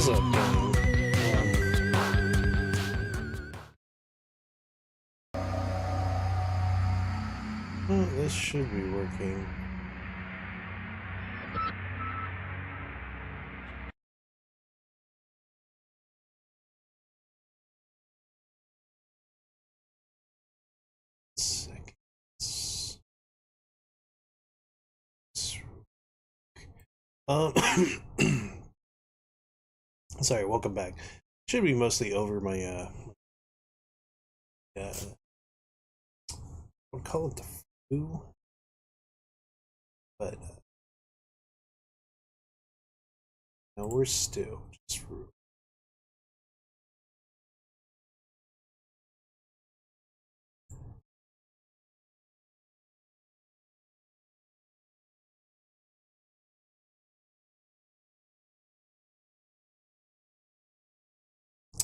What's up, gang? This should be working. Seconds. Sorry, welcome back. Should be mostly over my I'll call it the flu, but no, we're still just.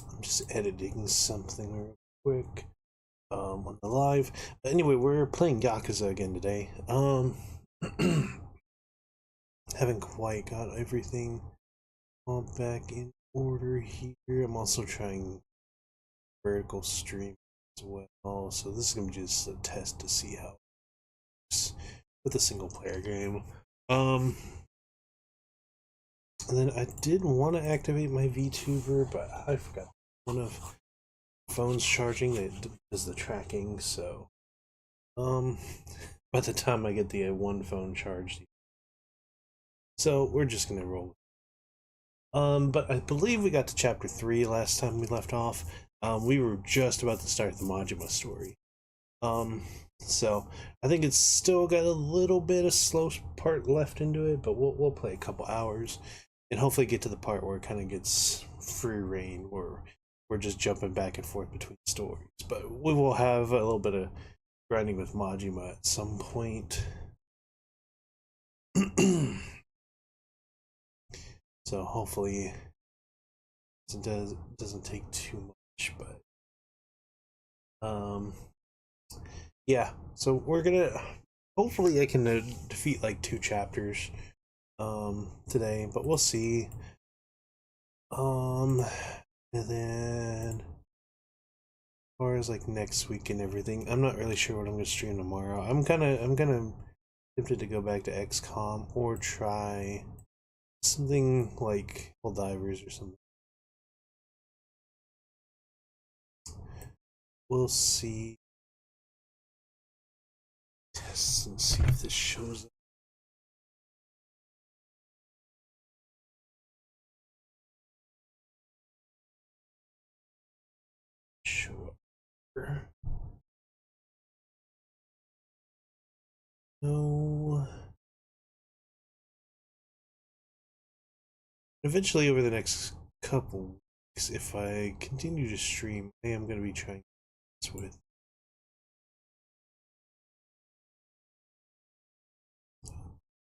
I'm just editing something real quick on the live. But anyway, we're playing Yakuza again today. Haven't quite got everything all back in order here. I'm also trying vertical stream as well, so this is gonna be just a test to see how it works with a single player game. And then I did want to activate my VTuber, but I forgot one of phone's charging that does the tracking, so by the time I get the one phone charged, so we're just gonna roll. But I believe we got to chapter 3 last time we left off. We were just about to start the Majima story. So I think it's still got a little bit of slow part left into it, but we'll play a couple hours and hopefully get to the part where it kind of gets free reign, where we're just jumping back and forth between stories. But we will have a little bit of grinding with Majima at some point. So hopefully it doesn't take too much, but yeah, so we're gonna hopefully I can defeat like 2 chapters today, but we'll see. And then as far as like next week and everything, I'm not really sure what I'm gonna stream tomorrow. I'm kind of tempted to go back to XCOM or try something like Helldivers or something. We'll see. Test and see if this shows up. Sure. No. Eventually, over the next couple weeks, if I continue to stream, I am going to be trying this with.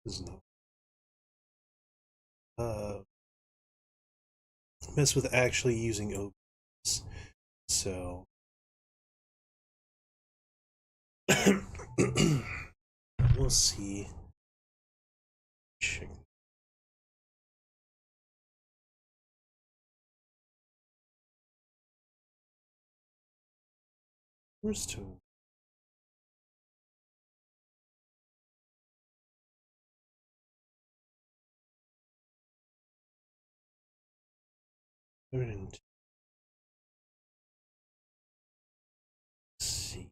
This is not. Mess with actually using OBS. So. We'll see. Check. Where's 2? Let's see.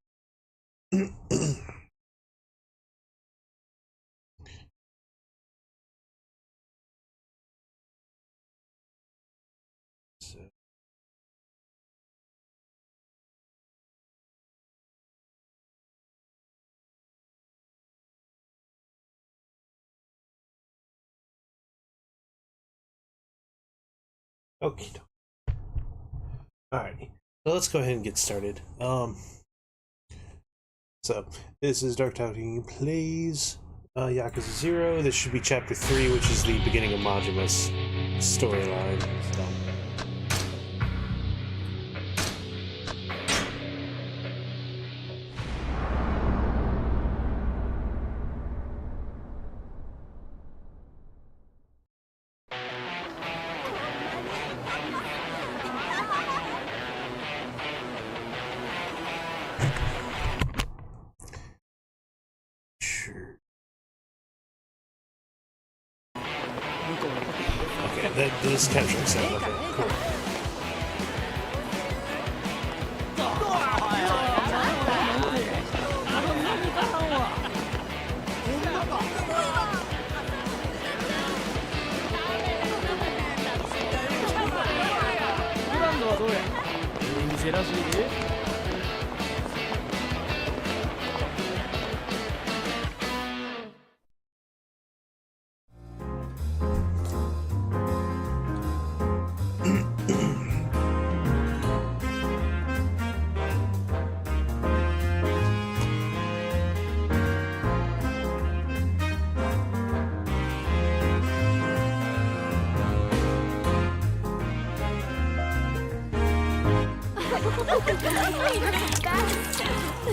So. Okay. Alrighty. So let's go ahead and get started. So this is Dark Talking Plays Yakuza 0. This should be chapter 3, which is the beginning of Majima's storyline. So. This capturing sound. Okay, cool.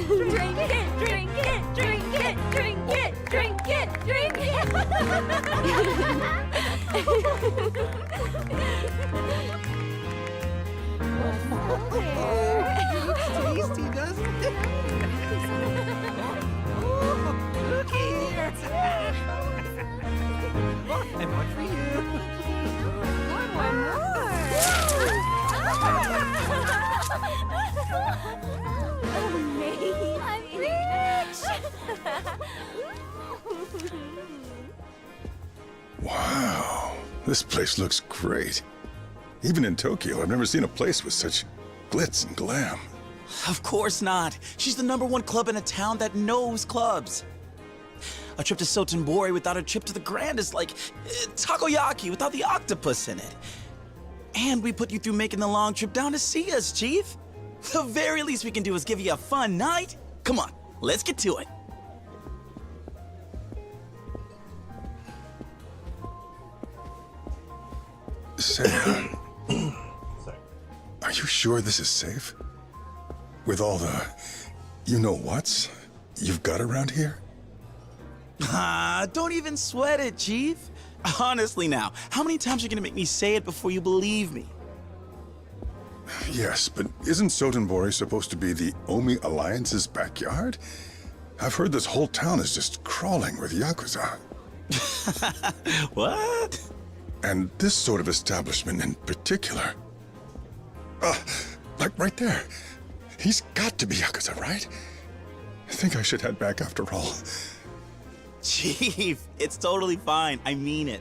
Drink it, drink it, drink it, drink it, drink it, drink it. Looks tasty, doesn't it? Oh, look here. And one for you. One more. Amazing. I'm rich. Wow, this place looks great. Even in Tokyo, I've never seen a place with such glitz and glam. Of course not. She's the #1 club in a town that knows clubs. A trip to Sotenbori without a trip to the Grand is like takoyaki without the octopus in it. And we put you through making the long trip down to see us, Chief. The very least we can do is give you a fun night. Come on, let's get to it. Say, are you sure this is safe? With all the you-know-whats you've got around here? Ah, don't even sweat it, Chief. Honestly now, how many times are you gonna make me say it before you believe me? Yes, but isn't Sotenbori supposed to be the Omi Alliance's backyard? I've heard this whole town is just crawling with Yakuza. What? And this sort of establishment in particular. Like right there. He's got to be Yakuza, right? I think I should head back after all. Chief, it's totally fine. I mean it.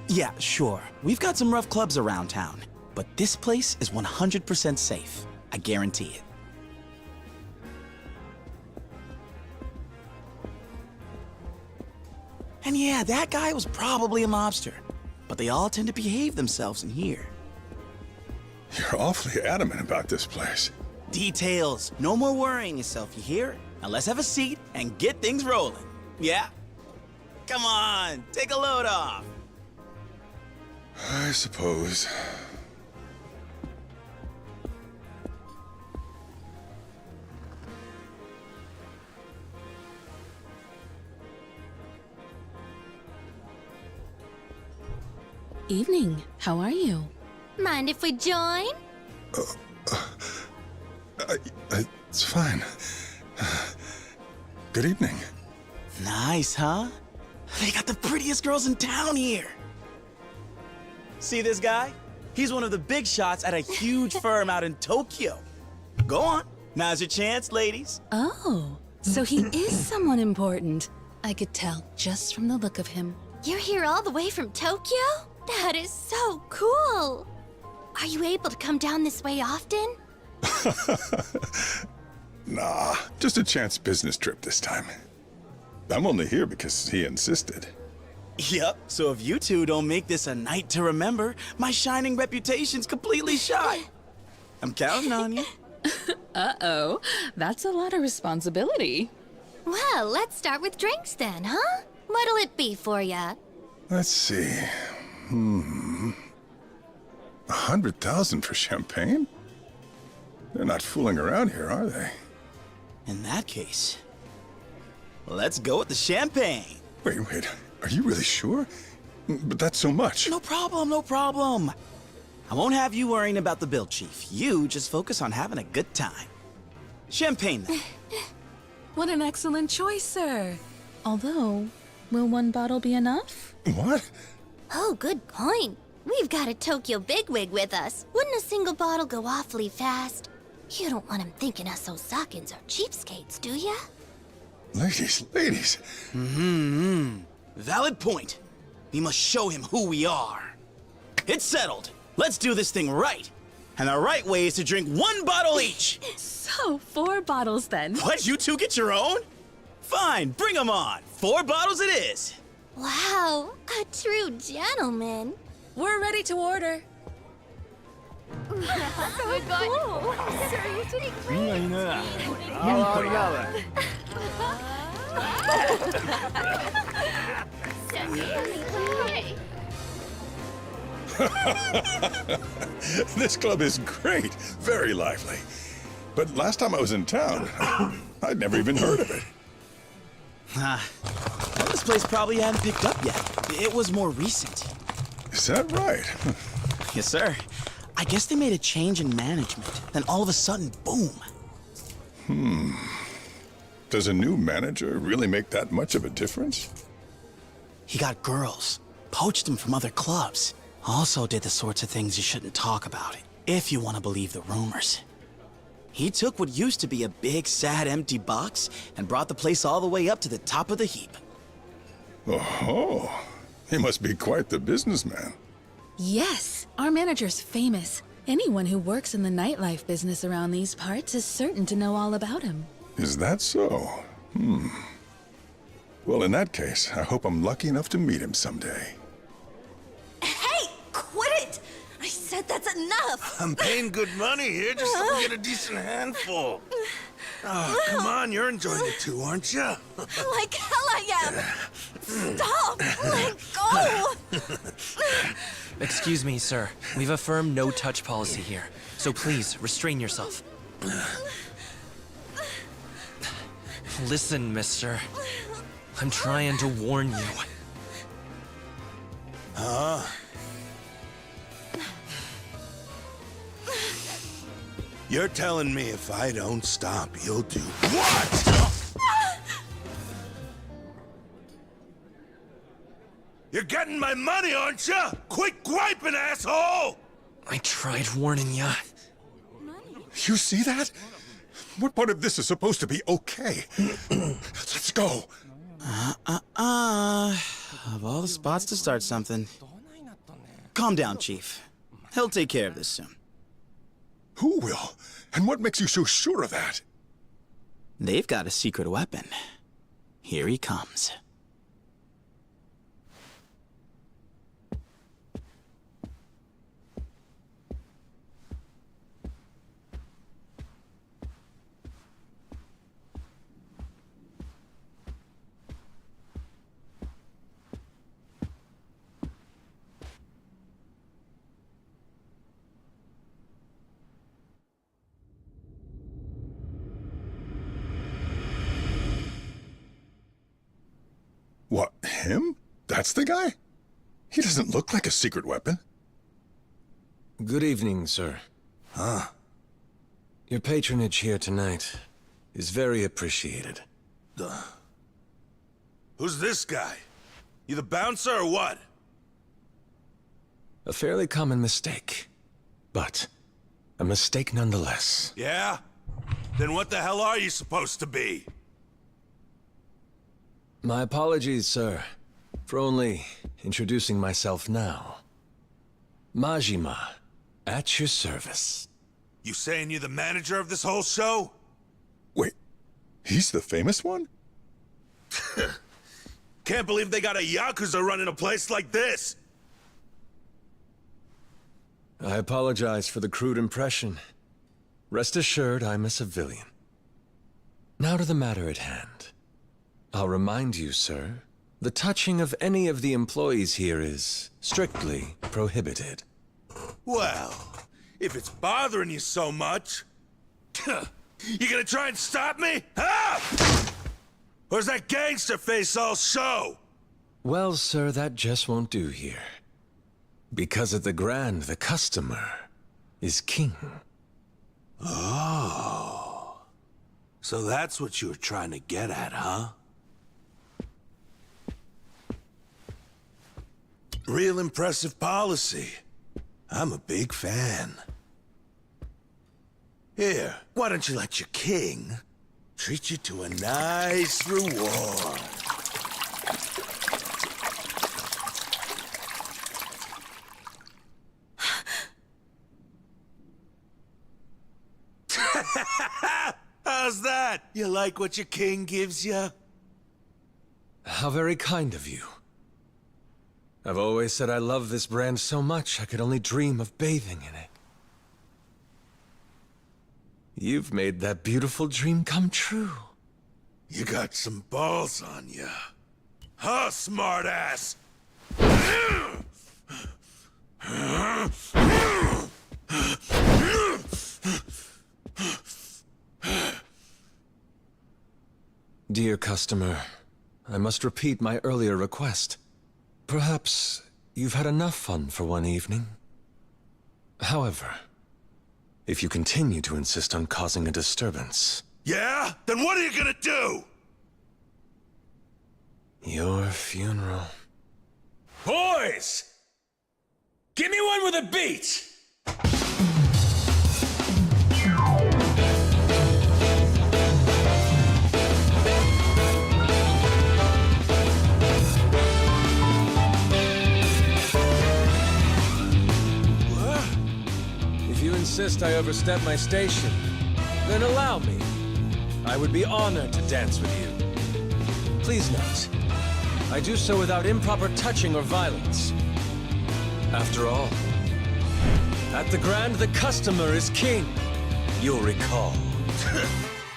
Yeah, sure. We've got some rough clubs around town, but this place is 100% safe. I guarantee it. And yeah, that guy was probably a mobster, but they all tend to behave themselves in here. You're awfully adamant about this place. Details. No more worrying yourself, you hear? Now let's have a seat and get things rolling. Yeah? Come on, take a load off. I suppose. Evening. How are you? Mind if we join? It's fine. Good evening. Nice, huh? They got the prettiest girls in town here. See this guy? He's one of the big shots at a huge firm out in Tokyo. Go on. Now's your chance, ladies. Oh, so he is someone important. I could tell just from the look of him. You're here all the way from Tokyo? That is so cool. Are you able to come down this way often? Nah, just a chance business trip this time. I'm only here because he insisted. Yep, so if you two don't make this a night to remember, my shining reputation's completely shot. I'm counting on you. Uh-oh, that's a lot of responsibility. Well, let's start with drinks then, huh? What'll it be for ya? Let's see. 100,000 for champagne? They're not fooling around here, are they? In that case, let's go with the champagne. Wait, are you really sure? But that's so much. No problem, no problem. I won't have you worrying about the bill, Chief. You just focus on having a good time. Champagne, then. What an excellent choice, sir. Although, will one bottle be enough? What? Oh, good point. We've got a Tokyo bigwig with us. Wouldn't a single bottle go awfully fast? You don't want him thinking us Osakans are cheapskates, do ya? Ladies. Valid point. We must show him who we are. It's settled. Let's do this thing right. And the right way is to drink 1 bottle each. So, 4 bottles then. What, you two get your own? Fine, bring 'em on. 4 bottles it is. Wow, a true gentleman. We're ready to order. This club is great. Very lively. But last time I was in town, I'd never even heard of it. Well, this place probably hadn't picked up yet. It was more recent. Is that right? Yes, sir. I guess they made a change in management. Then all of a sudden, boom. Does a new manager really make that much of a difference? He got girls, poached them from other clubs. Also did the sorts of things you shouldn't talk about, if you want to believe the rumors. He took what used to be a big, sad, empty box and brought the place all the way up to the top of the heap. Oh, he must be quite the businessman. Yes, our manager's famous. Anyone who works in the nightlife business around these parts is certain to know all about him. Is that so? Well, in that case, I hope I'm lucky enough to meet him someday. Hey, quit it! I said that's enough! I'm paying good money here just so we get a decent handful. Oh, come on, you're enjoying it too, aren't you? Like hell I am! Stop! Let go! Excuse me, sir. We've a firm no-touch policy here, so please restrain yourself. Listen, mister. I'm trying to warn you. You're telling me if I don't stop, you'll do what? You're getting my money, aren't you? Quit griping, asshole! I tried warning ya. You see that? What part of this is supposed to be okay? Let's go. Of all the spots to start something. Calm down, Chief. He'll take care of this soon. Who will? And what makes you so sure of that? They've got a secret weapon. Here he comes. What, him? That's the guy? He doesn't look like a secret weapon. Good evening, sir. Your patronage here tonight is very appreciated. Who's this guy? You the bouncer or what? A fairly common mistake, but a mistake nonetheless. Yeah? Then what the hell are you supposed to be? My apologies, sir, for only introducing myself now. Majima, at your service. You saying you're the manager of this whole show? Wait, he's the famous one? Can't believe they got a Yakuza running a place like this! I apologize for the crude impression. Rest assured, I'm a civilian. Now to the matter at hand. I'll remind you, sir, the touching of any of the employees here is strictly prohibited. Well, if it's bothering you so much... You gonna try and stop me? Huh? Or is that gangster face all show? Well, sir, that just won't do here. Because at the Grand, the customer is king. Oh. So that's what you were trying to get at, huh? Real impressive policy. I'm a big fan. Here, why don't you let your king treat you to a nice reward? How's that? You like what your king gives you? How very kind of you. I've always said I love this brand so much I could only dream of bathing in it. You've made that beautiful dream come true. You got some balls on you. Huh, smartass? Dear customer, I must repeat my earlier request. Perhaps you've had enough fun for one evening. However, if you continue to insist on causing a disturbance... Yeah? Then what are you gonna do? Your funeral... Boys! Give me one with a beat! If you insist I overstep my station, then allow me. I would be honored to dance with you. Please note, I do so without improper touching or violence. After all, at the Grand, the customer is king. You'll recall.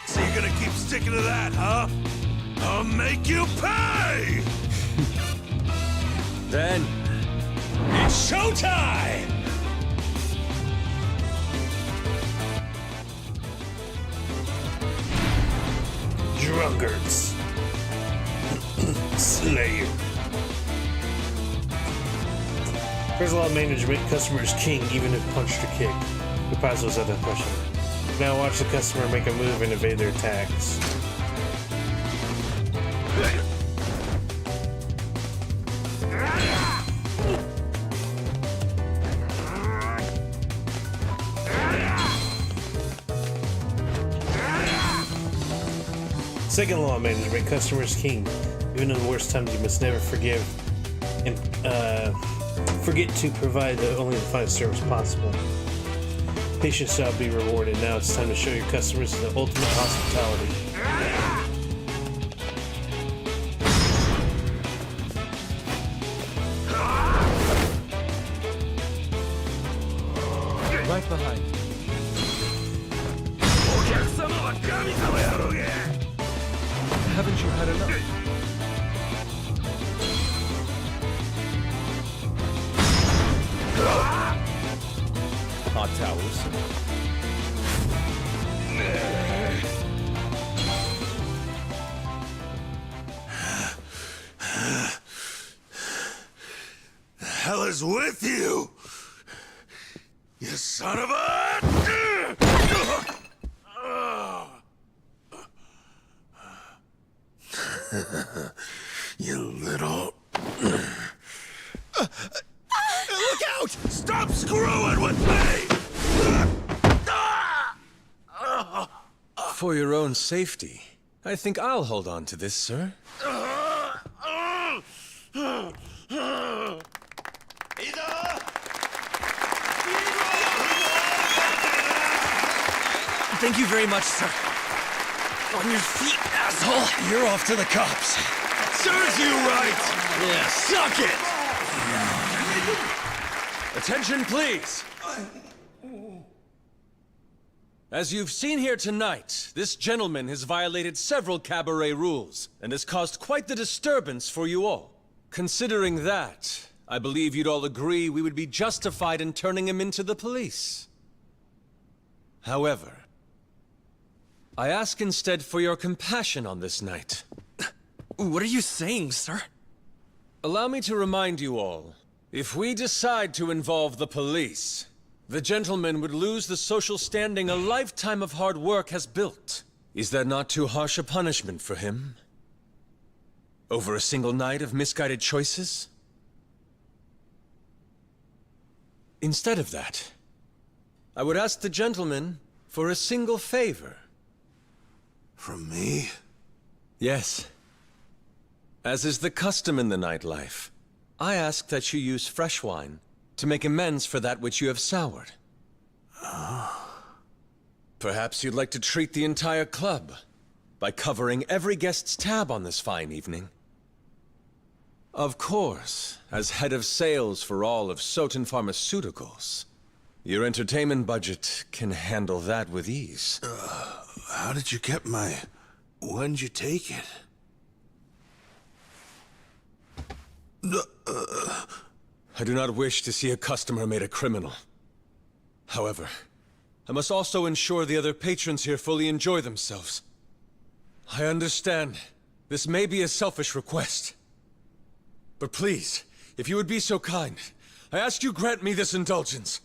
So you're gonna keep sticking to that, huh? I'll make you pay! Then, It's showtime! Drunkards. Slayer. There's a lot of management. Customer is king, even if punched or kicked. The puzzle was at that question. Now watch the customer make a move and evade their attacks. Second law of management, customer is king. Even in the worst times, you must never forgive and forget to provide only the finest service possible. Patience shall be rewarded. Now it's time to show your customers the ultimate hospitality. right behind you. Haven't you had enough? Hot towers. The hell is with you? You son of a... You little... Look out! Stop screwing with me! For your own safety, I think I'll hold on to this, sir. Thank you very much, sir. On your feet, asshole. You're off to the cops. Serves you right! Yeah, Suck it! Attention, please. As you've seen here tonight, this gentleman has violated several cabaret rules and has caused quite the disturbance for you all. Considering that, I believe you'd all agree we would be justified in turning him into the police. However, I ask instead for your compassion on this night. What are you saying, sir? Allow me to remind you all, if we decide to involve the police, the gentleman would lose the social standing a lifetime of hard work has built. Is that not too harsh a punishment for him? Over a single night of misguided choices? Instead of that, I would ask the gentleman for a single favor. From me? Yes. As is the custom in the nightlife, I ask that you use fresh wine to make amends for that which you have soured. Perhaps you'd like to treat the entire club by covering every guest's tab on this fine evening. Of course, as head of sales for all of Soten Pharmaceuticals, your entertainment budget can handle that with ease. How did you get my... When'd you take it? I do not wish to see a customer made a criminal. However, I must also ensure the other patrons here fully enjoy themselves. I understand this may be a selfish request. But please, if you would be so kind, I ask you grant me this indulgence.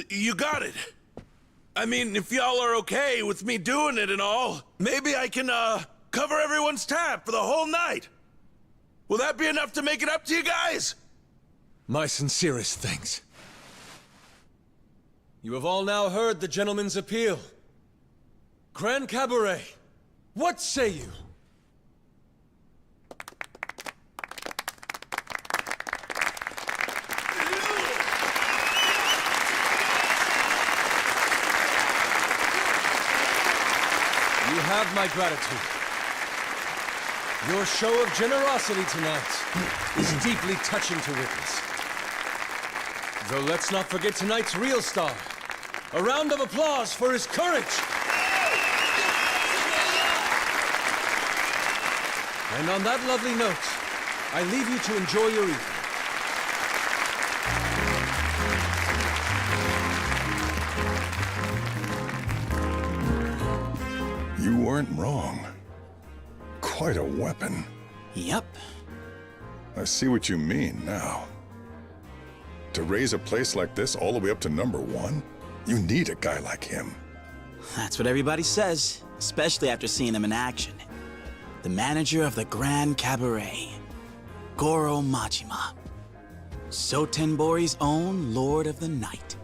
You got it. I mean, if y'all are okay with me doing it and all, maybe I can, cover everyone's tab for the whole night. Will that be enough to make it up to you guys? My sincerest thanks. You have all now heard the gentleman's appeal. Grand Cabaret, what say you? You have my gratitude. Your show of generosity tonight is deeply touching to witness. Though let's not forget tonight's real star. A round of applause for his courage! And on that lovely note, I leave you to enjoy your evening. You weren't wrong. Quite a weapon. Yep. I see what you mean now. To raise a place like this all the way up to #1, you need a guy like him. That's what everybody says, especially after seeing him in action. The manager of the Grand Cabaret, Goro Majima. Sotenbori's own Lord of the Night.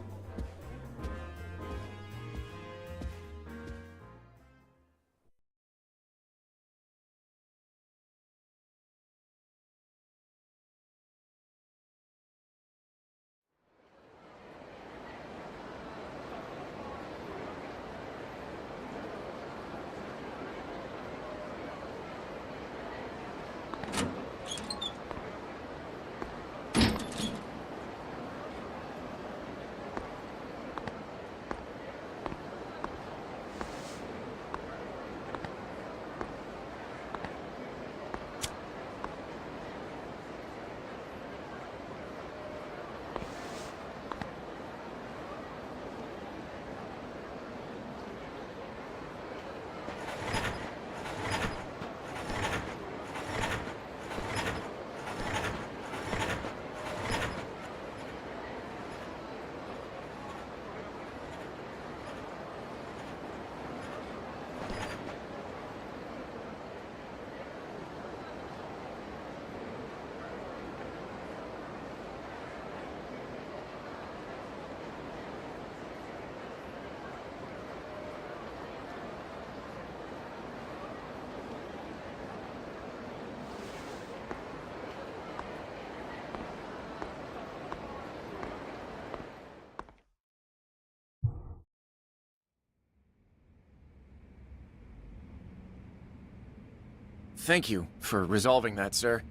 Thank you for resolving that, sir.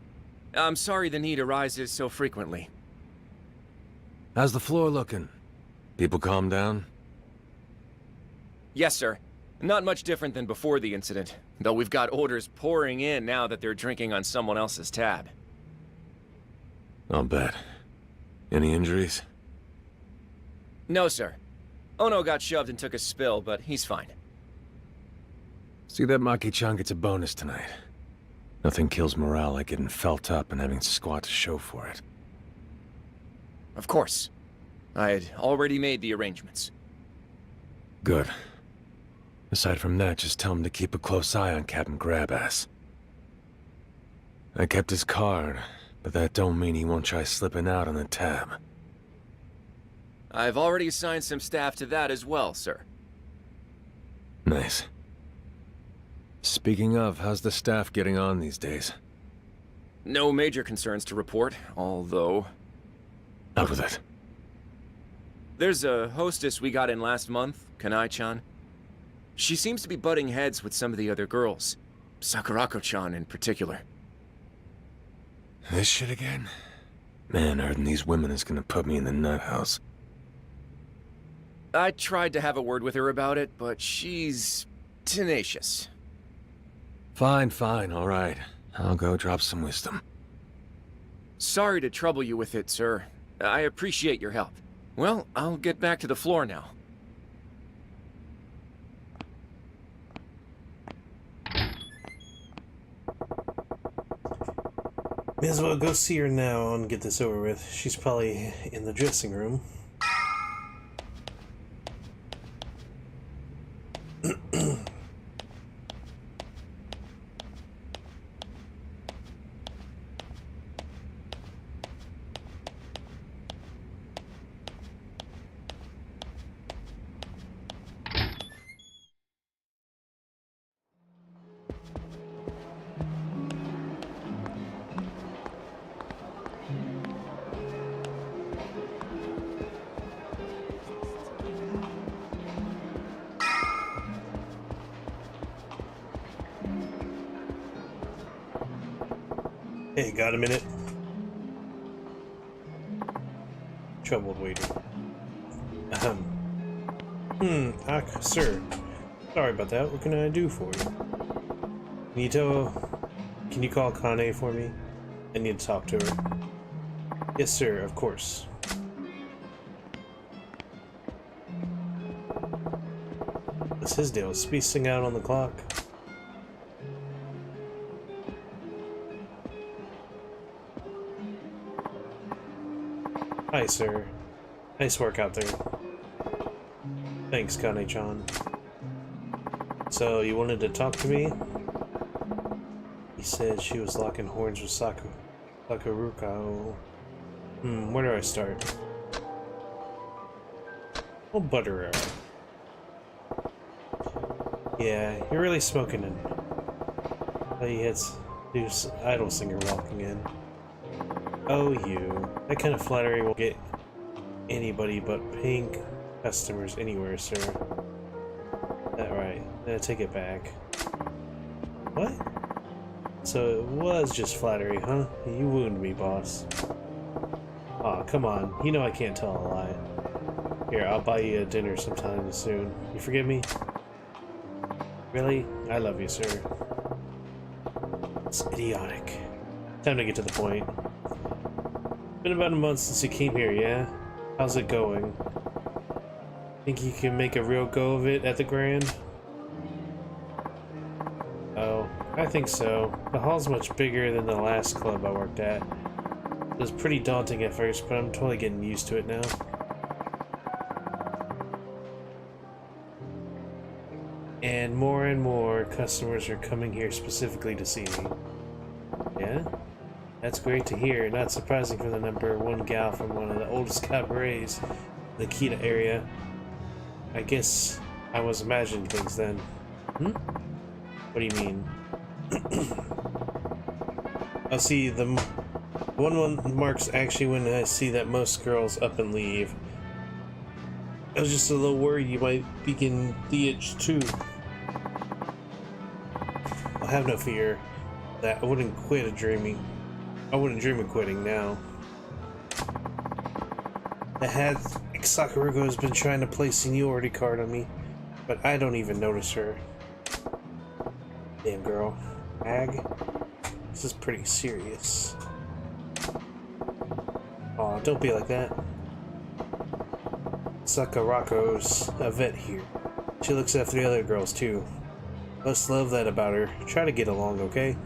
I'm sorry the need arises so frequently. How's the floor looking? People calm down? Yes, sir. Not much different than before the incident, though we've got orders pouring in now that they're drinking on someone else's tab. I'll bet. Any injuries? No, sir. Ono got shoved and took a spill, but he's fine. See that Maki-chan gets a bonus tonight. Nothing kills morale like getting felt up and having squat to show for it. Of course. I had already made the arrangements. Good. Aside from that, just tell him to keep a close eye on Captain Grabass. I kept his card, But that don't mean he won't try slipping out on the tab. I've already assigned some staff to that as well, sir. Nice. Speaking of, how's the staff getting on these days? No major concerns to report, although... Out with it. There's a hostess we got in last month, Kanai-chan. She seems to be butting heads with some of the other girls. Sakurako-chan in particular. This shit again? Man, hurting these women is gonna put me in the nut house. I tried to have a word with her about it, but she's... tenacious. Fine, all right. I'll go drop some wisdom. Sorry to trouble you with it, sir. I appreciate your help. Well, I'll get back to the floor now. May as well go see her now and get this over with. She's probably in the dressing room. Hey, got a minute? Troubled waiting. Sir. Sorry about that. What can I do for you? Nito, can you call Kane for me? I need to talk to her. Yes, sir, of course. What's his deal? Spacing out on the clock? Hi, sir. Nice work out there. Thanks, Kane-chan. So, you wanted to talk to me? He said she was locking horns with Sakuruka. Where do I start? Oh, butter arrow. Yeah, you're really smoking it. He hits Deuce Idol Singer walking in. Oh, you. That kind of flattery will get anybody but paying customers anywhere, sir. That right. I take it back. What? So it was just flattery, huh? You wound me, boss. Aw, come on. You know I can't tell a lie. Here, I'll buy you a dinner sometime soon. You forgive me? Really? I love you, sir. It's idiotic. Time to get to the point. Been about a month since you came here, yeah? How's it going? Think you can make a real go of it at the Grand? Oh, I think so. The hall's much bigger than the last club I worked at. It was pretty daunting at first, but I'm totally getting used to it now. And more customers are coming here specifically to see me. Yeah? That's great to hear. Not surprising for the #1 gal from one of the oldest cabarets in the Kita area. I guess I was imagining things then. What do you mean? I'll see the one marks actually when I see that most girls up and leave. I was just a little worried you might begin the itch too. I'll have no fear that I wouldn't I wouldn't dream of quitting now. The head Sakuruko has been trying to play seniority card on me, but I don't even notice her. Damn girl. Ag? This is pretty serious. Aw, don't be like that. Sakurako's a vet here. She looks after the other girls too. Must love that about her. Try to get along, okay?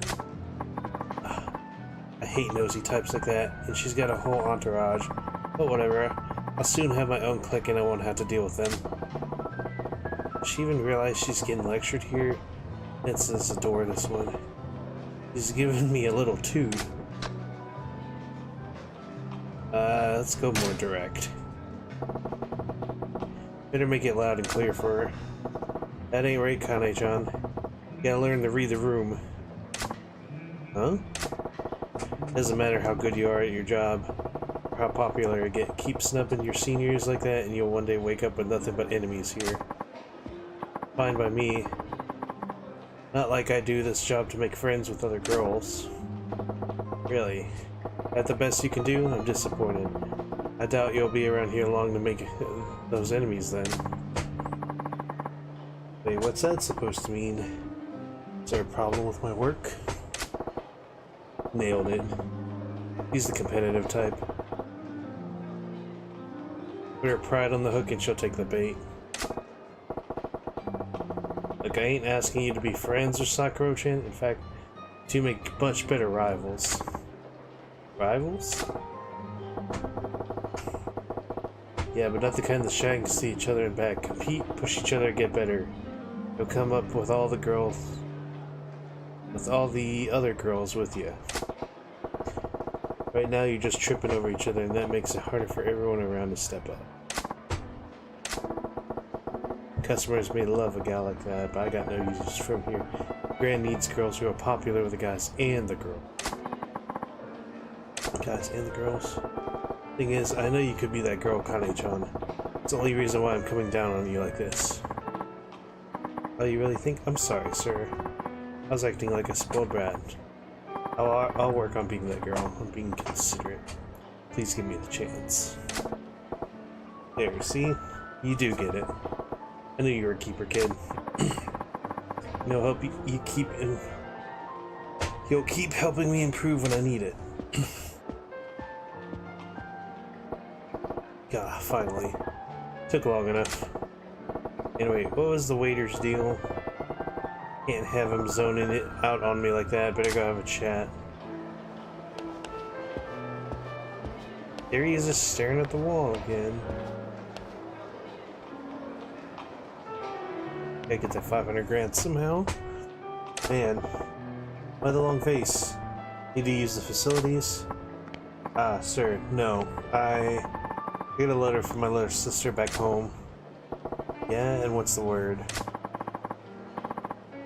I hate nosy types like that, and she's got a whole entourage. But whatever, I'll soon have my own clique and I won't have to deal with them. Does she even realize she's getting lectured here? Let's adore this one. She's giving me a little toot. let's go more direct. Better make it loud and clear for her. That ain't right, Kane-chan. You gotta learn to read the room. Huh? Doesn't matter how good you are at your job, or how popular you get. Keep snubbing your seniors like that, and you'll one day wake up with nothing but enemies here. Fine by me. Not like I do this job to make friends with other girls. Really. At the best you can do, I'm disappointed. I doubt you'll be around here long to make those enemies then. Wait, what's that supposed to mean? Is there a problem with my work? Nailed it. He's the competitive type. Put her pride on the hook and she'll take the bait. Look, I ain't asking you to be friends with Sakura-chan. In fact, to make much better rivals. Rivals? Yeah, but not the kind that shine to see each other in back. Compete, push each other, get better. You'll come up with all the girls, with all the other girls with you. Right now, you're just tripping over each other, and that makes it harder for everyone around to step up. Customers may love a gal like that, but I got no users from here. Grand needs girls who are popular with the guys and the girls. Guys and the girls. Thing is, I know you could be that girl, Kane-chan. It's the only reason why I'm coming down on you like this. Oh, you really think? I'm sorry, sir. I was acting like a spoiled brat. I'll work on being that girl. I'm being considerate. Please give me the chance. There, see? You do get it. I knew you were a keeper, kid. No, help you keep him. You'll keep helping me improve when I need it. God, finally. Took long enough. Anyway, what was the waiter's deal? Can't have him zoning it out on me like that. Better go have a chat. There he is, just staring at the wall again. Gotta get that 500 grand somehow. Man, why the long face? Need to use the facilities? Ah, sir, no. I got a letter from my little sister back home. Yeah, and what's the word?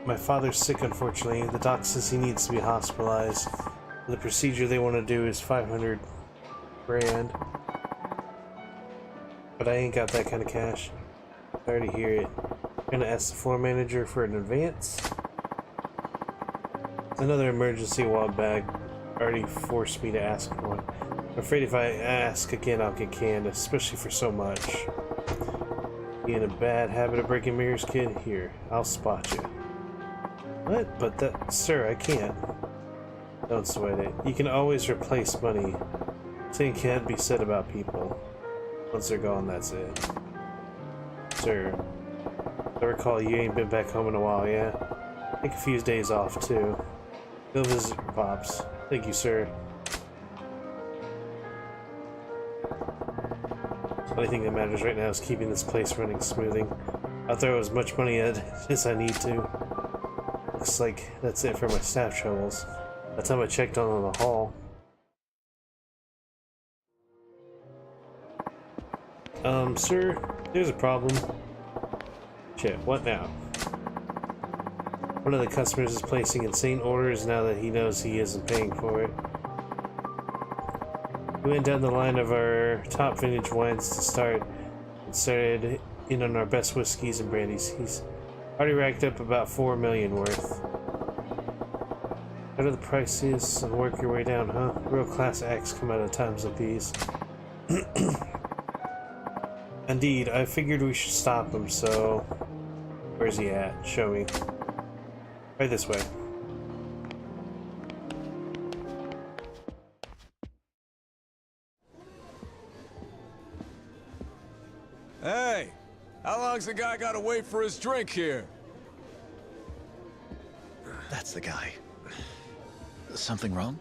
My father's sick, unfortunately. The doc says he needs to be hospitalized. The procedure they want to do is 500 grand. But I ain't got that kind of cash. Sorry to hear it. I'm gonna ask the floor manager for an advance. Another emergency a while back already forced me to ask for one. I'm afraid if I ask again, I'll get canned, especially for so much. You in a bad habit of breaking mirrors, kid? Here, I'll spot you. What? But that, sir, I can't. Don't sweat it. You can always replace money. Same can't be said about people. Once they're gone, that's it. Sir, I recall you ain't been back home in a while, yeah? Take a few days off, too. Go visit your pops. Thank you, sir. The only thing that matters right now is keeping this place running smoothly. I'll throw as much money at it as I need to. Looks like that's it for my staff troubles. That time I checked on the hall. Sir, there's a problem. Shit, what now? One of the customers is placing insane orders now that he knows he isn't paying for it. We went down the line of our top vintage wines to start and started in on our best whiskeys and brandies. He's already racked up about 4 million worth. Better the price is and work your way down, huh? Real class acts come out of times like these. Indeed, I figured we should stop him, so... Where's he at? Show me. Right this way. Hey! How long's the guy gotta wait for his drink here? That's the guy. Something wrong?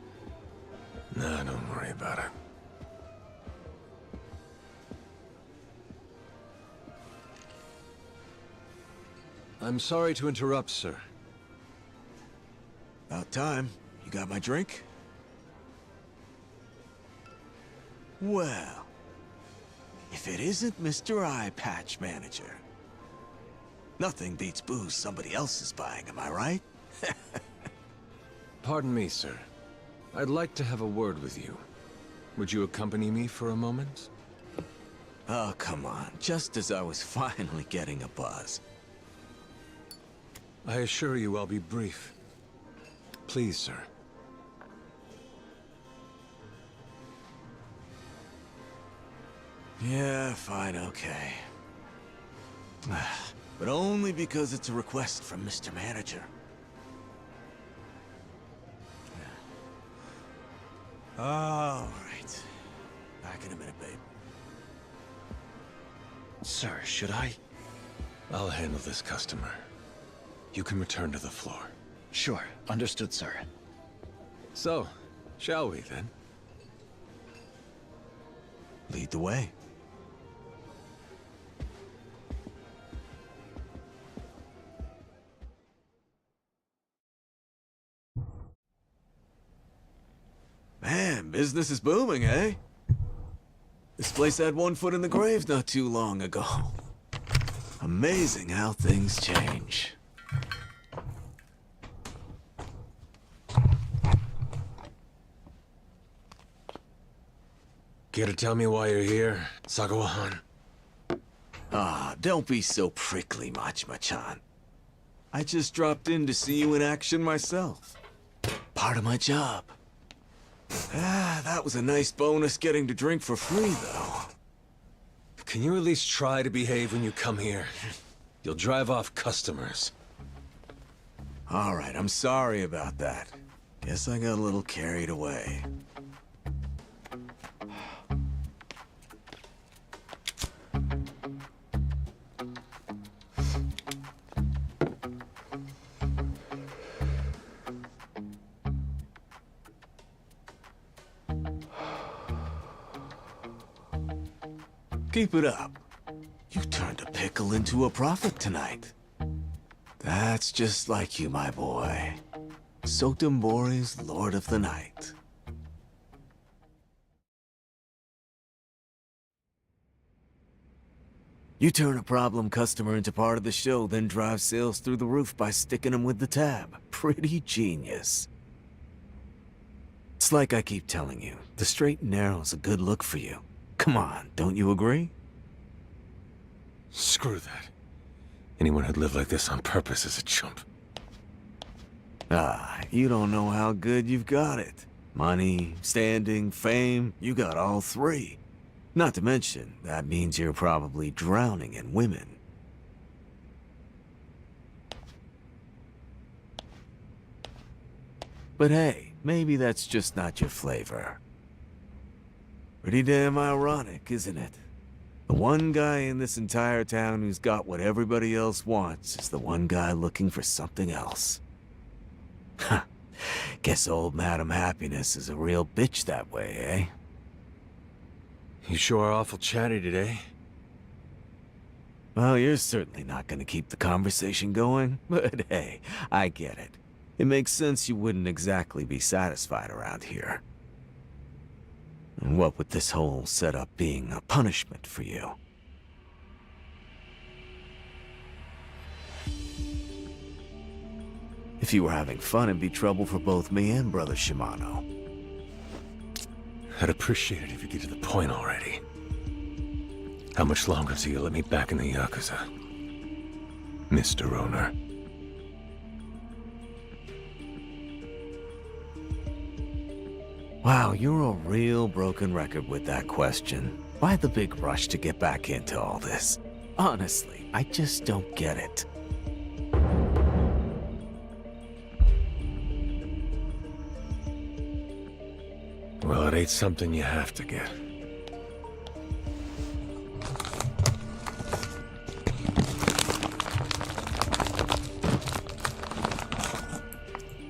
Nah, don't worry about it. I'm sorry to interrupt, sir. About time. You got my drink? Well, if it isn't Mr. Eye Patch Manager. Nothing beats booze somebody else is buying, am I right? Pardon me, sir. I'd like to have a word with you. Would you accompany me for a moment? Oh, come on. Just as I was finally getting a buzz. I assure you I'll be brief. Please, sir. Yeah, fine, okay. But only because it's a request from Mr. Manager. All right. Back in a minute, babe. Sir, should I? I'll handle this customer. You can return to the floor. Sure. Understood, sir. So, shall we then? Lead the way. Man, business is booming, eh? This place had one foot in the grave not too long ago. Amazing how things change. Care to tell me why you're here, Sagawa-han? Ah, don't be so prickly, Machima-chan. I just dropped in to see you in action myself. Part of my job. Ah, that was a nice bonus getting to drink for free, though. Can you at least try to behave when you come here? You'll drive off customers. All right, I'm sorry about that. Guess I got a little carried away. Keep it up. You turned a pickle into a profit tonight. That's just like you, my boy. Sotenbori's Lord of the Night. You turn a problem customer into part of the show, then drive sales through the roof by sticking them with the tab. Pretty genius. It's like I keep telling you, the straight and narrow's a good look for you. Come on, don't you agree? Screw that. Anyone who'd live like this on purpose is a chump. Ah, you don't know how good you've got it. Money, standing, fame, you got all three. Not to mention, that means you're probably drowning in women. But hey, maybe that's just not your flavor. Pretty damn ironic, isn't it? The one guy in this entire town who's got what everybody else wants is the one guy looking for something else. Huh. Guess old Madam Happiness is a real bitch that way, eh? You sure are awful chatty today. Well, you're certainly not gonna keep the conversation going, but hey, I get it. It makes sense you wouldn't exactly be satisfied around here. And what with this whole setup being a punishment for you? If you were having fun, it'd be trouble for both me and Brother Shimano. I'd appreciate it if you get to the point already. How much longer till you let me back in the Yakuza, Mr. Owner? Wow, you're a real broken record with that question. Why the big rush to get back into all this? Honestly, I just don't get it. Well, it ain't something you have to get.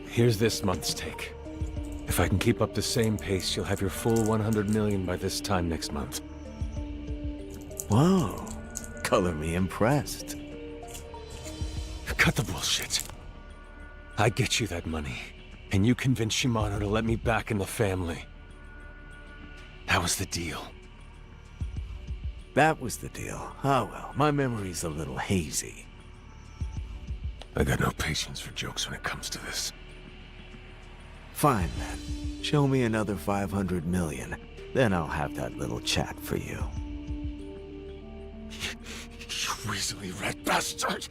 Here's this month's take. If I can keep up the same pace, you'll have your full 100 million by this time next month. Whoa, color me impressed. Cut the bullshit. I get you that money, and you convince Shimano to let me back in the family. That was the deal. That was the deal. Oh well, my memory's a little hazy. I got no patience for jokes when it comes to this. Fine then. Show me another 500 million. Then I'll have that little chat for you. You weaselly red bastard!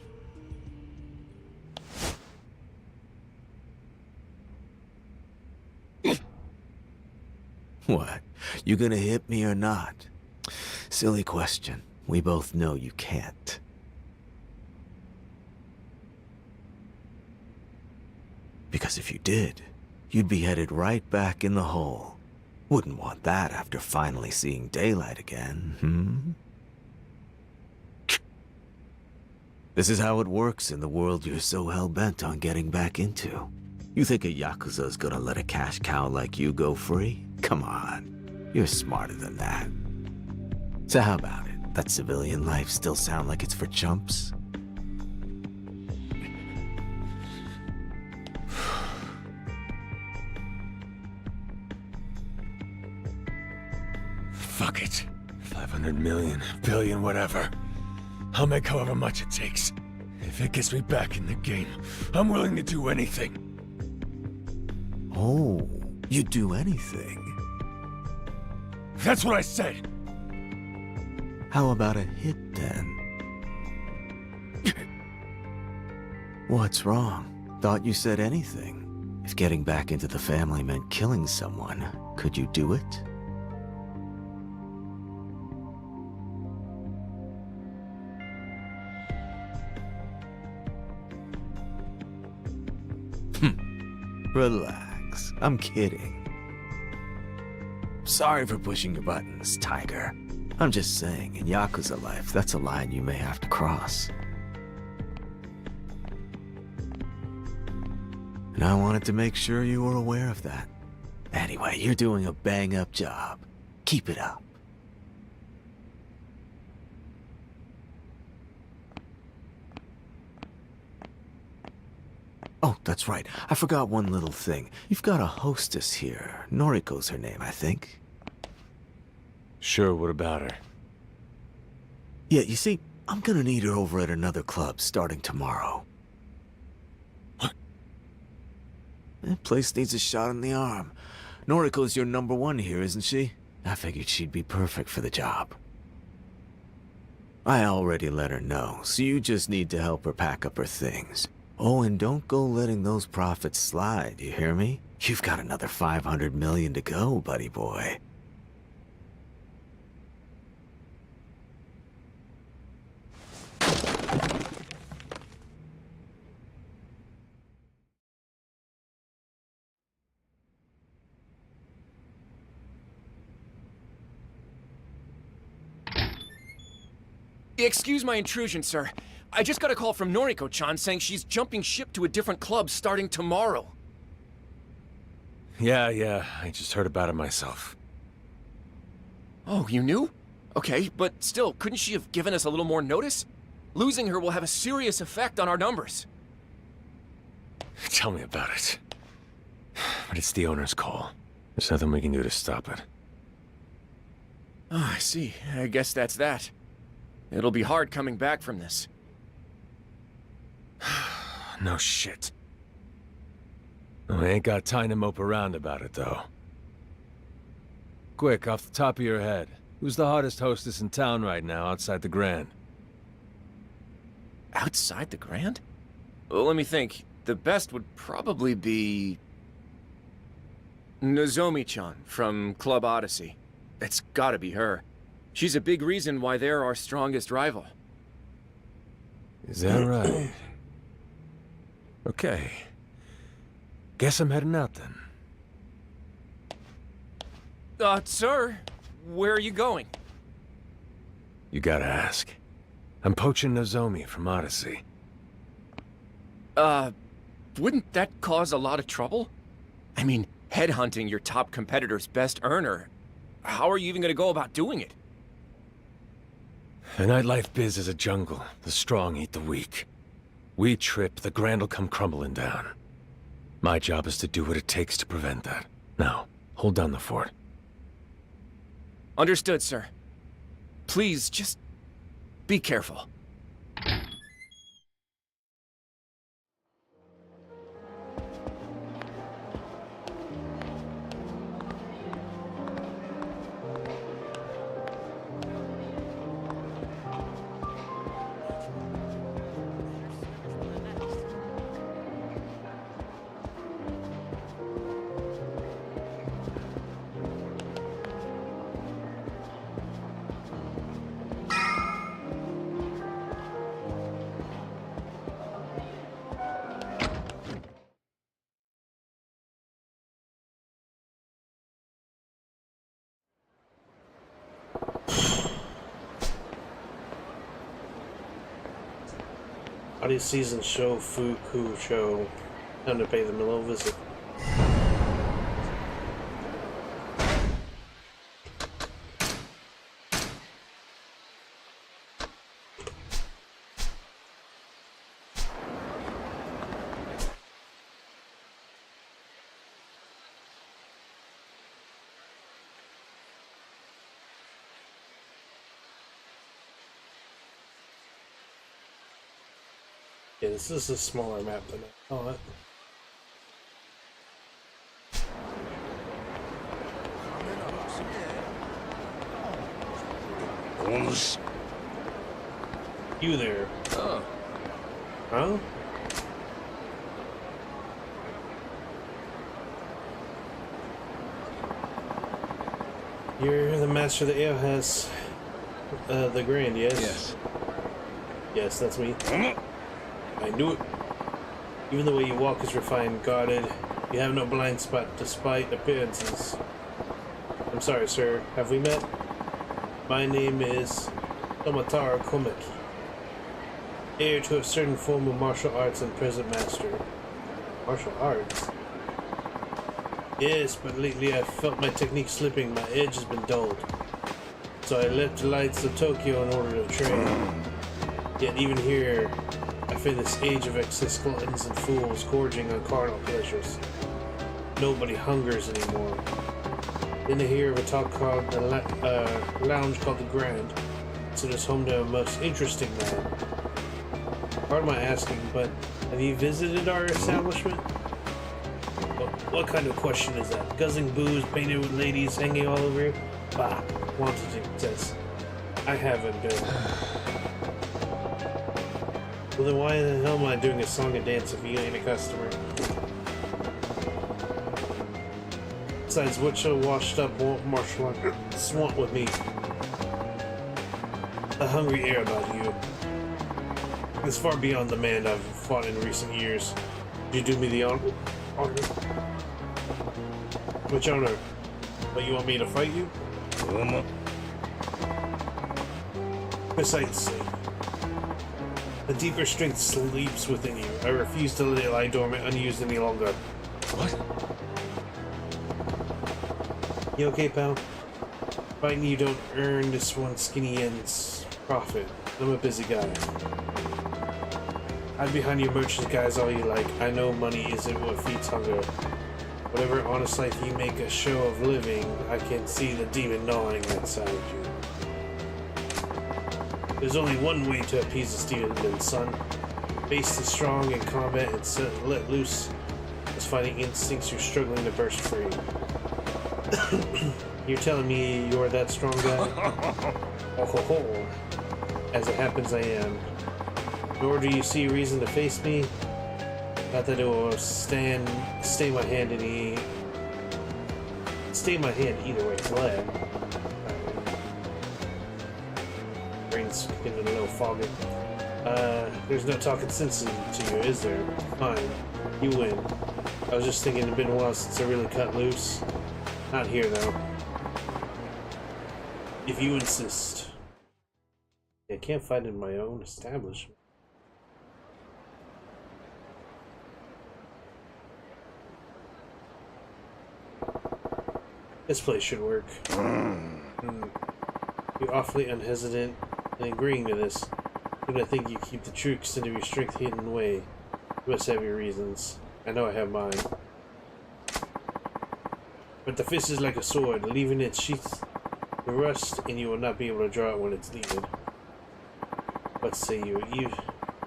What? You gonna hit me or not? Silly question. We both know you can't. Because if you did, you'd be headed right back in the hole. Wouldn't want that after finally seeing daylight again, hmm? This is how it works in the world you're so hell-bent on getting back into. You think a Yakuza's gonna let a cash cow like you go free? Come on, you're smarter than that. So how about it? That civilian life still sound like it's for chumps? Fuck it. 500 million, billion, whatever. I'll make however much it takes. If it gets me back in the game, I'm willing to do anything. Oh, you'd do anything? That's what I said! How about a hit, then? What's wrong? Thought you said anything. If getting back into the family meant killing someone, could you do it? Relax. I'm kidding. Sorry for pushing your buttons, Tiger. I'm just saying, in Yakuza life, that's a line you may have to cross. And I wanted to make sure you were aware of that. Anyway, you're doing a bang-up job. Keep it up. Oh, that's right. I forgot one little thing. You've got a hostess here. Noriko's her name, I think. Sure, what about her? Yeah, you see, I'm gonna need her over at another club starting tomorrow. What? That place needs a shot in the arm. Noriko's your #1 here, isn't she? I figured she'd be perfect for the job. I already let her know, so you just need to help her pack up her things. Oh, and don't go letting those profits slide, you hear me? You've got another 500 million to go, buddy boy. Excuse my intrusion, sir. I just got a call from Noriko-chan saying she's jumping ship to a different club starting tomorrow. Yeah, I just heard about it myself. Oh, you knew? Okay, but still, couldn't she have given us a little more notice? Losing her will have a serious effect on our numbers. Tell me about it. But it's the owner's call. There's nothing we can do to stop it. Oh, I see. I guess that's that. It'll be hard coming back from this. No shit. I ain't got time to mope around about it, though. Quick, off the top of your head, who's the hottest hostess in town right now outside the Grand? Outside the Grand? Well, let me think. The best would probably be... Nozomi-chan from Club Odyssey. It's gotta be her. She's a big reason why they're our strongest rival. Is that right? Okay. Guess I'm heading out then. Sir, where are you going? You gotta ask. I'm poaching Nozomi from Odyssey. Wouldn't that cause a lot of trouble? I mean, headhunting your top competitor's best earner. How are you even gonna go about doing it? The nightlife biz is a jungle. The strong eat the weak. We trip, the Grand'll come crumbling down. My job is to do what it takes to prevent that. Now, hold down the fort. Understood, sir. Please, just be careful. Audio season show Fuku show. Time to pay them a little visit. Yeah, this is a smaller map than I thought. You there? Oh. Huh? You're the master of the ale has the Grand, yes? Yes. Yes, that's me. I knew it. Even the way you walk is refined, guarded. You have no blind spot despite appearances. I'm sorry, sir. Have we met? My name is Tomataro Komaki. Heir to a certain form of martial arts and present master. Martial arts? Yes, but lately I've felt my technique slipping. My edge has been dulled. So I left the lights of Tokyo in order to train. Yet even here, I fear this age of excess gluttons and fools gorging on carnal pleasures. Nobody hungers anymore. Then I hear of a talk called a lounge called the Grand. So it's home to a most interesting man. Pardon my asking, but have you visited our establishment? What kind of question is that? Guzzling booze, painted with ladies hanging all over you? Bah, wanted to contest. I haven't been. Well then why the hell am I doing a song and dance if you ain't a customer? Besides, what should a washed up martial arts want with me? A hungry air about you. It's far beyond the man I've fought in recent years. Did you do me the honor? Which honor? But you want me to fight you? Precisely. A deeper strength sleeps within you. I refuse to let it lie dormant, unused any longer. What? You okay, pal? Fighting you don't earn this one skinny end's profit. I'm a busy guy. Hide behind your merchant guys all you like. I know money isn't what feeds hunger. Whatever honest life you make a show of living, I can see the demon gnawing inside you. There's only one way to appease the demon, son. Face the strong in combat and let loose as fighting instincts you're struggling to burst free. You're telling me you're that strong guy? Oh ho ho. As it happens, I am. Nor do you see reason to face me. Not that it will stay my hand either way. Glad. Brain's getting a little foggy. There's no talking sense to you, is there? Fine. You win. I was just thinking it'd been a while since I really cut loose. Not here, though. If you insist. I can't fight in my own establishment. This place should work. You're awfully unhesitant in agreeing to this. But I think you keep the true extent of your strength hidden away. You must have your reasons. I know I have mine. But the fist is like a sword, leaving its sheath The rust, and you will not be able to draw it when it's needed. What say you? You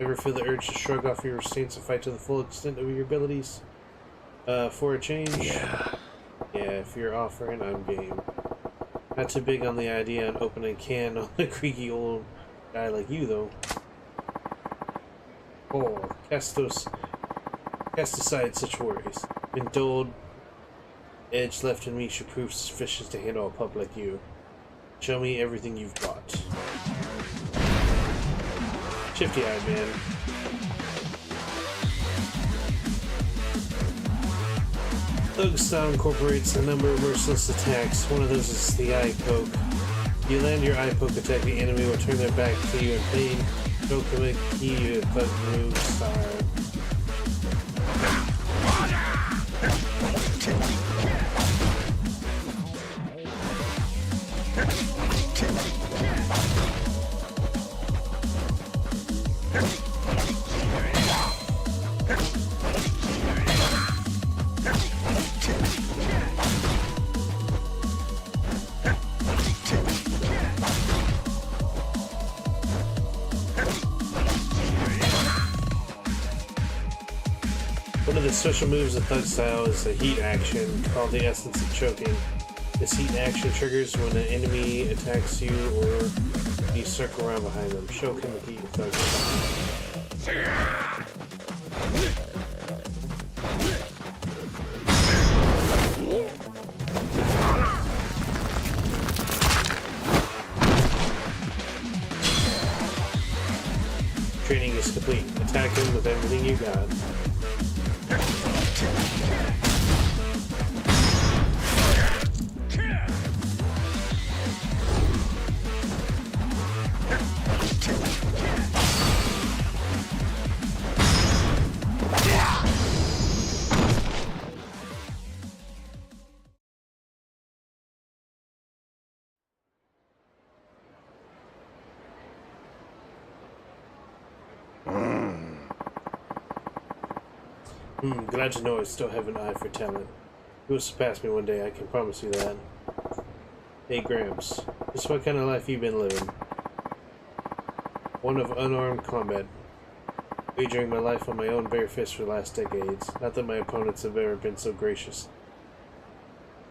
ever feel the urge to shrug off your restraints and fight to the full extent of your abilities? For a change? Yeah. Yeah, if you're offering, I'm game. Not too big on the idea on opening a can on a creaky old guy like you, though. Oh, cast aside such worries. Been dulled, edge left in me should prove sufficient to handle a pup like you. Show me everything you've got. Shifty-eyed man. Thug style incorporates a number of merciless attacks. One of those is the eye poke. You land your eye poke attack, the enemy will turn their back to you in pain. Don't commit key to thug move style. One of the special moves of Thug Style is the heat action, called the Essence of Choking. This heat action triggers when an enemy attacks you or you circle around behind them. Choke him with heat of Thug Style. Training is complete. Attack him with everything you got. Glad to know I still have an eye for talent. You will surpass me one day, I can promise you that. Hey Gramps, just what kind of life you been living? One of unarmed combat. Wagering my life on my own bare fist for the last decades. Not that my opponents have ever been so gracious.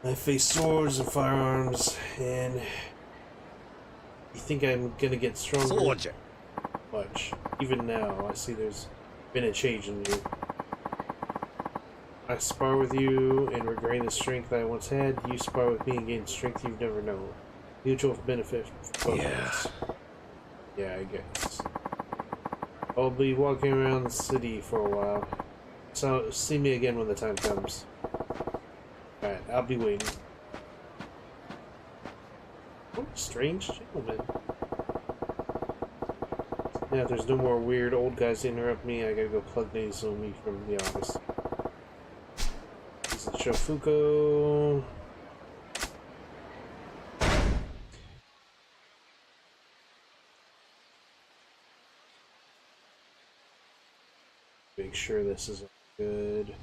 I face swords and firearms, and you think I'm gonna get stronger? Soldier. Much. Even now, I see there's been a change in you. I spar with you and regain the strength I once had. You spar with me and gain strength you've never known. Mutual benefit for both of us. Yeah, I guess. I'll be walking around the city for a while. So, see me again when the time comes. Alright, I'll be waiting. Oh, strange gentleman. Now, if there's no more weird old guys to interrupt me, I gotta go plug Nozomi from the office. This is Shofuko. Make sure this is good.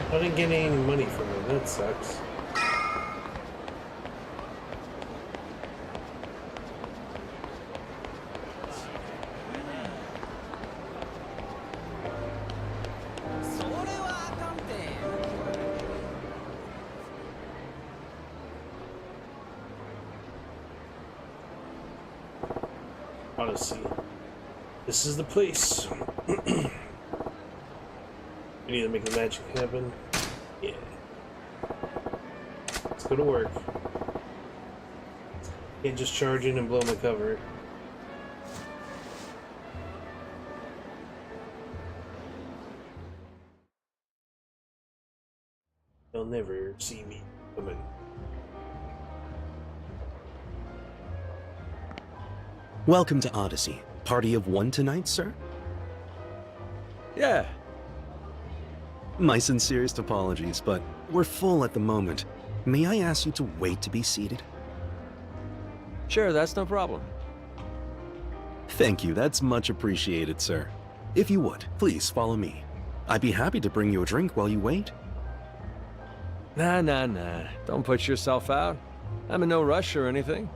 I didn't get any money from it, that sucks. Odyssey. This is the place. We need to make the magic happen. Yeah. go to work. Can't just charge in and blow my cover. They'll never see me coming. Welcome to Odyssey. Party of one tonight, sir? Yeah. My sincerest apologies, but we're full at the moment. May I ask you to wait to be seated? Sure, that's no problem. Thank you, that's much appreciated, sir. If you would, please follow me. I'd be happy to bring you a drink while you wait. Nah. Don't put yourself out. I'm in no rush or anything.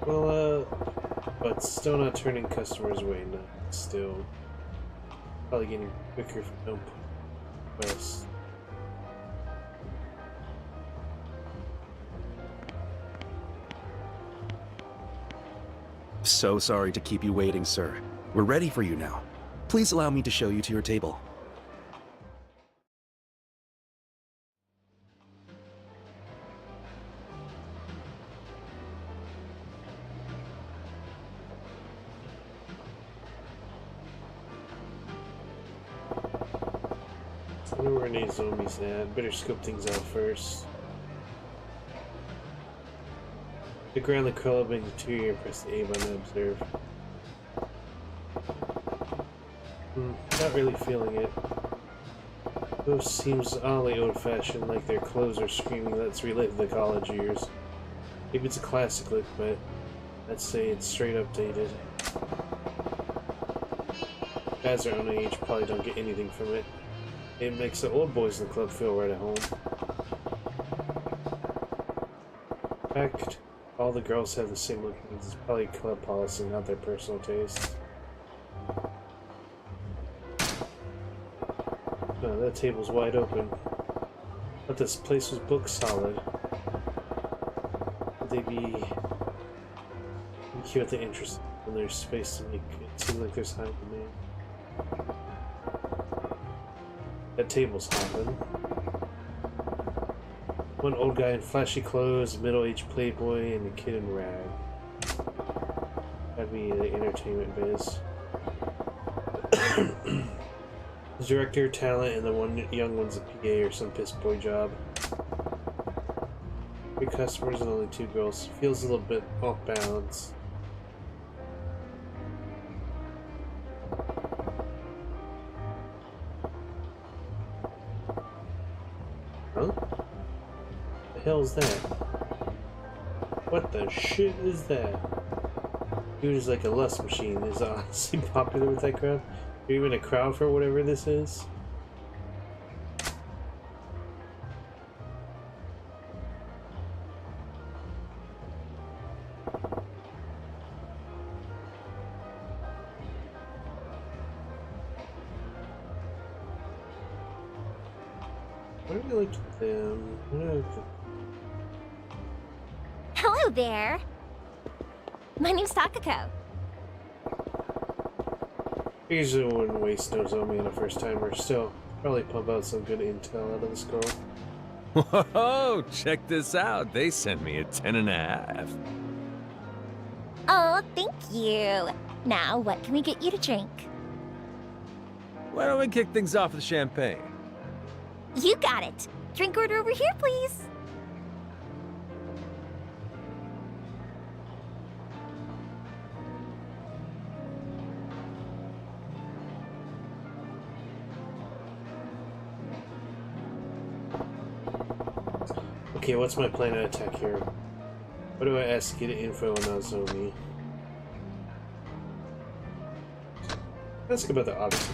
Well, but still not turning customers away. No, still probably getting quicker if I don't put requests. So sorry to keep you waiting, sir. We're ready for you now. Please allow me to show you to your table. I wonder where Nazomi's at. Better scope things out first. Look around the club interior, press the A button to observe. Not really feeling it. Those seems oddly old-fashioned, like their clothes are screaming let's relive the college years. Maybe it's a classic look, but I'd say it's straight up dated. Guys our own age probably don't get anything from it. It makes the old boys in the club feel right at home. In fact, all the girls have the same look. It's probably club policy, not their personal taste. No, that table's wide open. But this place was booked solid. Would they be cute at the interest when there's space to make it seem like there's high demand? That table's hopping. One old guy in flashy clothes, middle-aged playboy, and a kid in rag. That'd be the entertainment biz. The director, talent, and the one young one's a PA or some piss boy job. 3 customers and only 2 girls. Feels a little bit off balance. Huh? The hell's that? What the shit is that? Dude is like a lust machine. Is honestly popular with that crowd. You're even a crowd for whatever this is? What do we look at them? What do I look at? Hello there. My name's Takako. I usually wouldn't waste Nozomi on a first timer. Still, probably pump out some good intel out of this girl. Whoa, check this out. They sent me a 10.5. Oh, thank you. Now, what can we get you to drink? Why don't we kick things off with champagne? You got it. Drink order over here, please. Okay, what's my plan of attack here? What do I ask to get info on Nozomi? Ask about the Odyssey.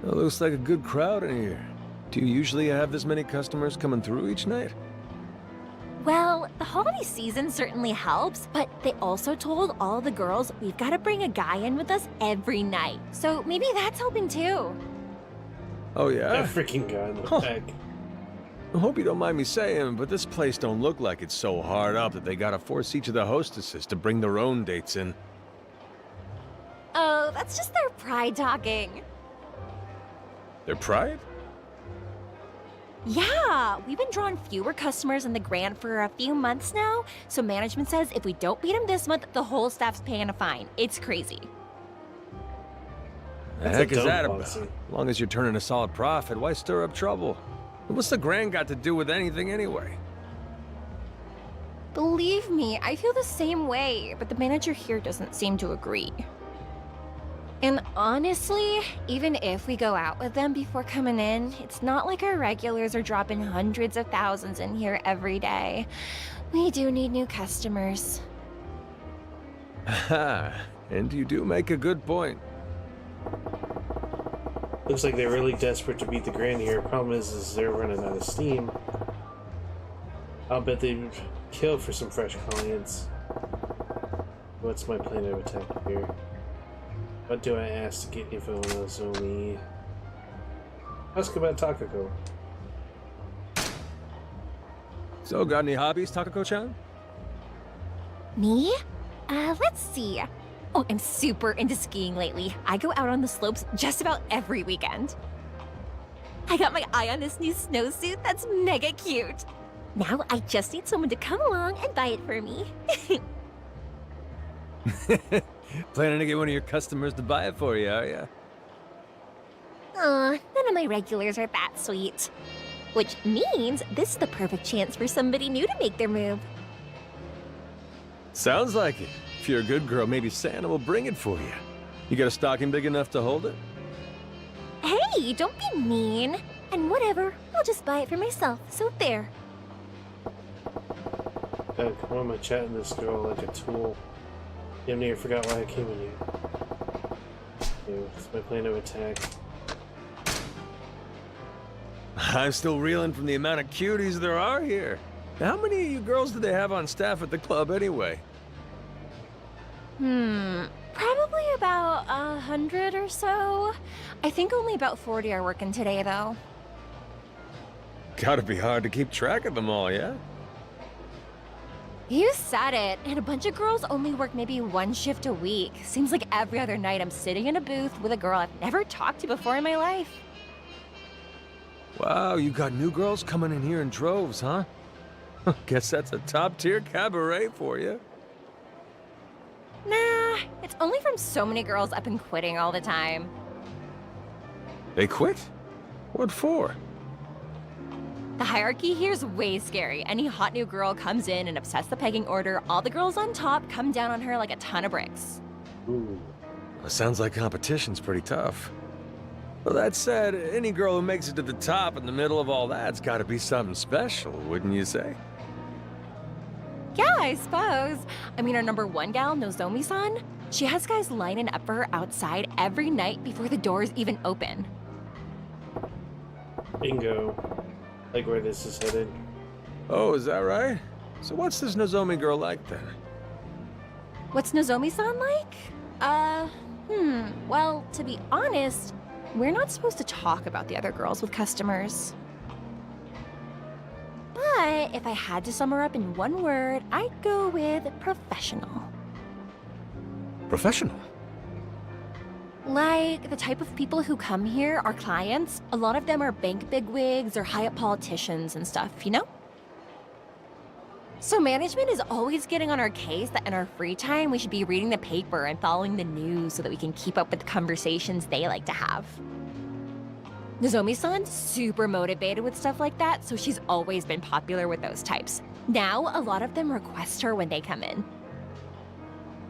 It looks like a good crowd in here. Do you usually have this many customers coming through each night? Well, the holiday season certainly helps, but they also told all the girls we've got to bring a guy in with us every night. So maybe that's helping too. Oh yeah? That freaking guy in the back. I hope you don't mind me saying, but this place don't look like it's so hard up that they gotta force each of the hostesses to bring their own dates in. Oh, that's just their pride talking. Their pride? Yeah, we've been drawing fewer customers in the Grand for a few months now, so management says if we don't beat them this month, the whole staff's paying a fine. It's crazy. The heck is that about? As long as you're turning a solid profit, why stir up trouble? And what's the Grand got to do with anything anyway? Believe me, I feel the same way, but the manager here doesn't seem to agree. And honestly, even if we go out with them before coming in, it's not like our regulars are dropping hundreds of thousands in here every day. We do need new customers. Aha, and you do make a good point. Looks like they're really desperate to beat the Grand here. Problem is they're running out of steam. I'll bet they'd kill for some fresh clients. What's my plan of attack here? What do I ask to get info on Nozomi? Ask about Takako. So, got any hobbies, Takako-chan? Me? Let's see. Oh, I'm super into skiing lately. I go out on the slopes just about every weekend. I got my eye on this new snowsuit that's mega cute. Now I just need someone to come along and buy it for me. Planning to get one of your customers to buy it for you, are ya? Aw, none of my regulars are that sweet. Which means this is the perfect chance for somebody new to make their move. Sounds like it. If you're a good girl, maybe Santa will bring it for you. You got a stocking big enough to hold it? Hey, don't be mean. And whatever, I'll just buy it for myself, so there. Why am I chatting this girl like a tool? Damn near forgot why I came in here. It's my plan of attack. I'm still reeling from the amount of cuties there are here. How many of you girls do they have on staff at the club anyway? Probably about 100 or so. I think only about 40 are working today, though. Gotta be hard to keep track of them all, yeah? You said it, and a bunch of girls only work maybe one shift a week. Seems like every other night I'm sitting in a booth with a girl I've never talked to before in my life. Wow, you got new girls coming in here in droves, huh? Guess that's a top-tier cabaret for you. Nah, it's only from so many girls up and quitting all the time. They quit? What for? The hierarchy here's way scary. Any hot new girl comes in and upsets the pegging order, all the girls on top come down on her like a ton of bricks. Ooh. Well, sounds like competition's pretty tough. Well, that said, any girl who makes it to the top in the middle of all that's gotta be something special, wouldn't you say? Yeah, I suppose. I mean, our #1 gal, Nozomi-san, she has guys lining up for her outside every night before the doors even open. Bingo. Like where this is headed. Oh, is that right? So what's this Nozomi girl like then? What's Nozomi-san like? Well, to be honest, we're not supposed to talk about the other girls with customers. But if I had to sum her up in one word, I'd go with professional. Professional? Like, the type of people who come here, our clients, a lot of them are bank bigwigs or high-up politicians and stuff, you know? So management is always getting on our case that in our free time, we should be reading the paper and following the news so that we can keep up with the conversations they like to have. Nozomi-san's super motivated with stuff like that, so she's always been popular with those types. Now, a lot of them request her when they come in.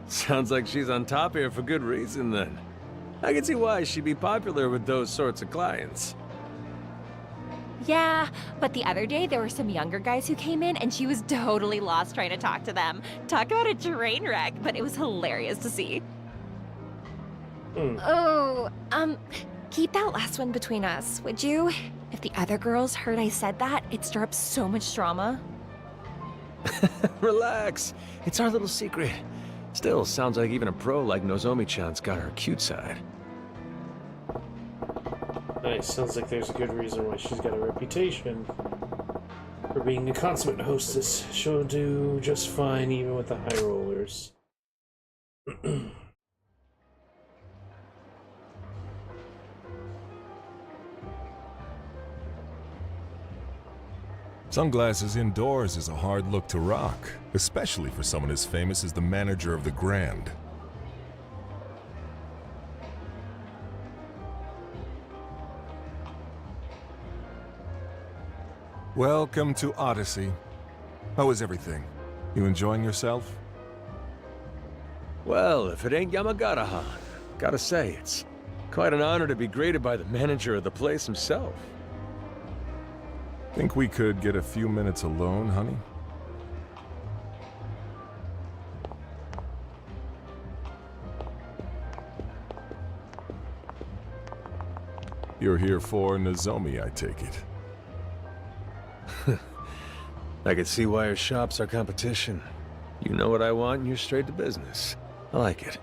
Sounds like she's on top here for good reason then. I can see why she'd be popular with those sorts of clients. Yeah, but the other day there were some younger guys who came in and she was totally lost trying to talk to them. Talk about a train wreck, but it was hilarious to see. Oh, keep that last one between us, would you? If the other girls heard I said that, it'd stir up so much drama. Relax, it's our little secret. Still, sounds like even a pro like Nozomi-chan's got her cute side. Nice. Sounds like there's a good reason why she's got a reputation for being a consummate hostess. She'll do just fine even with the high rollers. Sunglasses indoors is a hard look to rock, especially for someone as famous as the manager of the Grand. Welcome to Odyssey. How is everything? You enjoying yourself? Well, if it ain't Yamagata-han, gotta say, it's quite an honor to be greeted by the manager of the place himself. Think we could get a few minutes alone, honey? You're here for Nozomi, I take it. I can see why your shop's our competition. You know what I want, and you're straight to business. I like it.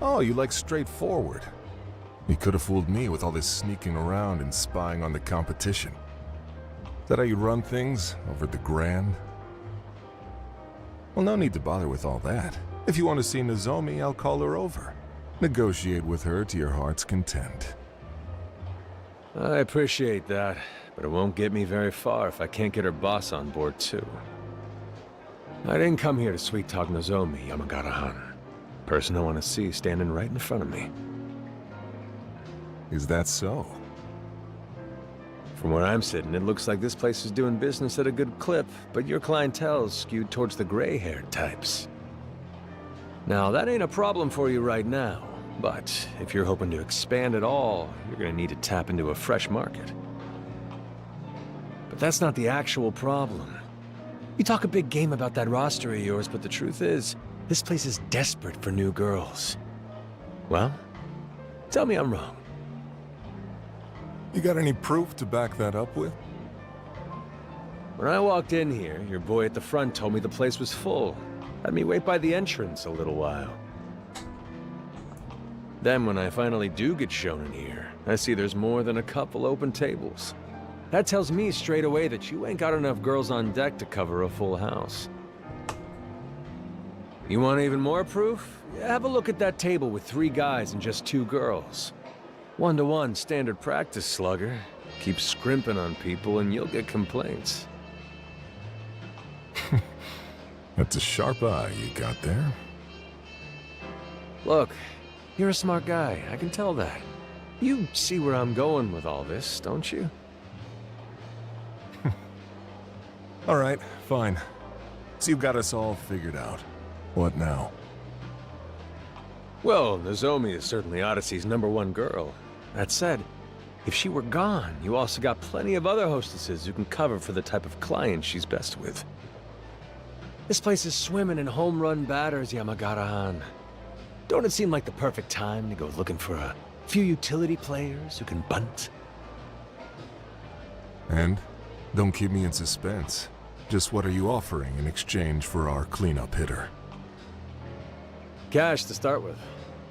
Oh, you like straightforward. You could have fooled me with all this sneaking around and spying on the competition. Is that how you run things over at the Grand? Well, no need to bother with all that. If you want to see Nozomi, I'll call her over. Negotiate with her to your heart's content. I appreciate that, but it won't get me very far if I can't get her boss on board too. I didn't come here to sweet-talk Nozomi, Yamagata-han. Person I want to see standing right in front of me. Is that so? From where I'm sitting, it looks like this place is doing business at a good clip, but your clientele's skewed towards the gray-haired types. Now, that ain't a problem for you right now, but if you're hoping to expand at all, you're gonna need to tap into a fresh market. But that's not the actual problem. You talk a big game about that roster of yours, but the truth is, this place is desperate for new girls. Well, tell me I'm wrong. You got any proof to back that up with? When I walked in here, your boy at the front told me the place was full. Had me wait by the entrance a little while. Then when I finally do get shown in here, I see there's more than a couple open tables. That tells me straight away that you ain't got enough girls on deck to cover a full house. You want even more proof? Yeah, have a look at that table with 3 guys and just 2 girls. 1-to-1 standard practice, slugger. Keep scrimping on people and you'll get complaints. That's a sharp eye you got there. Look, you're a smart guy, I can tell that. You see where I'm going with all this, don't you? All right, fine. So you've got us all figured out. What now? Well, Nozomi is certainly Odyssey's #1 girl. That said, if she were gone, you also got plenty of other hostesses who can cover for the type of client she's best with. This place is swimming in home-run batters, Yamagata-han. Don't it seem like the perfect time to go looking for a few utility players who can bunt? And? Don't keep me in suspense. Just what are you offering in exchange for our cleanup hitter? Cash to start with.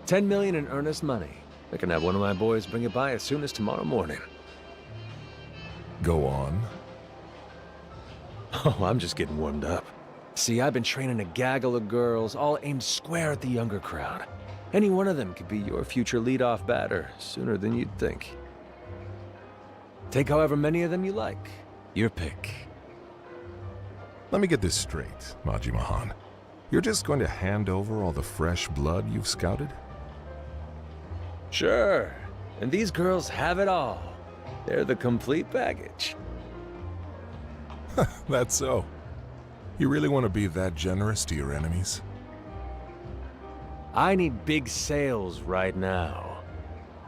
10 million in earnest money. I can have one of my boys bring it by as soon as tomorrow morning. Go on. Oh, I'm just getting warmed up. See, I've been training a gaggle of girls, all aimed square at the younger crowd. Any one of them could be your future leadoff batter sooner than you'd think. Take however many of them you like. Your pick. Let me get this straight, Majima-han. You're just going to hand over all the fresh blood you've scouted? Sure. And these girls have it all. They're the complete package. That's so. You really want to be that generous to your enemies? I need big sales right now.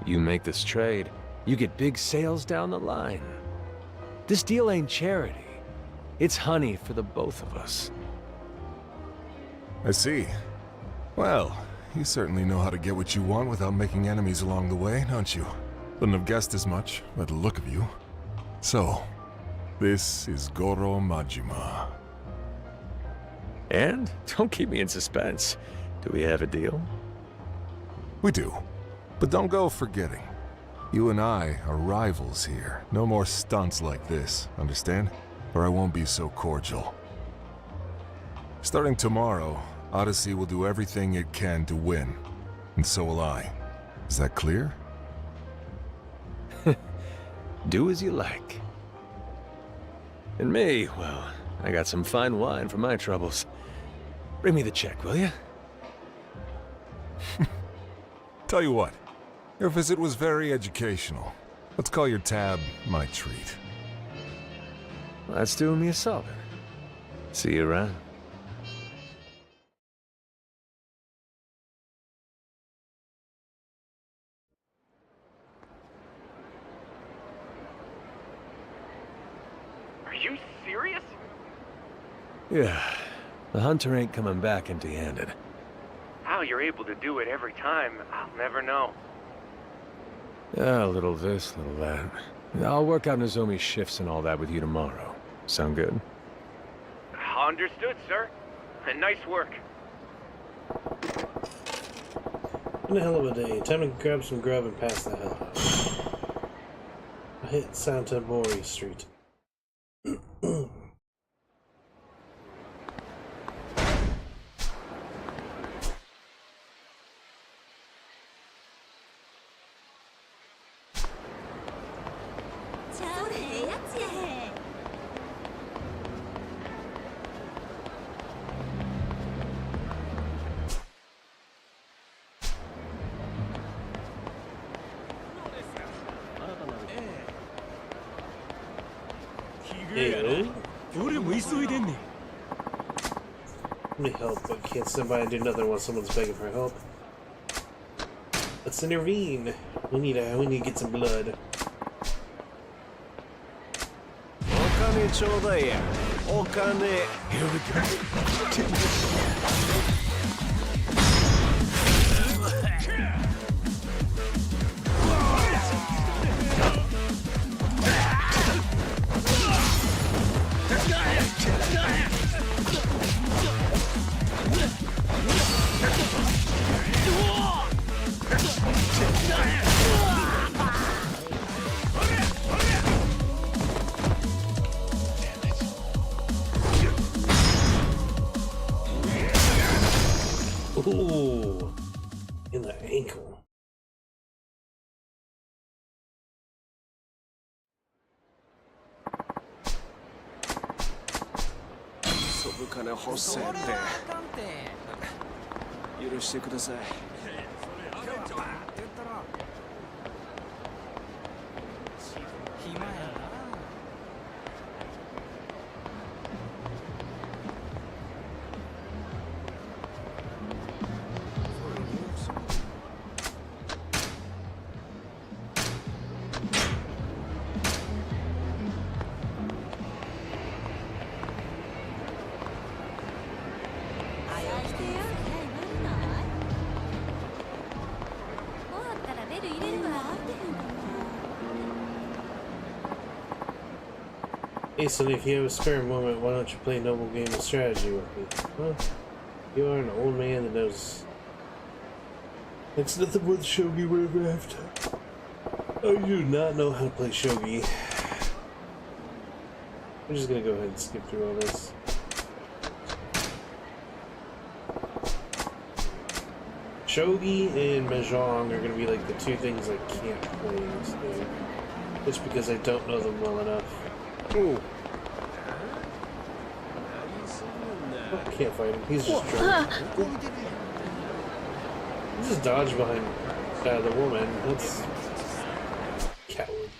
You make this trade, you get big sales down the line. This deal ain't charity. It's honey for the both of us. I see. Well, you certainly know how to get what you want without making enemies along the way, don't you? Wouldn't have guessed as much by the look of you. So, this is Goro Majima. And? Don't keep me in suspense. Do we have a deal? We do. But don't go forgetting. You and I are rivals here. No more stunts like this, understand? Or I won't be so cordial. Starting tomorrow, Odyssey will do everything it can to win. And so will I. Is that clear? Do as you like. And me, well, I got some fine wine for my troubles. Bring me the check, will you? Tell you what, your visit was very educational. Let's call your tab my treat. That's doing me a solid. See you around. Are you serious? Yeah, the hunter ain't coming back empty-handed. How you're able to do it every time, I'll never know. Yeah, a little this, little that. I'll work out Nozomi's shifts and all that with you tomorrow. Sound good? Understood, sir. And nice work. Been a hell of a day. Time to grab some grub and pass the hell out. I hit Santa Bori Street. Let me help, but can't stand by and do nothing while someone's begging for help. Let's intervene. We need to get some blood. Here we Ooh, in the ankle. Ace, if you have a spare moment, why don't you play a noble game of strategy with me? Well, you are an old man that knows. It's nothing but shogi whenever I have time. I do not know how to play shogi. I'm just gonna go ahead and skip through all this. Shogi and Mahjong are gonna be like the two things I can't play in this game. Just because I don't know them well enough. Ooh. Oh, can't fight him. He's just drunk. He just dodged behind the woman. That's coward.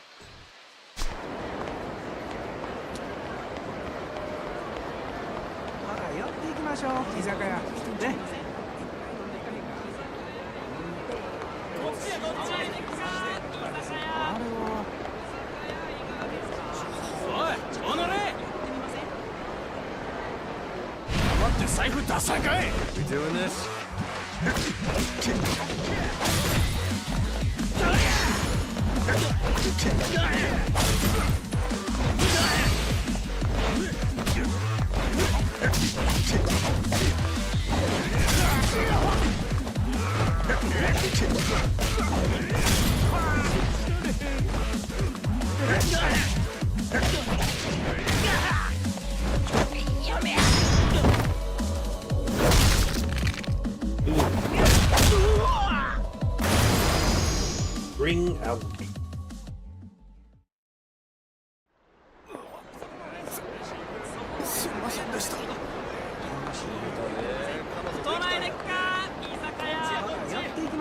We doing this? Bring out.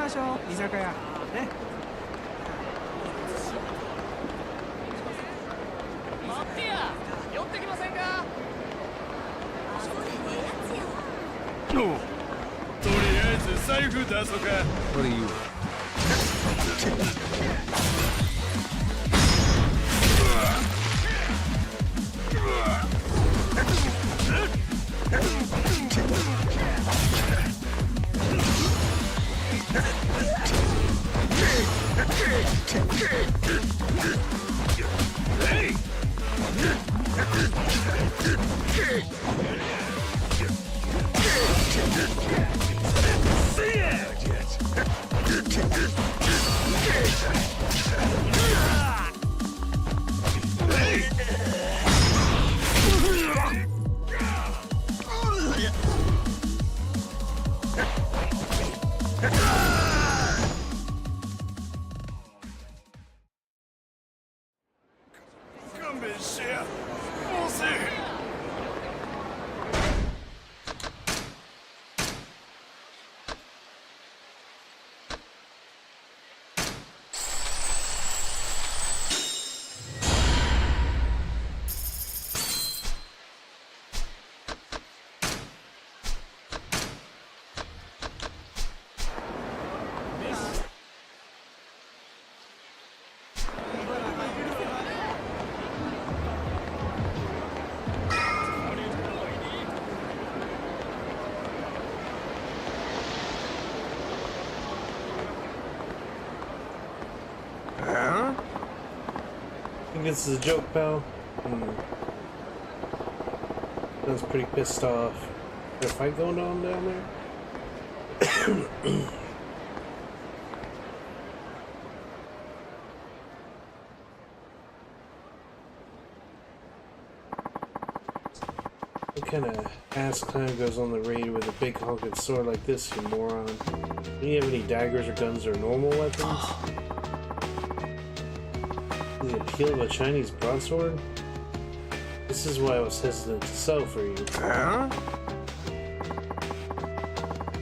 ましょう。居酒屋。ね。待ってや。寄ってきませんか。とりあえず財布出そうか。What are you? I think this is a joke, pal. I was pretty pissed off. Is there a fight going on down there? What kind of ass clown goes on the raid with a big honking sword like this, you moron? Do you have any daggers or guns or normal weapons? The appeal of a Chinese broadsword? This is why I was hesitant to sell for you.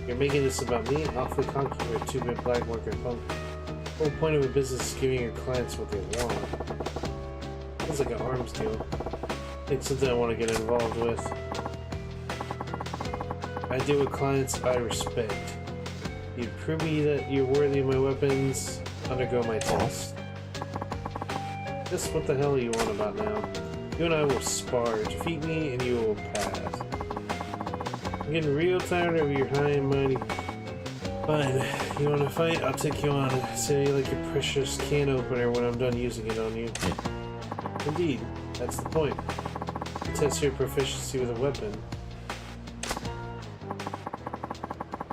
You're making this about me? Awfully cocky for a 2-bit black market punk. The whole point of a business is giving your clients what they want. Sounds like an arms deal. It's something I want to get involved with. I deal with clients I respect. You prove me that you're worthy of my weapons, undergo my test. Just what the hell are you on about now? You and I will spar. Defeat me and you will pass. I'm getting real tired of your high and mighty. Fine. You want to fight? I'll take you on. Say like your precious can opener when I'm done using it on you. Indeed. That's the point. Test your proficiency with a weapon.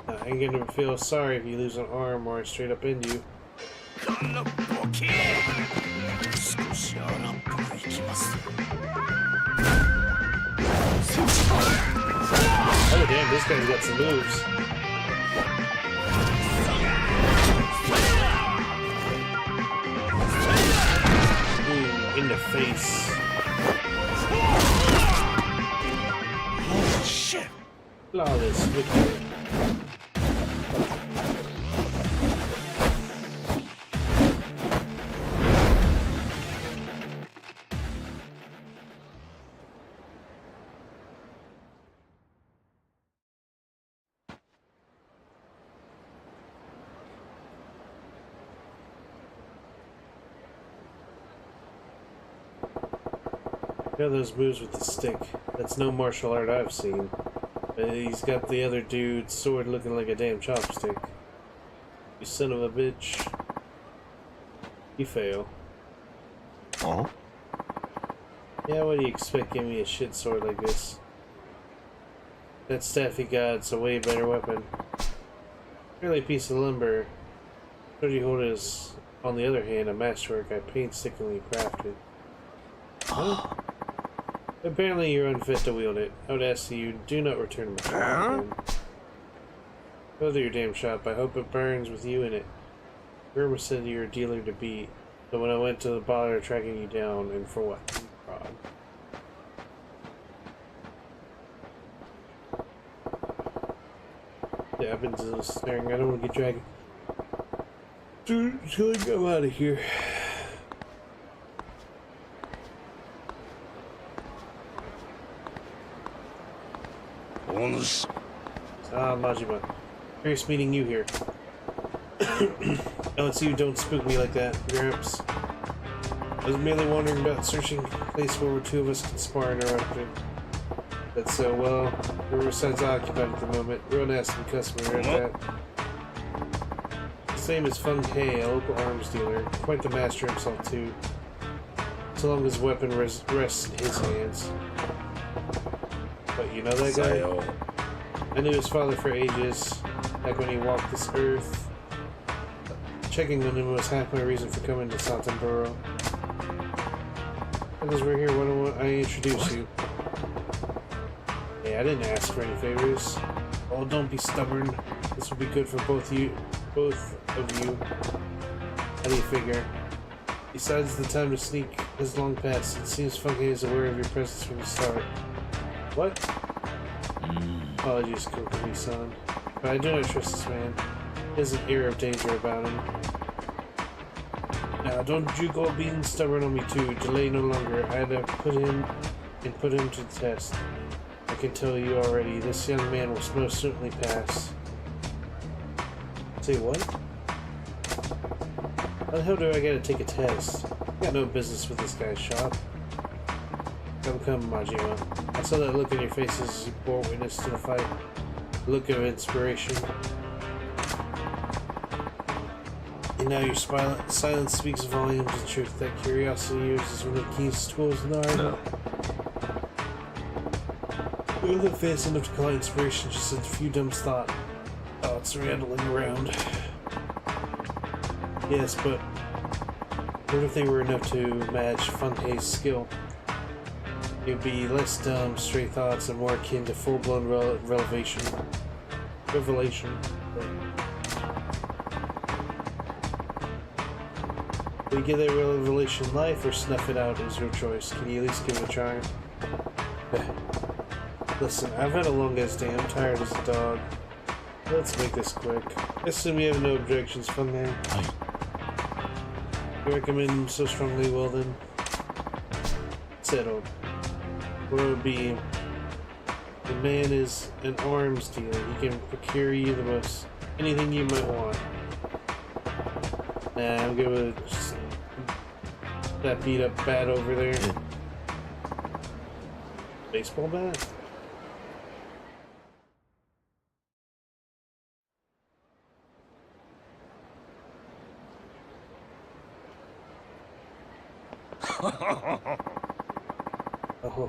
I ain't gonna feel sorry if you lose an arm or I straight up end you. Oh damn, this guy's got some moves. Ooh, in the face. Holy shit! Flawless victory. Yeah, those moves with the stick. That's no martial art I've seen. But he's got the other dude's sword looking like a damn chopstick. You son of a bitch. You fail. Oh? Yeah, what do you expect giving me a shit sword like this? That staff he got's a way better weapon. Fairly a piece of lumber. What you hold is, on the other hand, a masterwork I painstakingly crafted. Huh? Apparently you're unfit to wield it. I would ask that you do not return my weapon. Go to your damn shop. I hope it burns with you in it. Irma said you're a dealer to beat. So when I went to the bother tracking you down, and for what? Fraud. Yeah, I've been just staring. I don't want to get dragged. Dude, I'm out of here. Majima. Curious meeting you here. Oh, it's you. Don't spook me like that, Gramps. I was merely wondering about searching a place where two of us can spar interrupted. That's so well. The riverside's occupied at the moment. Real nasty customer at that. Same as Fung Hei, a local arms dealer. Quite the master himself, too. So long as his weapon rests in his hands. But you know that guy? I knew his father for ages, back when he walked this earth. Checking on him was half my reason for coming to Santenboro. Because we're here, why don't I introduce you? Hey, I didn't ask for any favors. Oh, don't be stubborn. This will be good for both of you. How do you figure? Besides, the time to sneak has long passed. It seems Funky is aware of your presence from the start. What? Apologies, Kokumi-san. But I do not trust this man. He has an air of danger about him. Now, don't you go being stubborn on me too. Delay no longer. I had to put him to the test. I can tell you already, this young man will most certainly pass. Say what? How the hell do I gotta take a test? I got no business with this guy's shop. Come, Majima. I saw that look in your faces as you bore witness to the fight. A look of inspiration. And now your silence speaks volumes of truth. That curiosity of yours is one of the keyest tools in the art. No. You're the face enough to call it inspiration, just a few dumb thoughts rattling around. Yes, but what if they were enough to match Fung Hei's skill? It would be less dumb, stray thoughts, and more akin to full-blown revelation. Will you give that revelation life or snuff it out is your choice. Can you at least give it a try? Listen, I've had a long ass day. I'm tired as a dog. Let's make this quick. I assume you have no objections, Fung Hei. You recommend him so strongly, well then. Settled. What it would be, the man is an arms dealer. He can procure you the most anything you might want. Nah, I'm good with that beat up bat over there. Baseball bat?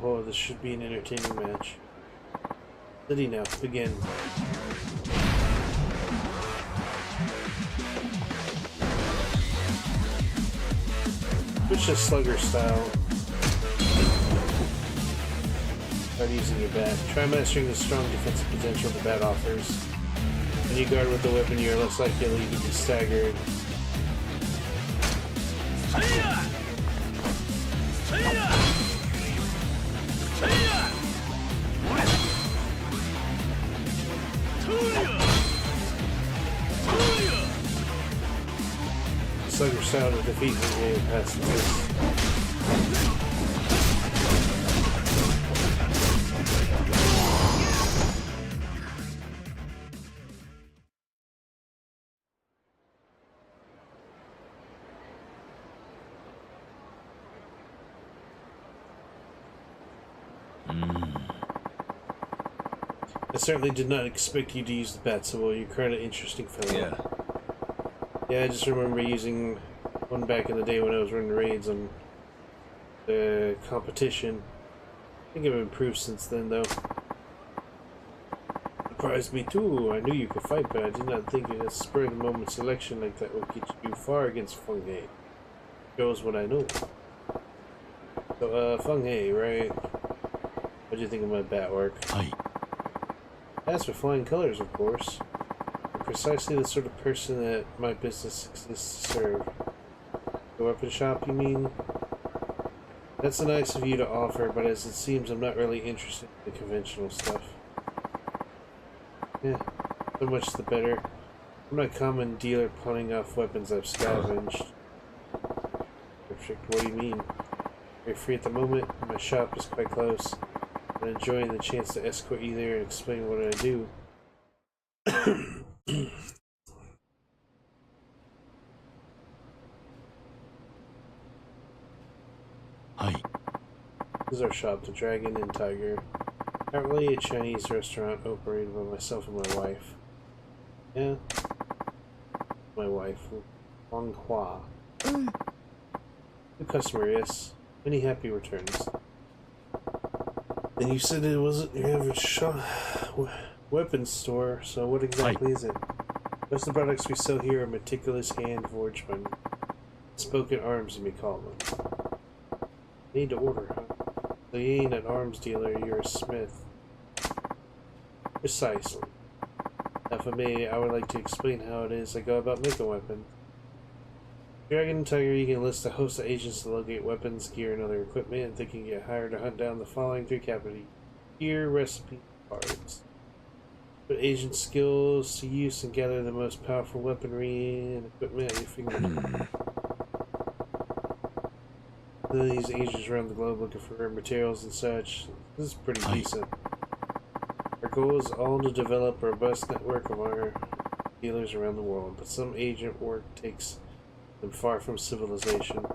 Oh, this should be an entertaining match. Ready now, begin. Switch to slugger style. Start using your bat. Try mastering the strong defensive potential the bat offers. When you guard with the weapon, you are less likely to be staggered. Slugger style to defeat the game past the test. I certainly did not expect you to use the bat so well. You're quite an interesting fellow. Yeah, I just remember using one back in the day when I was running raids on the competition. I think I've improved since then, though. Surprised me too. I knew you could fight, but I did not think a spur-of-the-moment selection like that would get you far against Fung Hei. Shows what I know. So, Fung Hei, right? What do you think of my bat work? As for flying colors, of course. Precisely the sort of person that my business exists to serve. The weapon shop, you mean? That's nice of you to offer, but as it seems, I'm not really interested in the conventional stuff. Yeah, so much the better. I'm not a common dealer pawning off weapons I've scavenged. Perfect. What do you mean? You're free at the moment. My shop is quite close. I'm enjoying the chance to escort you there and explain what I do. Hi. This is our shop, the Dragon and Tiger. Currently a Chinese restaurant operated by myself and my wife. Yeah? My wife, Wang Hua. Good customer, yes. Many happy returns. And you said it wasn't your average weapons store, so what exactly is it? Most of the products we sell here are meticulous hand-forged by spoken arms, you may call them. Need to order, huh? So you ain't an arms dealer, you're a smith. Precisely. Now for me, I would like to explain how it is I go about making weapons. Dragon and Tiger, you can enlist a host of agents to locate weapons, gear, and other equipment, and they can get hired to hunt down the following 3 categories: gear, recipe, cards. Put agent skills to use and gather the most powerful weaponry and equipment at your fingertips. Then these agents around the globe looking for rare materials and such. This is pretty decent. Our goal is all to develop a robust network of our dealers around the world, but some agent work takes them far from civilization.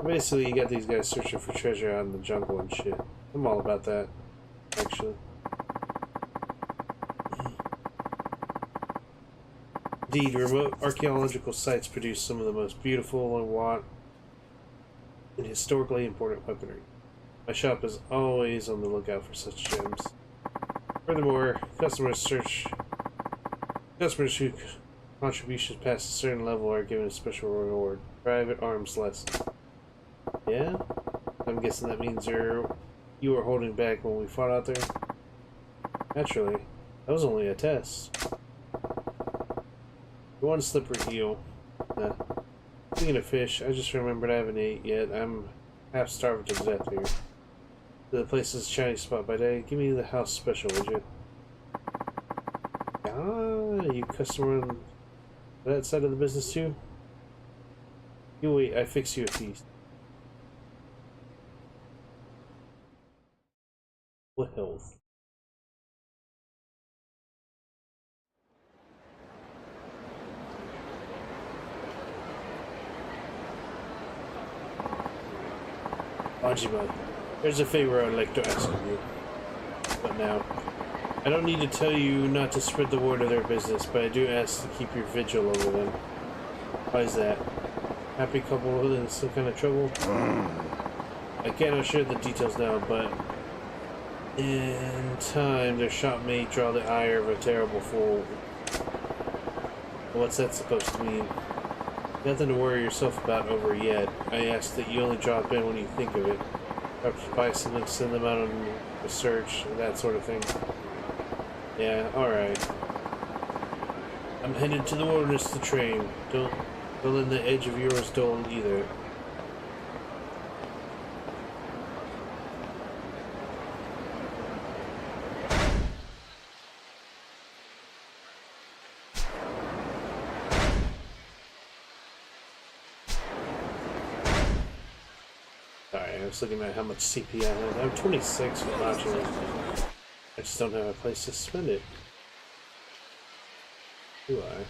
Basically, you got these guys searching for treasure out in the jungle and shit. I'm all about that, actually. Indeed, remote archaeological sites produce some of the most beautiful and historically important weaponry. My shop is always on the lookout for such gems. Furthermore, customers whose contributions past a certain level are given a special reward. Private arms lesson. Yeah? I'm guessing that means you were holding back when we fought out there? Naturally. That was only a test. One slippery eel. Nah. Speaking of fish, I just remembered I haven't ate yet. I'm half starved to death here. The place is a Chinese spot by day. Give me the house special, would you? Ah, you customer on that side of the business too? You wait, I fix you a feast. What health? Majima, there's a favor I'd like to ask of you. But now, I don't need to tell you not to spread the word of their business, but I do ask to keep your vigil over them. Why is that? Happy couple in some kind of trouble? I cannot share the details now, but in time their shop may draw the ire of a terrible fool. What's that supposed to mean? Nothing to worry yourself about over yet. I ask that you only drop in when you think of it. Perhaps buy something, send them out on a search, that sort of thing. Yeah, alright. I'm headed to the wilderness to train. Don't let the edge of yours dull either. I was looking at how much CP I have. I'm 26 for modular. I just don't have a place to spend it. Do I?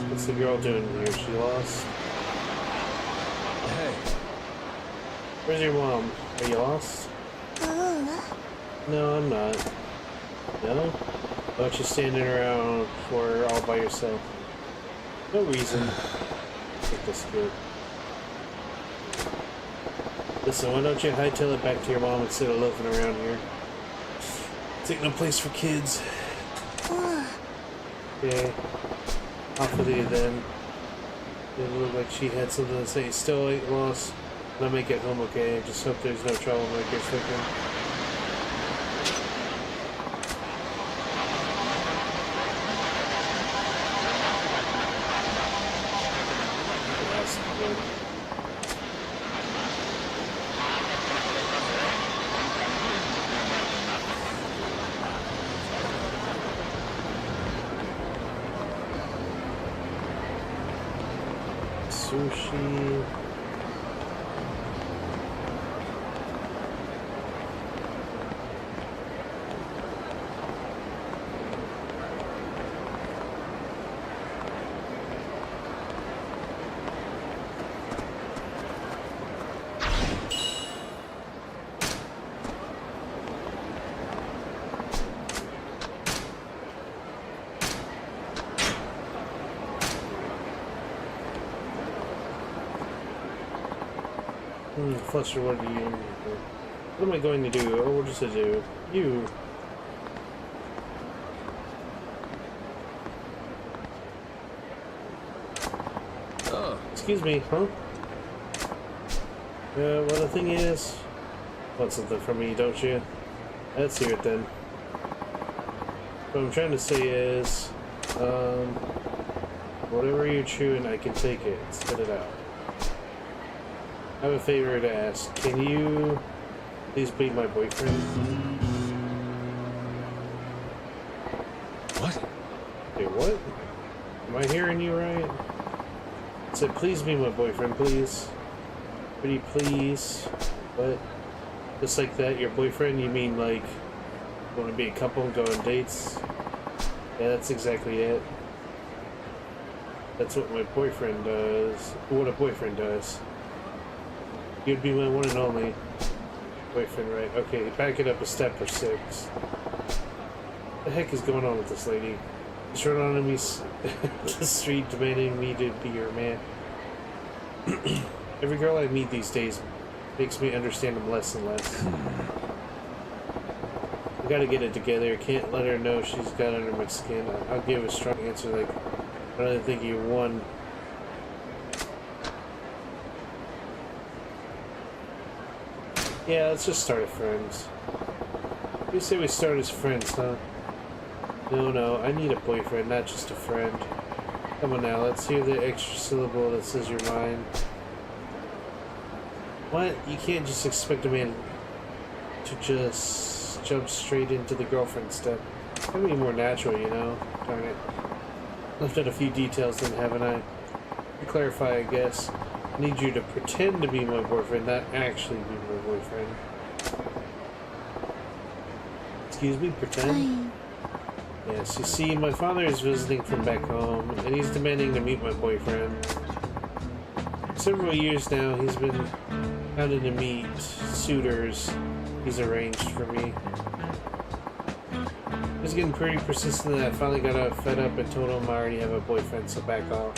What's the girl doing here? She lost? Where's your mom? Are you lost? No, I'm not. No? Why don't you standing around for all by yourself? No reason. Take this good. Listen, why don't you hightail it back to your mom instead of loafing around here? Take no place for kids. Okay. Off with you then. It looked like she had something to say. Still ain't lost. I'll make it home okay. Just hope there's no troublemakers thinking. sushi. Fletcher, what do you... What am I going to do? Or what does it do? You... Oh. Excuse me, huh? Well, the thing is... Want something from me, don't you? Let's hear it then. What I'm trying to say is... whatever you're chewing, I can take it. Spit it out. I have a favor to ask. Can you please be my boyfriend? What? Okay, what? Am I hearing you right? I said, please be my boyfriend, please. Pretty please. What? Just like that, your boyfriend? You mean like, want to be a couple and go on dates? Yeah, that's exactly it. That's what my boyfriend does. What a boyfriend does. You'd be my one and only boyfriend, right? Okay, back it up a step or 6. What the heck is going on with this lady? She's running on me the street demanding me to be her man. Every girl I meet these days makes me understand them less and less. I gotta get it together. Can't let her know she's got under my skin. I'll give a strong answer like, I don't think you won. Yeah, let's just start as friends. You say we start as friends, huh? No, I need a boyfriend, not just a friend. Come on now, let's hear the extra syllable that says you're mine. What? You can't just expect a man to just jump straight into the girlfriend step. Gotta be more natural, you know? Darn it. Left out a few details then, haven't I? To clarify, I guess. I need you to pretend to be my boyfriend, not actually be my boyfriend. Excuse me, pretend? Hi. Yes, you see, my father is visiting from back home, and he's demanding to meet my boyfriend. Several years now, he's been having to meet suitors he's arranged for me. He's getting pretty persistent, and I finally got fed up and told him I already have a boyfriend, so back off.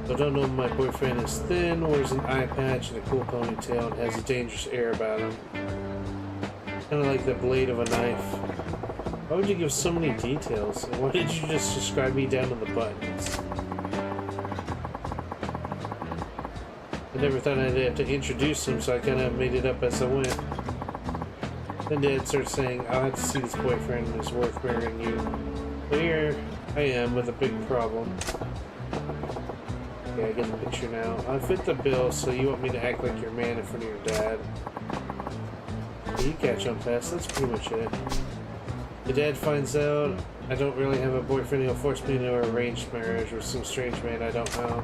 I don't know if my boyfriend is thin, wears an eye patch and a cool ponytail, and has a dangerous air about him. Kind of like the blade of a knife. Why would you give so many details? And why did you just describe me down to the buttons? I never thought I'd have to introduce him, so I kind of made it up as I went. Then Dad started saying, I'll have to see this boyfriend who's worth marrying you. But here I am with a big problem. Yeah, I get the picture now. I fit the bill, so you want me to act like your man in front of your dad. Yeah, you catch on fast, that's pretty much it. The dad finds out I don't really have a boyfriend, he'll force me into an arranged marriage with some strange man I don't know.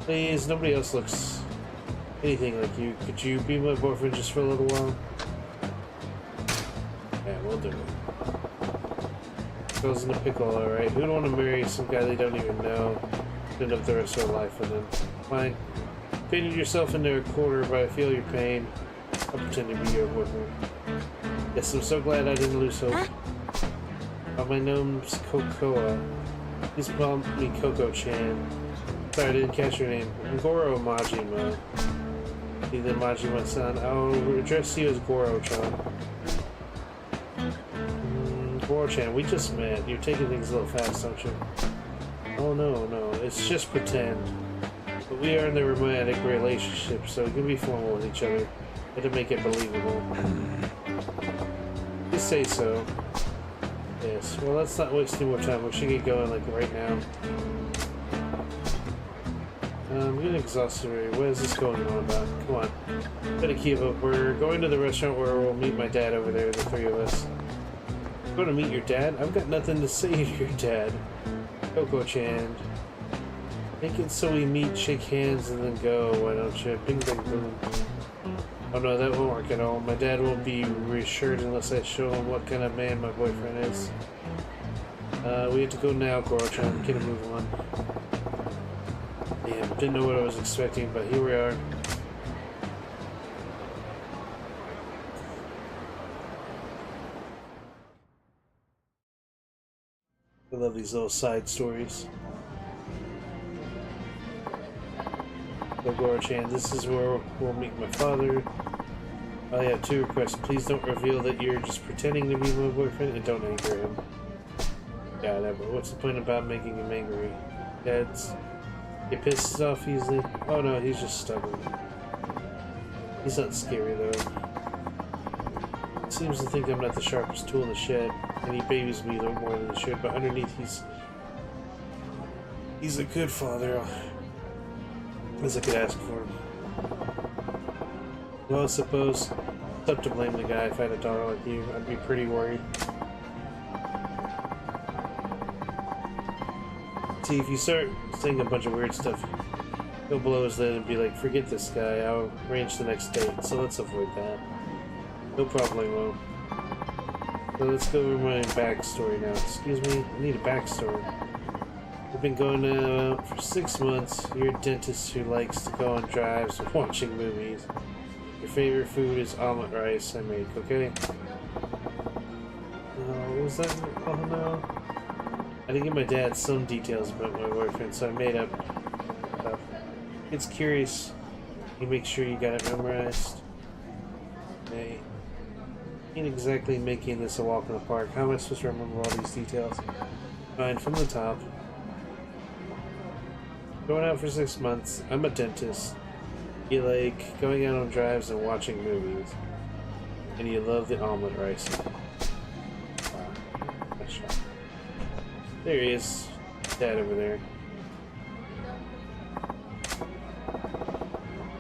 Please, nobody else looks anything like you. Could you be my boyfriend just for a little while? Yeah, we'll do it. Girl's in a pickle, alright. Who'd want to marry some guy they don't even know? End up the rest of their life with him. Fine. Painted yourself into a corner, but I feel your pain. I'll pretend to be your boyfriend. Yes, I'm so glad I didn't lose hope. My name's Kokoa. Please call me Coco-chan. Sorry, I didn't catch your name. I'm Goro Majima. Be the Majima-san. I'll address you as Goro-chan. Goro-chan, we just met. You're taking things a little fast, don't you? Oh no, it's just pretend. But we are in a romantic relationship, so we can be formal with each other. And to make it believable. You say so. Yes, well let's not waste any more time. We should get going like right now. I'm getting exhausted already. What is this going on about? Come on. Better keep up. We're going to the restaurant where we'll meet my dad over there, the three of us. Going to meet your dad? I've got nothing to say to your dad. Coco-chan. Make it so we meet, shake hands, and then go. Why don't you? Bing, bang, boom. Oh no, that won't work at all. My dad won't be reassured unless I show him what kind of man my boyfriend is. We have to go now, Goro-chan. Get a move on. Damn, didn't know what I was expecting, but here we are. I love these little side stories. So Goro-chan, this is where we'll meet my father. I have 2 requests. Please don't reveal that you're just pretending to be my boyfriend, and don't anger him. Yeah, whatever. What's the point about making him angry? Dad's get pissed off easily. Oh no, he's just stubborn. He's not scary though. He seems to think I'm not the sharpest tool in the shed, and he babies me a little more than he should, but underneath he's a good father. As I could ask for him. Well, I suppose it's up to blame the guy. If I had a daughter like you, I'd be pretty worried. See, if you start saying a bunch of weird stuff, he'll blow his lid and be like, forget this guy, I'll arrange the next date, so let's avoid that. No problemo. So let's go over my backstory now. Excuse me, I need a backstory. I've been going for 6 months. You're a dentist who likes to go on drives and watching movies. Your favorite food is omelet rice I make, okay? What was that? Oh no. I didn't give my dad some details about my boyfriend, so I made up stuff. It's curious. You make sure you got it memorized. Hey. Ain't exactly making this a walk in the park. How am I supposed to remember all these details? Fine, from the top. Going out for 6 months. I'm a dentist. You like going out on drives and watching movies. And you love the omelet rice. Wow. Nice shot. There he is. Dad over there.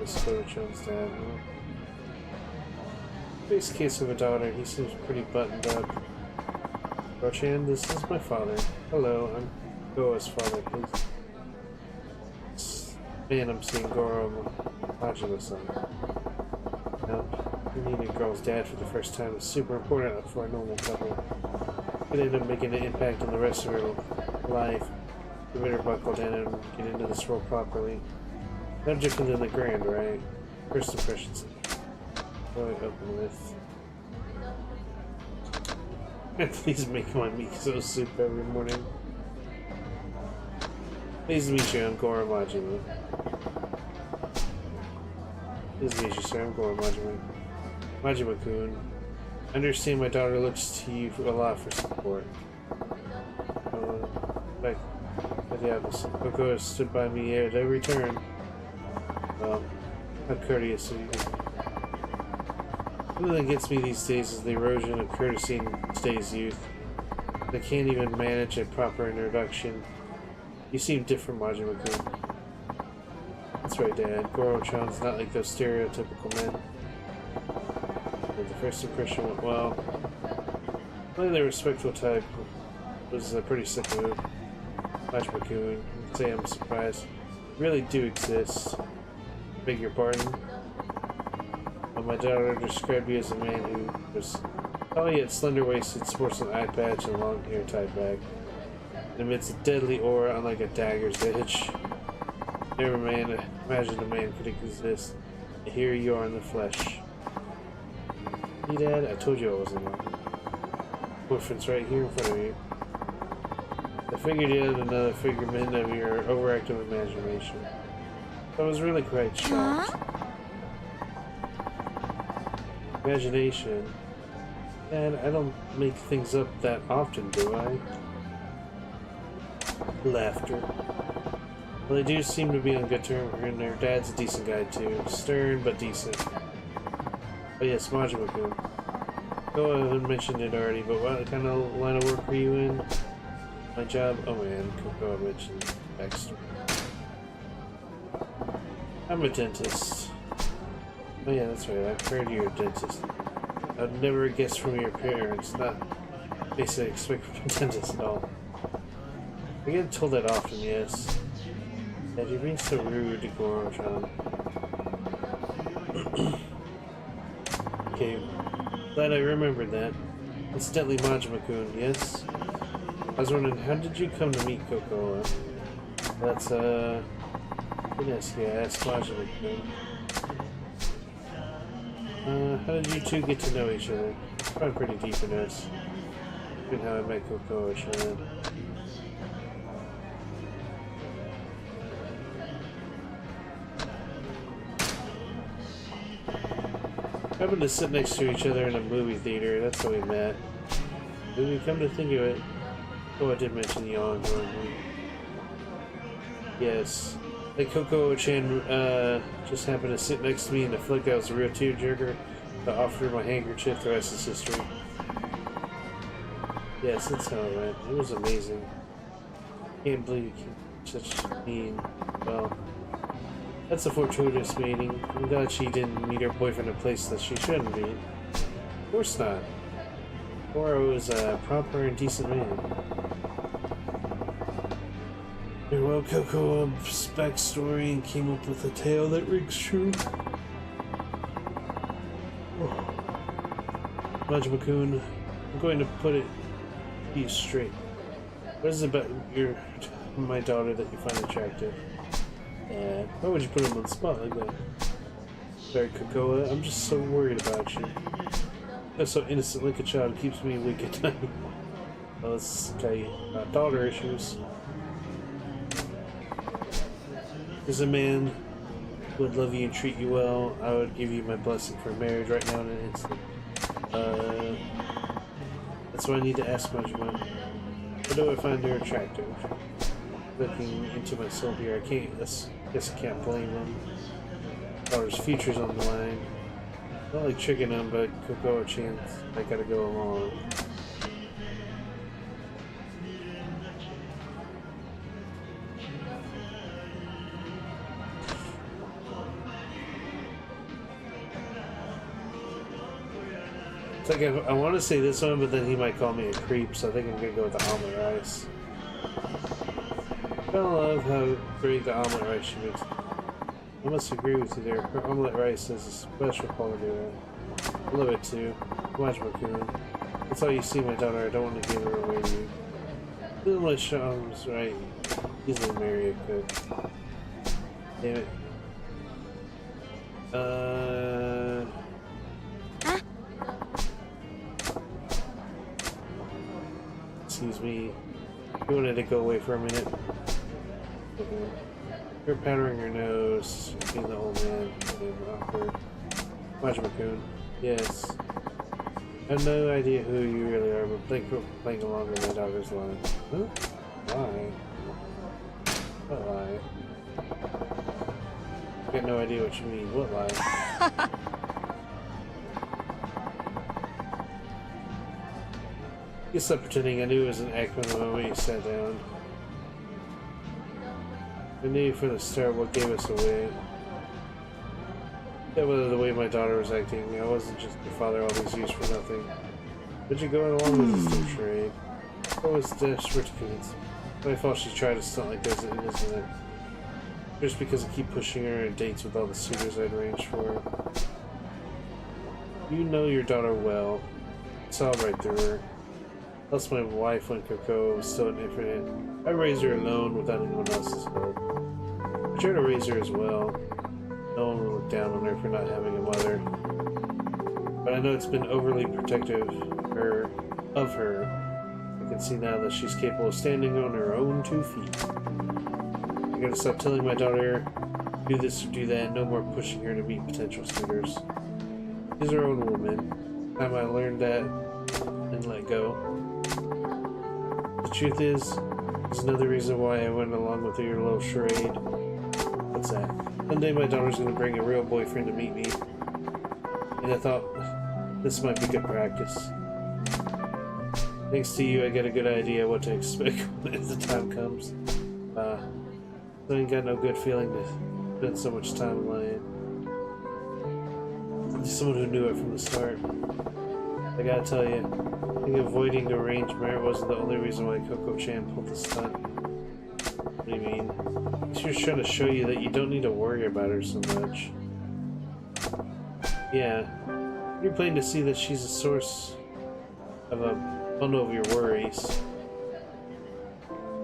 This Goro-chan's dad, huh? Base case of a daughter. He seems pretty buttoned up. Goro-chan, this is my father. Hello, I'm Goa's father, please. Man, I'm seeing Goro Majima-san. Now, meeting a girl's dad for the first time is super important for a normal couple. Could end up making an impact on the rest of her life. You better buckle down and get into this role properly. No different than the Grand, right? First impressions. What do I open with? Please make my miso soup every morning. Pleased to meet you, I'm Goro Majima. Pleased to meet you, sir. I'm Goro Majima. Majima-kun. I understand my daughter looks to you a lot for support. But yeah, Koko has stood by me at every turn. Well, how courteous of you. Something that gets me these days is the erosion of courtesy in today's youth. They can't even manage a proper introduction. You seem different, Majima-kun. That's right, Dad. Goro-chan's not like those stereotypical men. But the first impression went well. Playing the respectful type was a pretty sick move. Majima-kun, I'd say I'm surprised. You really do exist. Beg your pardon? Well, my daughter described you as a man who was tall yet slender-waisted, sports an eye patch and long hair tied back. And emits a deadly aura unlike a dagger's edge. Never imagined a man could exist. And here you are in the flesh. Hey, Dad, I told you I wasn't lying. Boyfriend's right here in front of you. I figured you had another figment of your overactive imagination. I was really quite shocked. Imagination? Dad, I don't make things up that often, do I? Laughter. Well, they do seem to be on good terms, and their dad's a decent guy too. Stern, but decent. Oh yes, Majima-kun. Oh, I haven't mentioned it already, but what kind of line of work were you in? My job? Oh man, Koko, I mentioned backstory. I'm a dentist. Oh yeah, that's right, I've heard you're a dentist. I'd never guess from your appearance, not basically expect from a dentist at all. I get told that often, yes. Dad, you're being so rude to Goro-chan. Okay, glad I remembered that. Incidentally, Majima-kun, yes? I was wondering, how did you come to meet Cocoa? That's, yes, yeah, ask Majima-kun. How did you two get to know each other? Probably pretty deep in us. Even how I met Cocoa-chan. Happened to sit next to each other in a movie theater, that's how we met. When we come to think of it, oh, I did mention the ongoing. Yes. Like Cocoa-chan, just happened to sit next to me in the flick. I was a real tearjerker. I offered her my handkerchief, the rest is history. Yes, that's how it went. It was amazing. Can't believe you can such mean. Well, that's a fortuitous meeting. I'm glad she didn't meet her boyfriend in a place that she shouldn't be. Of course not. Goro is a proper and decent man. Well, Cocoa's backstory and came up with a tale that rings true. Majima-kun, I'm going to put it to you straight. What is it about my daughter that you find attractive? Why would you put him on the spot like that? Sorry, Cocoa, I'm just so worried about you. You're so innocent like a child, it keeps me awake at night. Well, it's okay. Daughter issues. As a man who would love you and treat you well, I would give you my blessing for marriage right now in an instant. That's what I need to ask Majima. How do I find her attractive? Looking into my soul here, I guess I can't blame him. Daughter's future's on the line. Not like tricking him, but Cocoa-chan, I gotta go along. It's like I want to say this one, but then he might call me a creep, so I think I'm gonna go with the omelet rice. I love how great the omelet rice she makes. I must agree with you there. Her omelet rice has a special quality to it. I love it too. Majima-kun. That's all you see, my daughter. I don't want to give her away to you. Little my Sean's right. Easily marry a cook. Damn it. Excuse me. You wanted to go away for a minute. You're powdering your nose, being the old man, being awkward. Majima-kun. Yes. I have no idea who you really are, but playing along with my daughter's line. Huh? Why? What lie? I got no idea what you mean. What lie? You stopped pretending. I knew it was an act from the moment you sat down. I knew from the start what gave us away. That was the way my daughter was acting. I wasn't just your father all these years for nothing. But you're going along with this little charade. I was desperate to convince me. My fault she tried to stunt like this, isn't it? Just because I keep pushing her on dates with all the suitors I'd arranged for her. You know your daughter well. I saw right through her. Plus my wife when Cocoa was still an infant. I raised her alone without anyone else's help. I tried to raise her as well. No one will look down on her for not having a mother. But I know it's been overly protective of her. I can see now that she's capable of standing on her own 2 feet. I gotta stop telling my daughter, do this or do that, no more pushing her to meet potential suitors. She's her own woman. Time I learned that and let go. The truth is, there's another reason why I went along with your little charade. What's that? One day my daughter's gonna bring a real boyfriend to meet me. And I thought, this might be good practice. Thanks to you, I get a good idea what to expect when the time comes. I ain't got no good feeling to spend so much time lying. Someone who knew it from the start. I gotta tell you, I think avoiding the arranged marriage wasn't the only reason why Cocoa-chan pulled the stunt. What do you mean? She was trying to show you that you don't need to worry about her so much. Yeah, you're plain to see that she's a source of a bundle of your worries.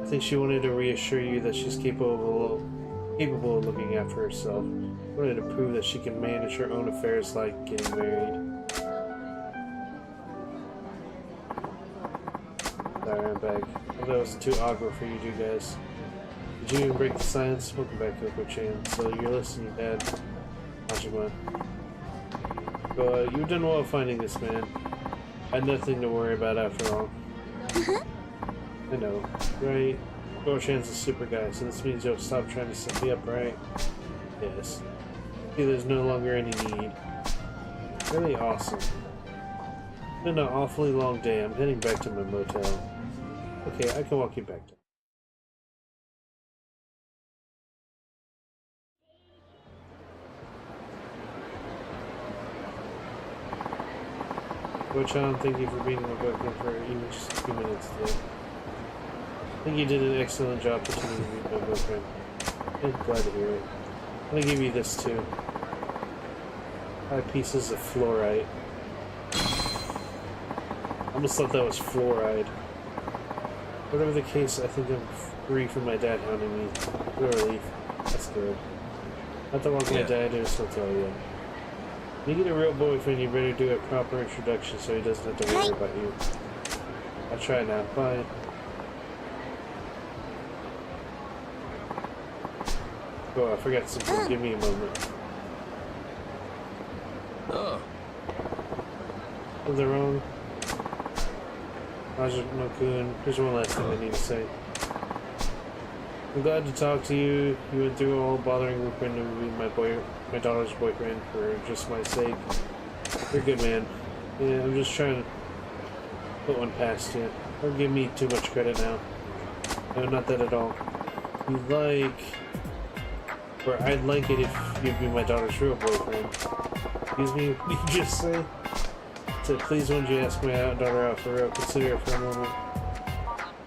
I think she wanted to reassure you that she's capable of looking after herself. Wanted to prove that she can manage her own affairs like getting married. Sorry, I'm back. I thought it was too awkward for you two guys. Did you even break the silence? Welcome back to Oko-chan. So you're listening, Dad. Hashima. You've done well finding this man. I had nothing to worry about after all. I know, right? Oko-chan's a super guy, so this means you'll stop trying to set me up, right? Yes. See, there's no longer any need. Really awesome. It's been an awfully long day. I'm heading back to my motel. Okay, I can walk you back to. Oko-chan, thank you for being my boyfriend for even just a few minutes today. I think you did an excellent job pretending to be my boyfriend. I'm glad to hear it. I'm gonna give you this too. 5 pieces of fluorite. I almost thought that was fluoride. Whatever the case, I think I'm free from my dad hounding me. What a relief. That's good. I have to walk my dad to his hotel yet. When you get a real boyfriend, you better do a proper introduction so he doesn't have to worry about you. I'll try now. Bye. Oh, I forgot something. Give me a moment. Oh. Something wrong? No-kun. Here's one last thing I need to say. I'm glad to talk to you. You went through all bothering Rupert to be my daughter's boyfriend for just my sake. You're a good man. Yeah, I'm just trying to put one past you. Don't give me too much credit now. No, not that at all. You'd like... Or I'd like it if you'd be my daughter's real boyfriend. Excuse me, what did you just say? So please, when you ask my daughter out for real, consider it for a moment.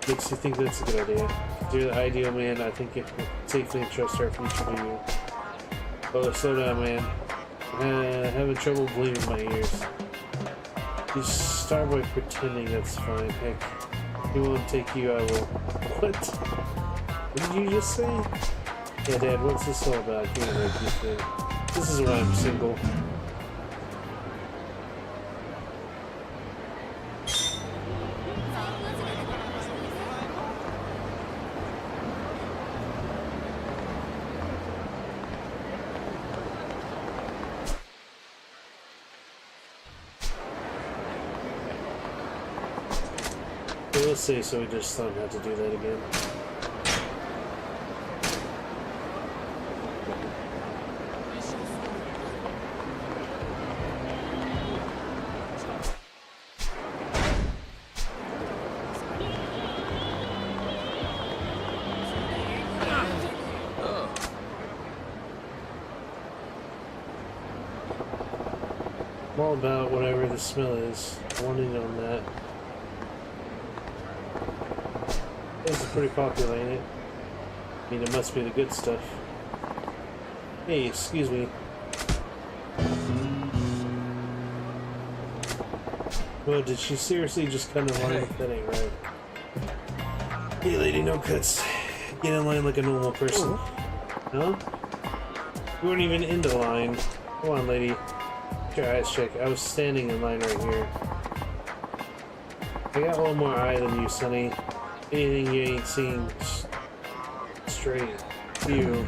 Makes you think that's a good idea. If you're the ideal man, I think it can safely entrust our future to you. Oh, slow down, man. Having trouble believing my ears. You start by pretending that's fine. Heck, if he won't take you, I will. What? What did you just say? Yeah, Dad, what's this all about? I can't make you think. This is why I'm single. Let's say so we just don't have to do that again. I'm all about whatever the smell is. Warning on that. This is pretty popular, ain't it? I mean, it must be the good stuff. Hey, excuse me. Well, did she seriously just cut in line? That ain't right. Hey, lady, no cuts. Get in line like a normal person. Huh? You weren't even in the line. Come on, lady. Get your eyes checked. I was standing in line right here. I got one more eye than you, Sonny. Anything you ain't seen straight. You.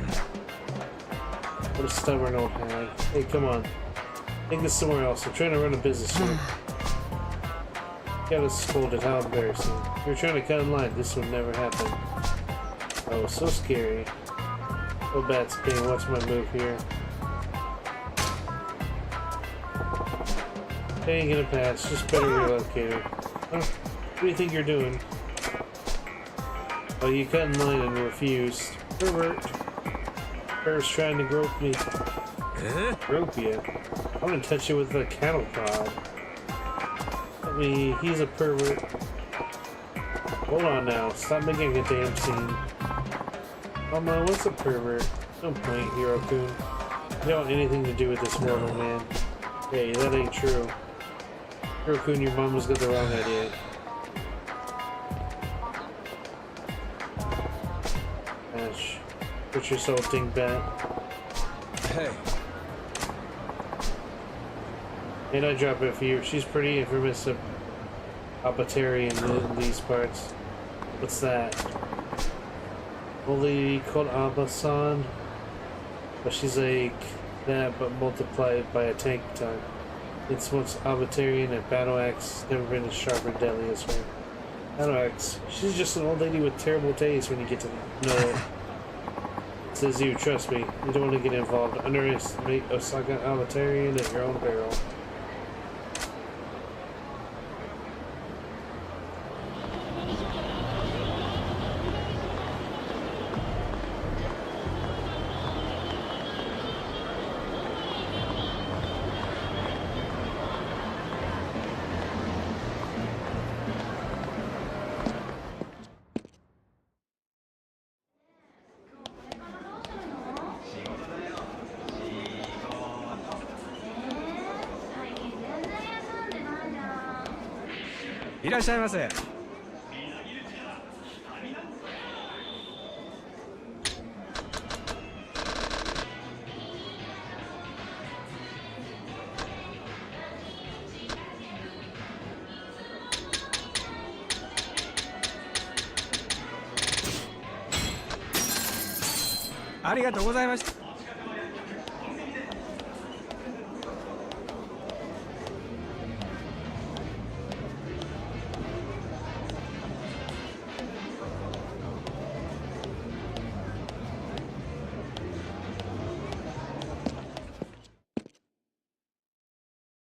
What a stubborn old hag. Hey, come on. Take this somewhere else. I'm trying to run a business here. Got us scolded. How embarrassing. You're trying to cut in line. This would never happen. Oh, so scary. Oh, Bat's pain. What's my move here? They ain't gonna pass. Just better relocate her. Huh? What do you think you're doing? Oh, you cut in line and refused. Pervert. Pervert's trying to grope me. Grope you? I'm gonna touch you with a cattle prod. I mean, he's a pervert. Hold on now. Stop making a damn scene. Oh man, what's a pervert? No point, Hiro-kun. You don't want anything to do with this mortal man. Hey, that ain't true. Hiro-kun, your mom has got the wrong idea. Ash, put yourself dingbat. Hey. And I drop it for you. She's pretty infamous of Abatari in these parts. What's that? Old lady called Abasan, but she's like that, but multiplied by a tank time. It's once Abatarian and Battle Axe, never been as sharp and deadly as her. Battle Axe, she's just an old lady with terrible taste when you get to know it. It says you, trust me, you don't want to get involved. Underestimate Osaka Abatarian at your own peril.いらっしゃいませ。ありがとうございました。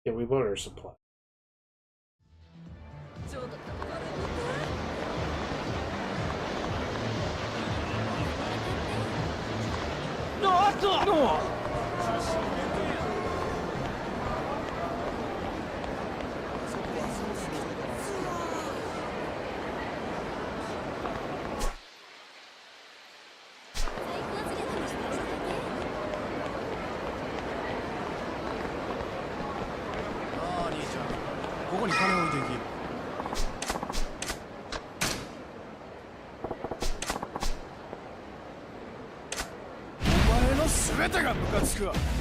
Yeah, we bought our supply.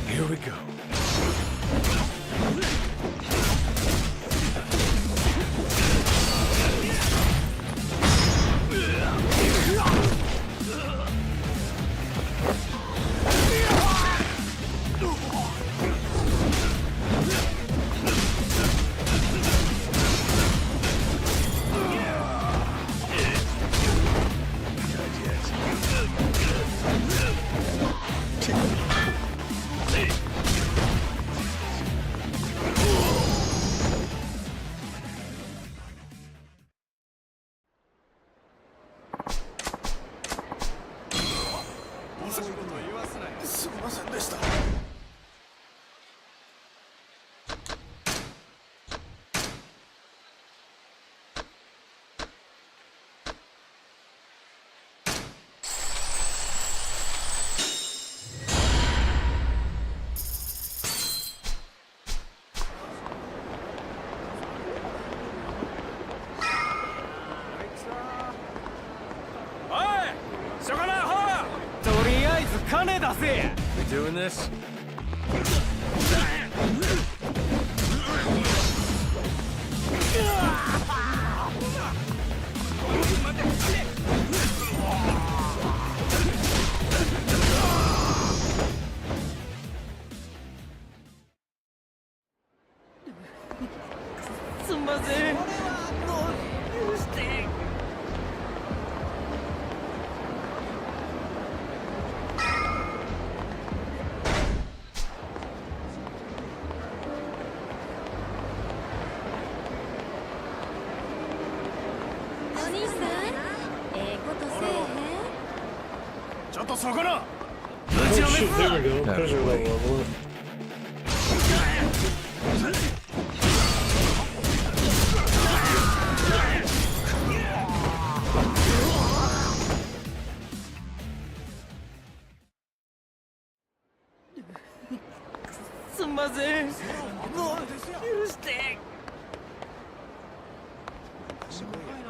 Here we go. We doing this? Oh shoot, there we go. There's our level up. ません。もう許して。すごいな。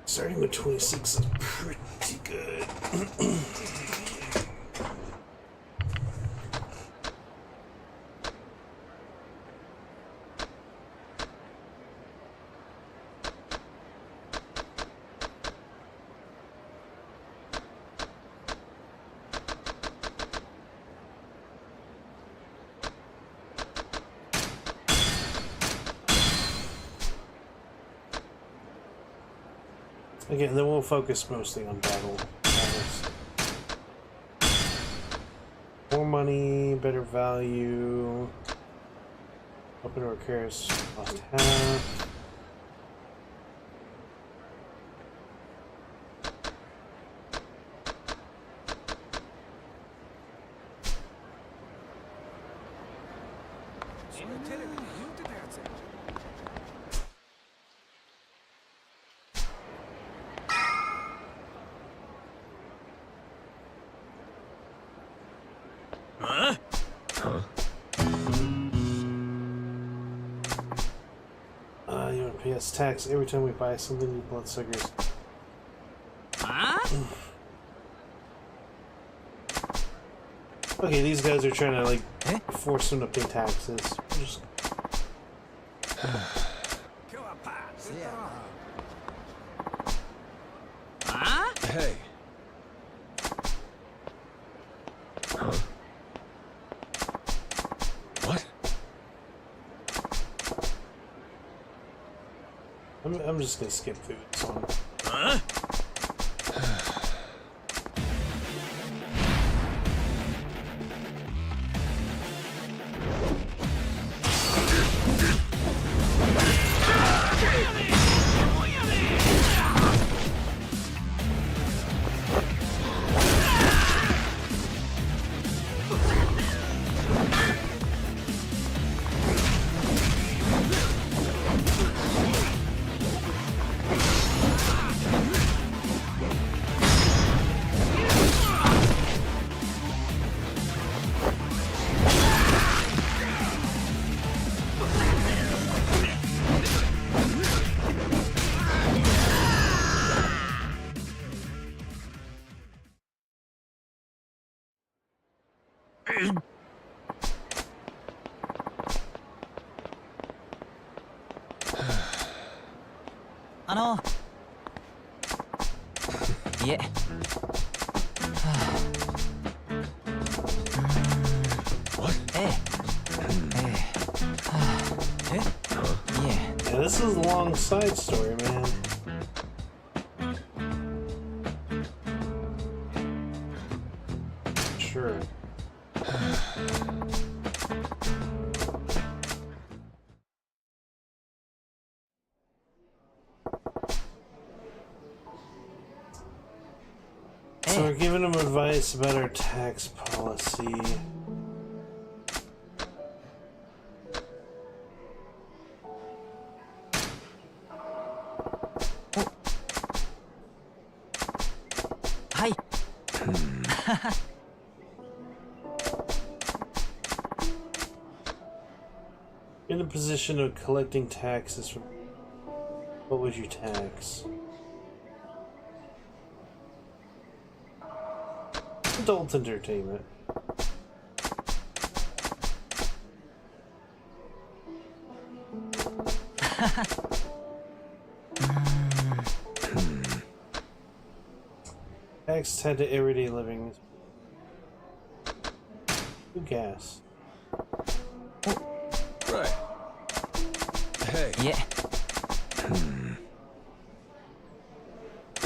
Starting with 26 is pretty good. Again, then we'll focus mostly on battles. More money, better value. Open door carries lost half. You want to pay us tax every time we buy something, you bloodsuckers. Okay, these guys are trying to, like, force them to pay taxes. Just... Hey. What? I'm just gonna skip food. So. Yeah. What? Yeah, this is a long side story, man. Sure. So we're giving them advice about our tax policy. Hi. In the position of collecting taxes from... What would you tax? Adult entertainment. Tax tied to everyday living. Gas. Right. Hey. Yeah.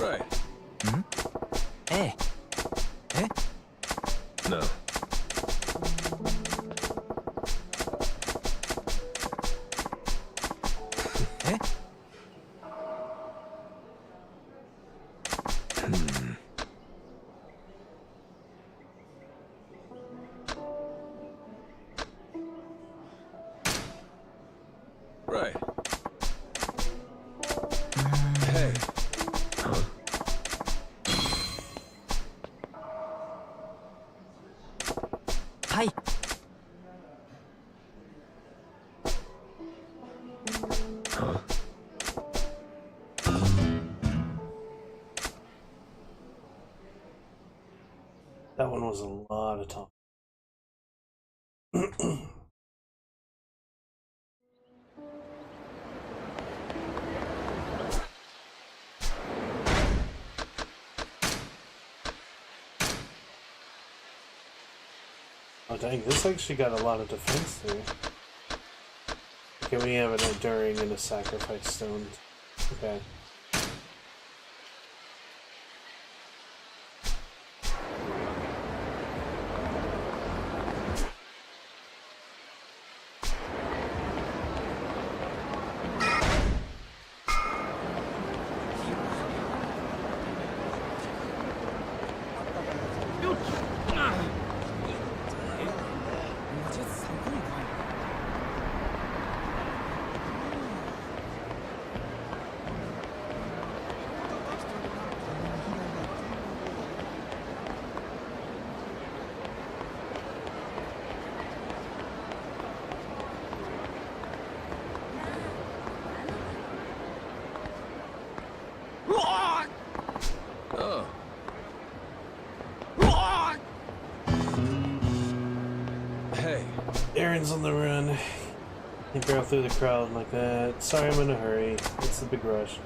Right. Hey. Hey. No. Hey. Right. Hey. Hi. That one was a lot of talk. Oh dang, this actually got a lot of defense there. Okay, we have an enduring and a sacrifice stone. Okay. Oh. Hey. Aaron's on the run. He barrel through the crowd like that. Sorry, I'm in a hurry. It's a big rush.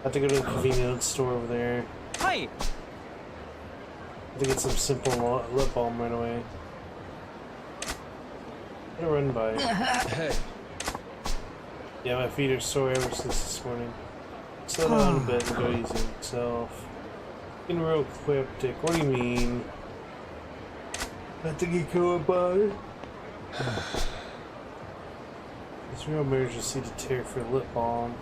Have to go to the convenience store over there. Hi. Have to get some simple lip balm right away. Gonna run by. Hey. Yeah, my feet are sore ever since this morning. Slow down a bit and go easy on yourself. Getting real cryptic. What do you mean? I think you going by. It's real emergency to tear for lip balm.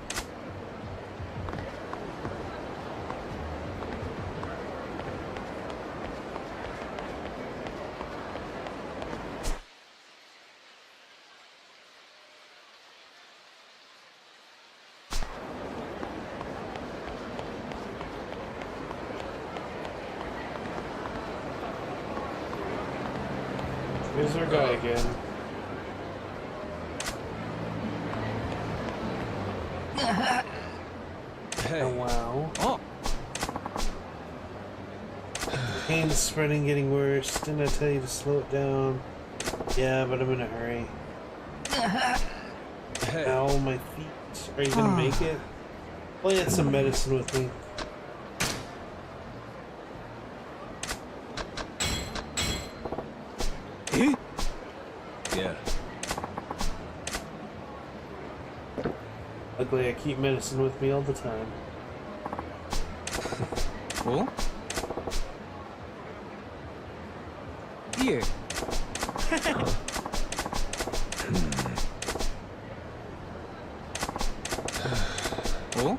Here's our guy again. Hey. Oh, wow. Oh. Pain's spreading, getting worse. Didn't I tell you to slow it down? Yeah, but I'm in a hurry. Hey. Ow, my feet. Are you gonna make it? Well, I had some medicine with me. Yeah. Luckily, I keep medicine with me all the time. Oh? Here. Oh?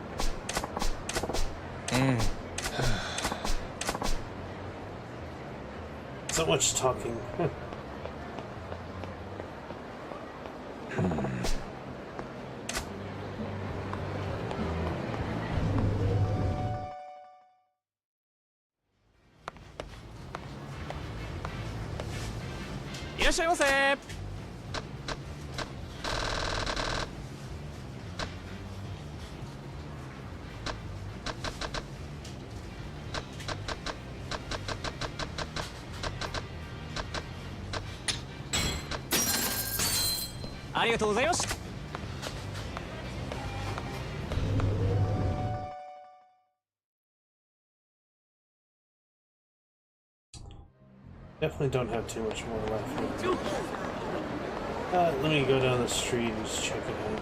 So much talking. Definitely don't have too much more left. Let me go down the street and just check it out.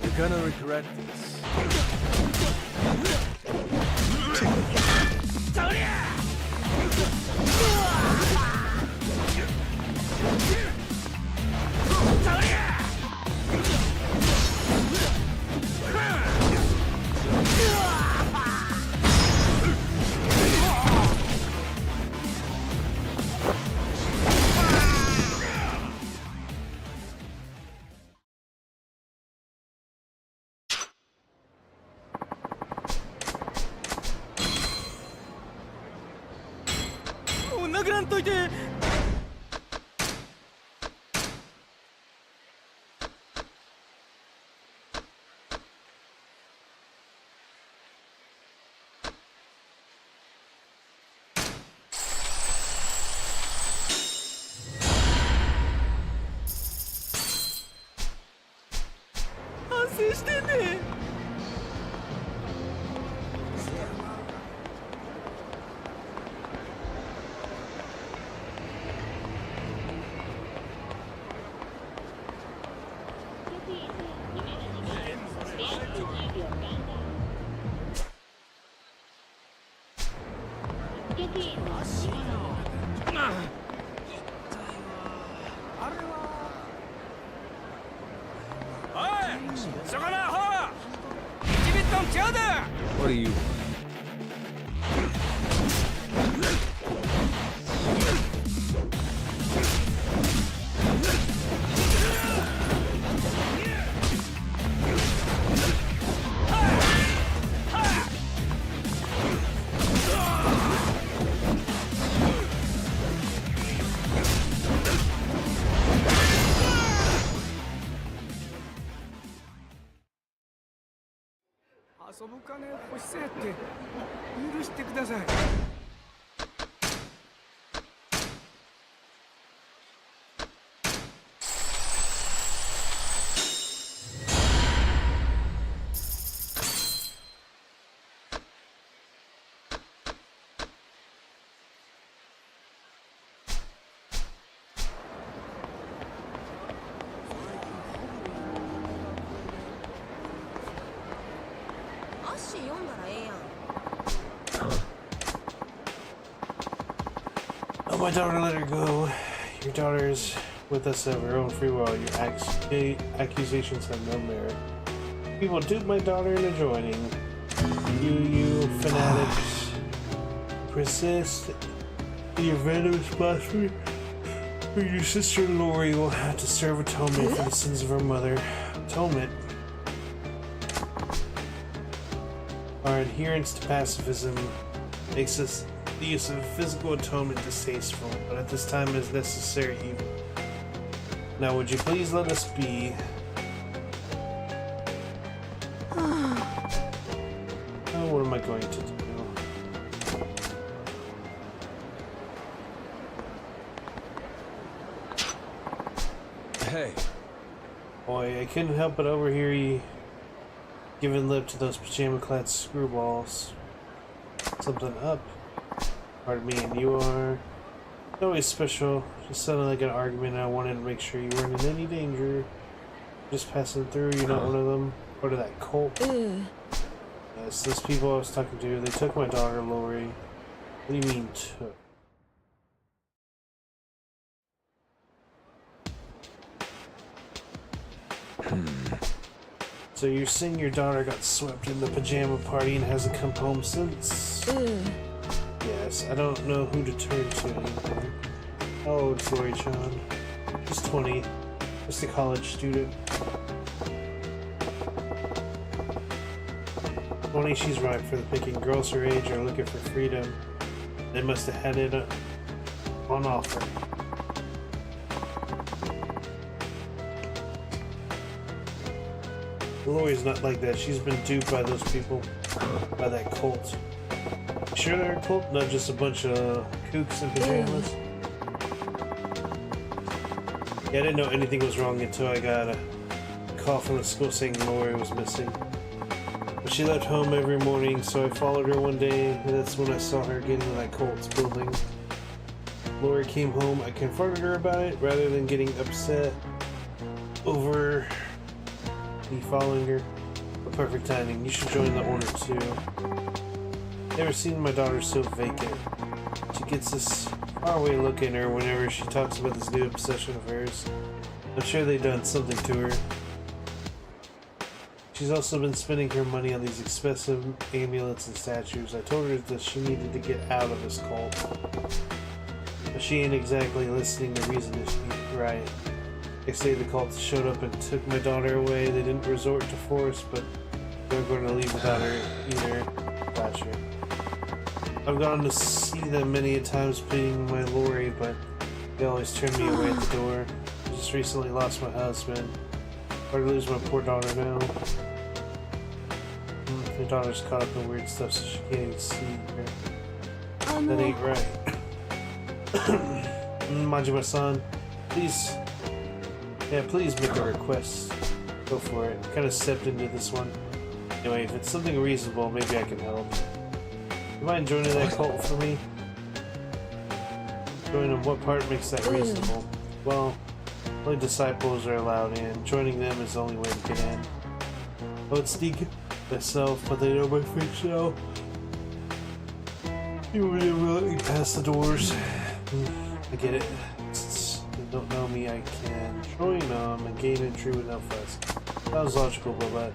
You're gonna regret this. What are you? Oh, my daughter, let her go. Your daughter's with us of her own free will. Your accusations have no merit. People dupe my daughter into joining. You fanatics persist in your venomous blasphemy. Your sister Lori will have to serve atonement for the sins of her mother. Atonement. Our adherence to pacifism makes us the use of physical atonement distasteful, but at this time is necessary evil. Now would you please let us be? Oh, what am I going to do? Hey. Boy, I couldn't help but overhear you giving lip to those pajama-clad screwballs. Something up. Pardon me, and you are? Always special. Just sounded like an argument. I wanted to make sure you weren't in any danger. Just passing through. You're not one of them. Part of that cult. Yes, those people I was talking to. They took my daughter, Lori. What do you mean took? So you're saying your daughter got swept in the pajama party and hasn't come home since? Yes, I don't know who to turn to anymore. How old is Lori-chan? She's 20. Just a college student. 20, she's ripe for the picking. Girls her age are looking for freedom. They must have had it on offer. Lori's not like that. She's been duped by those people. By that cult. Sure they're a cult? Not just a bunch of kooks in pajamas? Yeah, I didn't know anything was wrong until I got a call from the school saying Lori was missing. But she left home every morning, so I followed her one day, and that's when I saw her getting to that cult's building. Lori came home. I confronted her about it rather than getting upset over me following her. A perfect timing. You should join the order too. Never seen my daughter so vacant. She gets this faraway look in her whenever she talks about this new obsession of hers. I'm sure they've done something to her. She's also been spending her money on these expensive amulets and statues. I told her that she needed to get out of this cult. But she ain't exactly listening to reason to be right. Next day the cult showed up and took my daughter away. They didn't resort to force, but they're going to leave without her either. Gotcha. I've gone to see them many a times pleading my Lori, but they always turn me away at the door. I just recently lost my husband. Hard to lose my poor daughter now. My daughter's caught up in weird stuff, so she can't even see her. Oh, no. That ain't right. Majima-san, please. Yeah, please make a request. Go for it. Kind of stepped into this one. Anyway, if it's something reasonable, maybe I can help. You mind joining that cult for me? Joining what part makes that reasonable? Well, only disciples are allowed in. Joining them is the only way to get in. I would sneak myself, but they know my face now. You would never let me pass the doors. I get it. Since they don't know me, I can join them and gain entry with no fuss. That was logical, but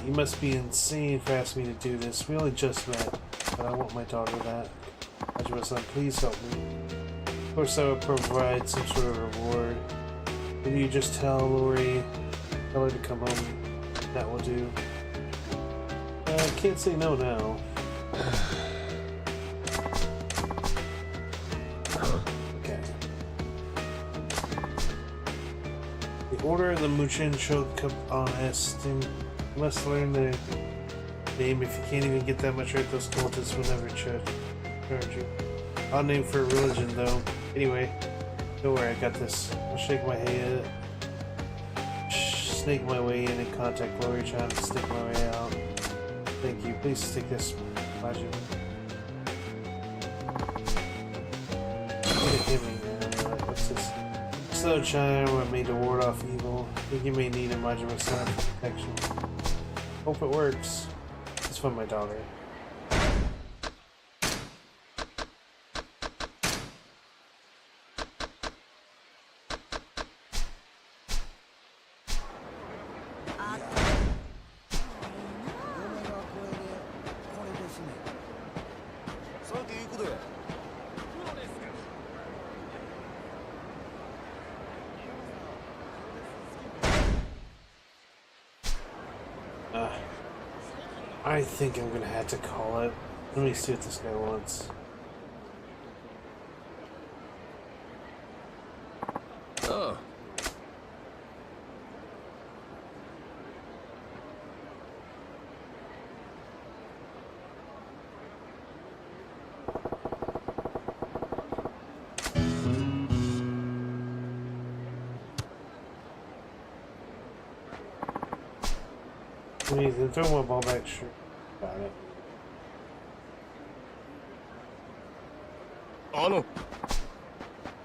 you must be insane for asking me to do this. We only just met, but I want my daughter back. Majima-san, please help me. Of course, I would provide some sort of reward. Maybe you just tell Lori, tell her to come home. That will do. I can't say no now. Okay. The Order of the Muchen Shokunin. You must learn the name. If you can't even get that much right, those cultists will never charge you. Odd name for a religion, though. Anyway, don't worry, I got this. I'll shake my head, snake my way in and contact Lori-chan and stick my way out. Thank you. Please stick this, Majima. What's this? Slow chime were made to ward off evil. I think you may need a Majima-san protection. Hope it works. It's for my daughter. I think I'm gonna have to call it. Let me see what this guy wants. Oh. Then throw my ball back, sure. Got it.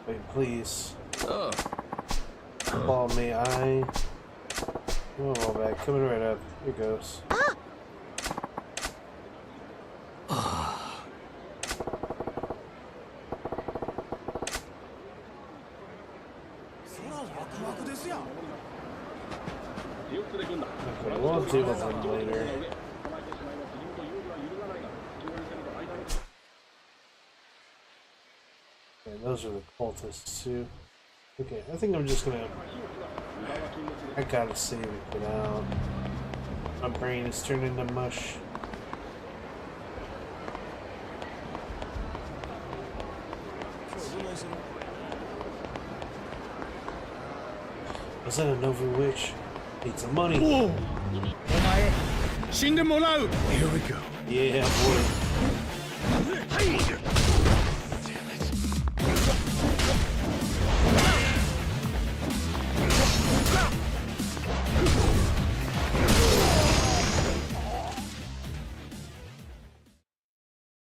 Wait, please. Follow me. Oh, all back. Coming right up. Here goes. Okay, we'll deal with them later. Okay, those are the cultists too. Okay, I think I'm just gonna... I gotta save it for now. My brain is turning to mush. Was that a Nova Witch? Need some money. Here we go. Yeah, boy.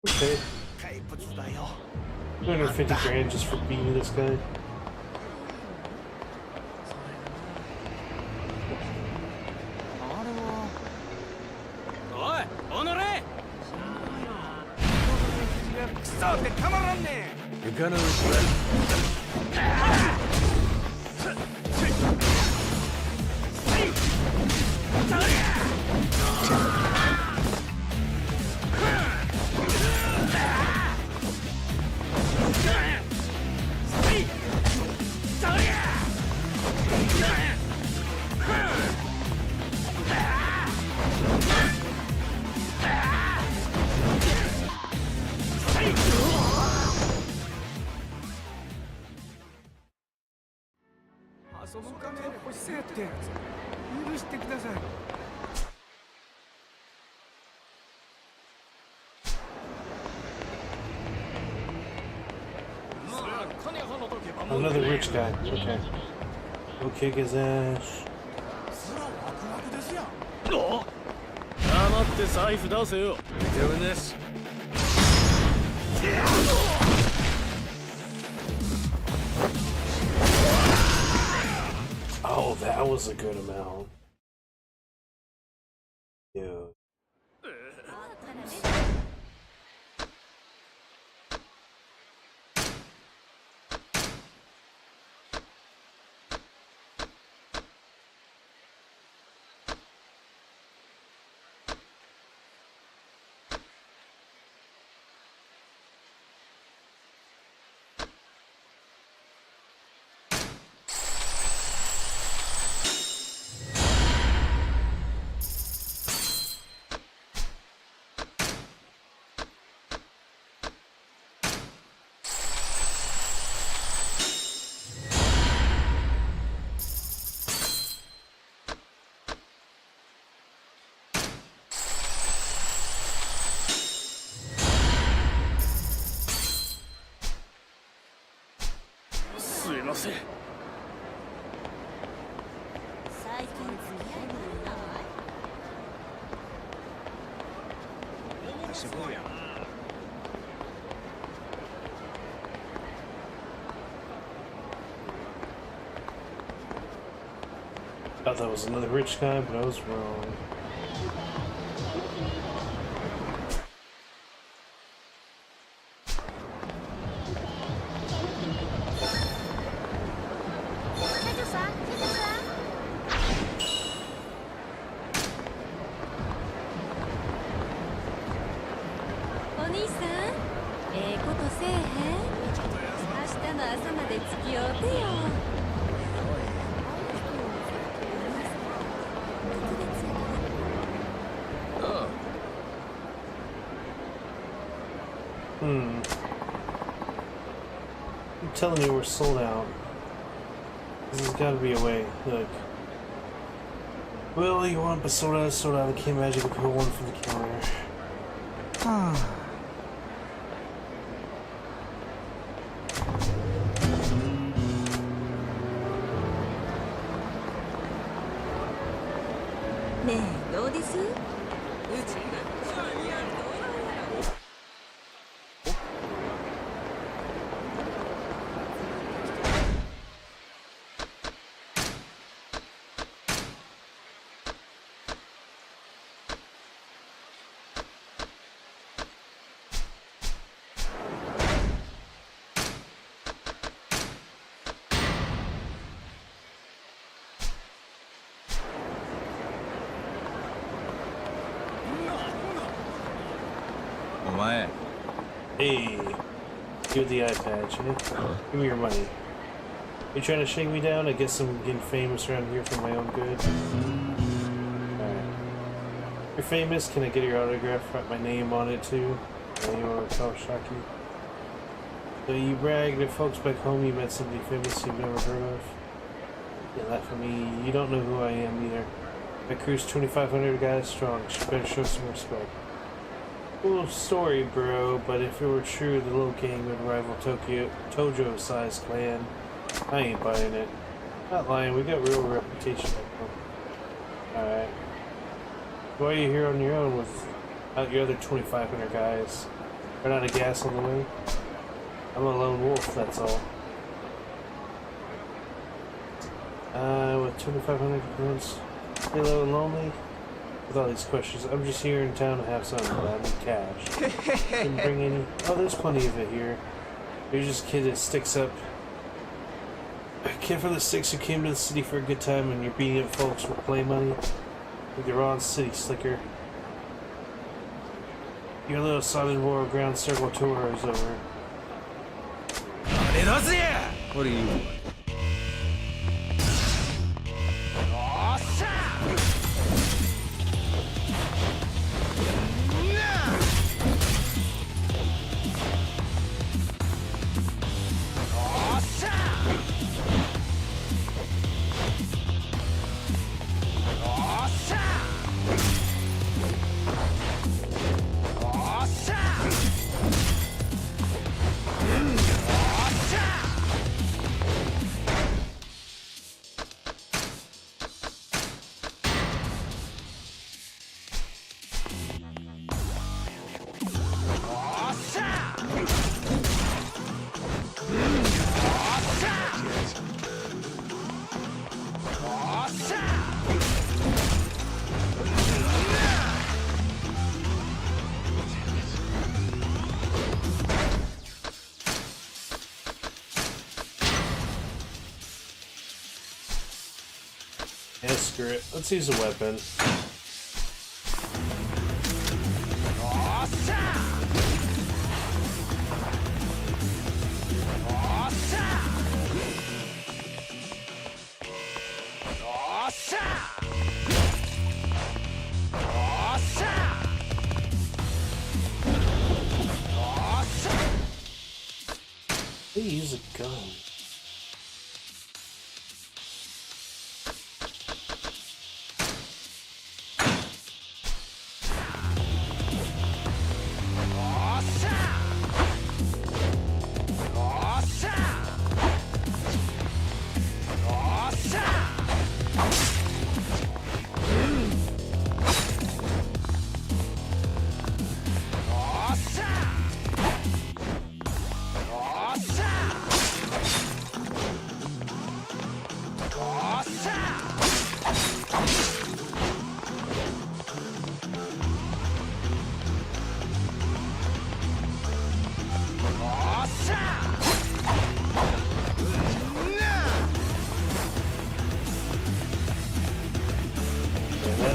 Okay. 250 grand just for beating this guy. You're gonna regret Another rich guy. Okay. We'll kick his ass. Doing this? Oh, that was a good amount. Yeah. I thought that was another rich guy, but I was wrong. I'm telling you, we're sold out. There's gotta be a way. Look. Well, you want soda? Soda, I can't imagine we put one from the counter. Hey, you're the eye patch, eh? Give me your money. You trying to shake me down? I guess I'm getting famous around here for my own good. Alright. You're famous? Can I get your autograph? Write my name on it too? Mayor Kawasaki. So you brag to folks back home you met somebody famous you've never heard of? Yeah, that for me. You don't know who I am either. My crew's 2,500 guys strong. Should better show some respect. Cool story, bro, but if it were true, the little gang would rival Tojo-sized clan. I ain't buying it. Not lying, we got real reputation back home. Alright. Why are you here on your own without your other 2,500 guys? Run out of gas on the way? I'm a lone wolf, that's all. With 2,500 pounds, low and lonely? With all these questions, I'm just here in town to have some, but I need cash. Didn't bring any. Oh, there's plenty of it here. You're just a kid that sticks up. A kid from the sticks who came to the city for a good time, and you're beating up folks with play money. With your raw city slicker. Your little Silent War ground circle tour is over. What do you want? Yeah, screw it. Let's use a weapon. They use a gun.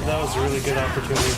That was a really good opportunity.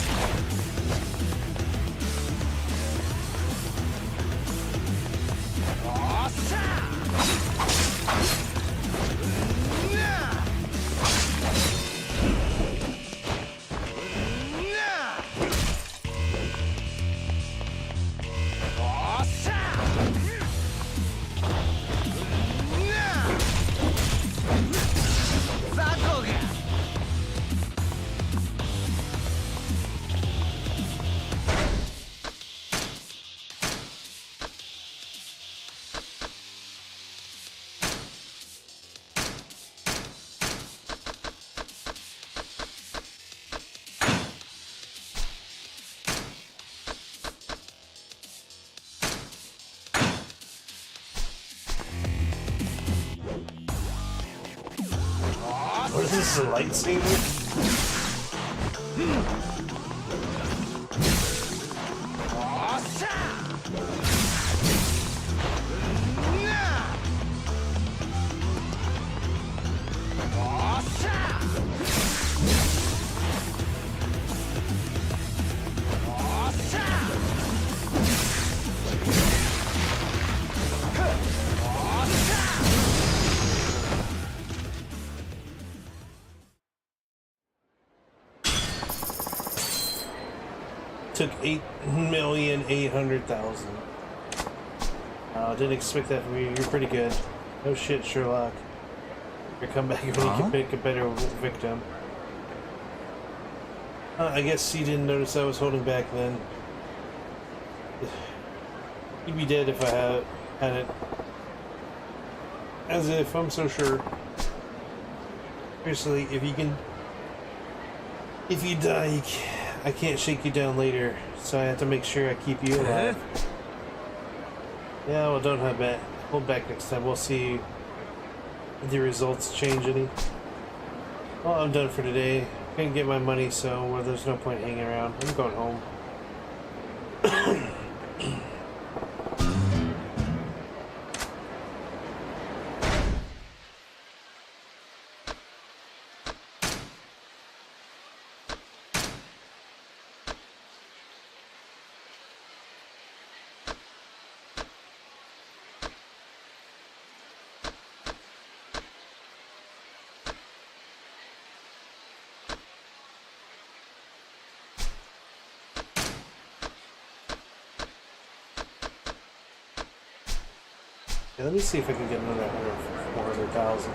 What is this, a lightsaber? 8,800,000. Didn't expect that from you. You're pretty good. No shit, Sherlock. Your comeback when you can pick a better victim. I guess you didn't notice I was holding back then. You'd be dead if I had it. As if, I'm so sure. Seriously, if you die, I can't shake you down later, so I have to make sure I keep you alive. Yeah, well, don't hold back next time. We'll see if the results change any. Well, I'm done for today. Couldn't get my money, so well, there's no point hanging around. I'm going home. Yeah, let me see if I can get another 400,000.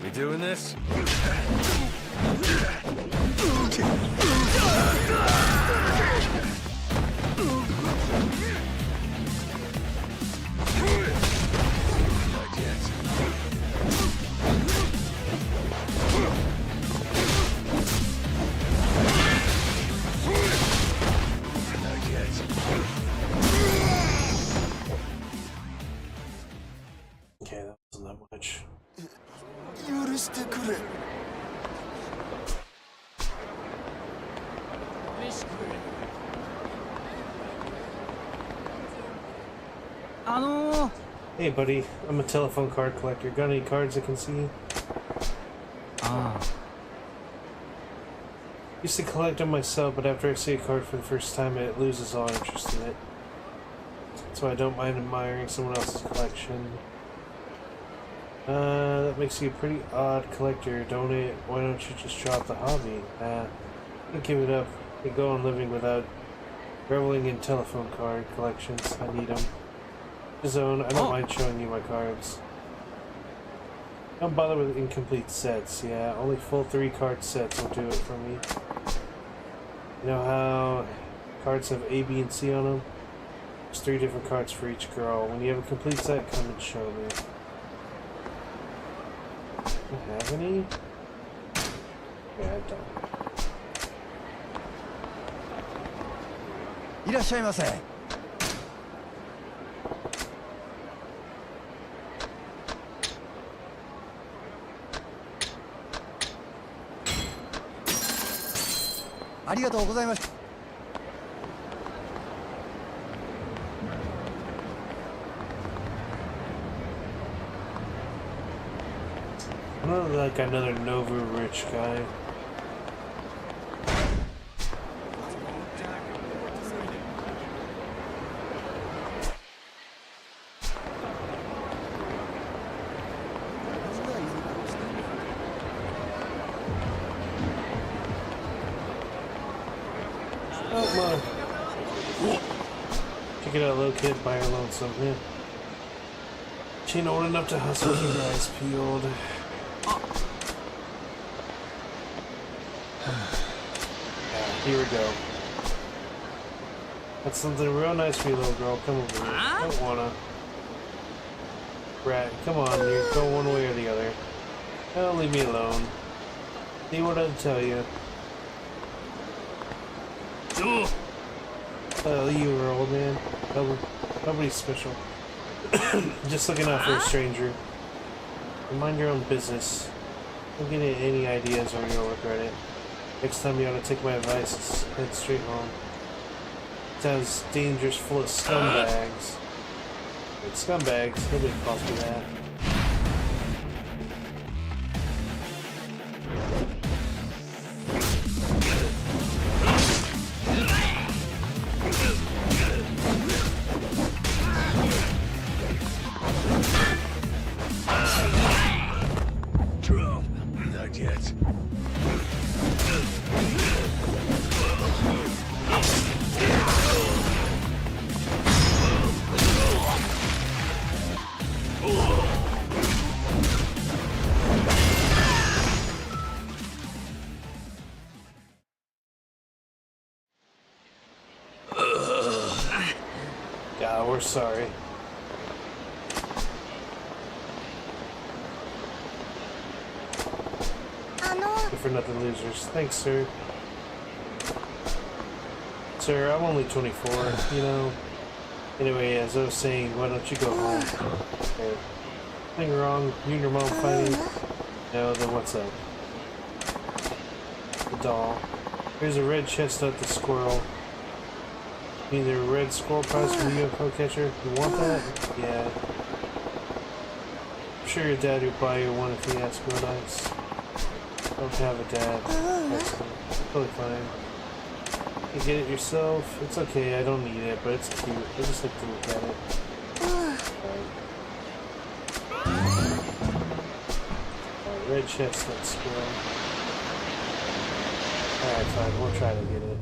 We doing this? Okay, that wasn't that much. Hey buddy, I'm a telephone card collector. Got any cards I can see? Used to collect them myself, but after I see a card for the first time, it loses all interest in it. So I don't mind admiring someone else's collection. That makes you a pretty odd collector, don't it? Why don't you just drop the hobby? Don't give it up. You go on living without reveling in telephone card collections. I need them. Zone, I don't mind showing you my cards. Don't bother with incomplete sets. Yeah, only full 3-card sets will do it for me. You know how cards have A, B, and C on them? There's 3 different cards for each girl. When you have a complete set, come and show me. Do I have any? Yeah, I don't. いらっしゃいませ。ありがとうございました。I'm not like another Nova rich guy. Check it out, little kid, buy her lonesome, yeah. She ain't old enough to hustle, keep her eyes peeled. Here we go. That's something real nice for you, little girl. Come over here. I don't wanna. Brat, come on, you go one way or the other. Oh, leave me alone. See what I tell you. You were old man. Nobody's special. Just looking out for a stranger. Mind your own business. Don't get any ideas or you'll regret it. Next time you ought to take my advice and head straight home. Town's dangerous, full of scumbags. But scumbags, nobody calls me that. Not yet. Yeah, we're sorry. Good for nothing losers. Thanks, sir. Sir, I'm only 24, you know. Anyway, as I was saying, why don't you go home? Okay. Nothing wrong? You and your mom fighting? No, then what's up? The doll. Here's a red chestnut, the squirrel. You mean the red squirrel prize from the UFO catcher? You want that? Yeah. I'm sure your dad would buy you one if he asked real nice. Don't have a dad. Excellent. Totally fine. You get it yourself? It's okay, I don't need it, but it's cute. I just like to look at it. Alright, red chestnut squirrel. Alright, fine, we'll try to get it.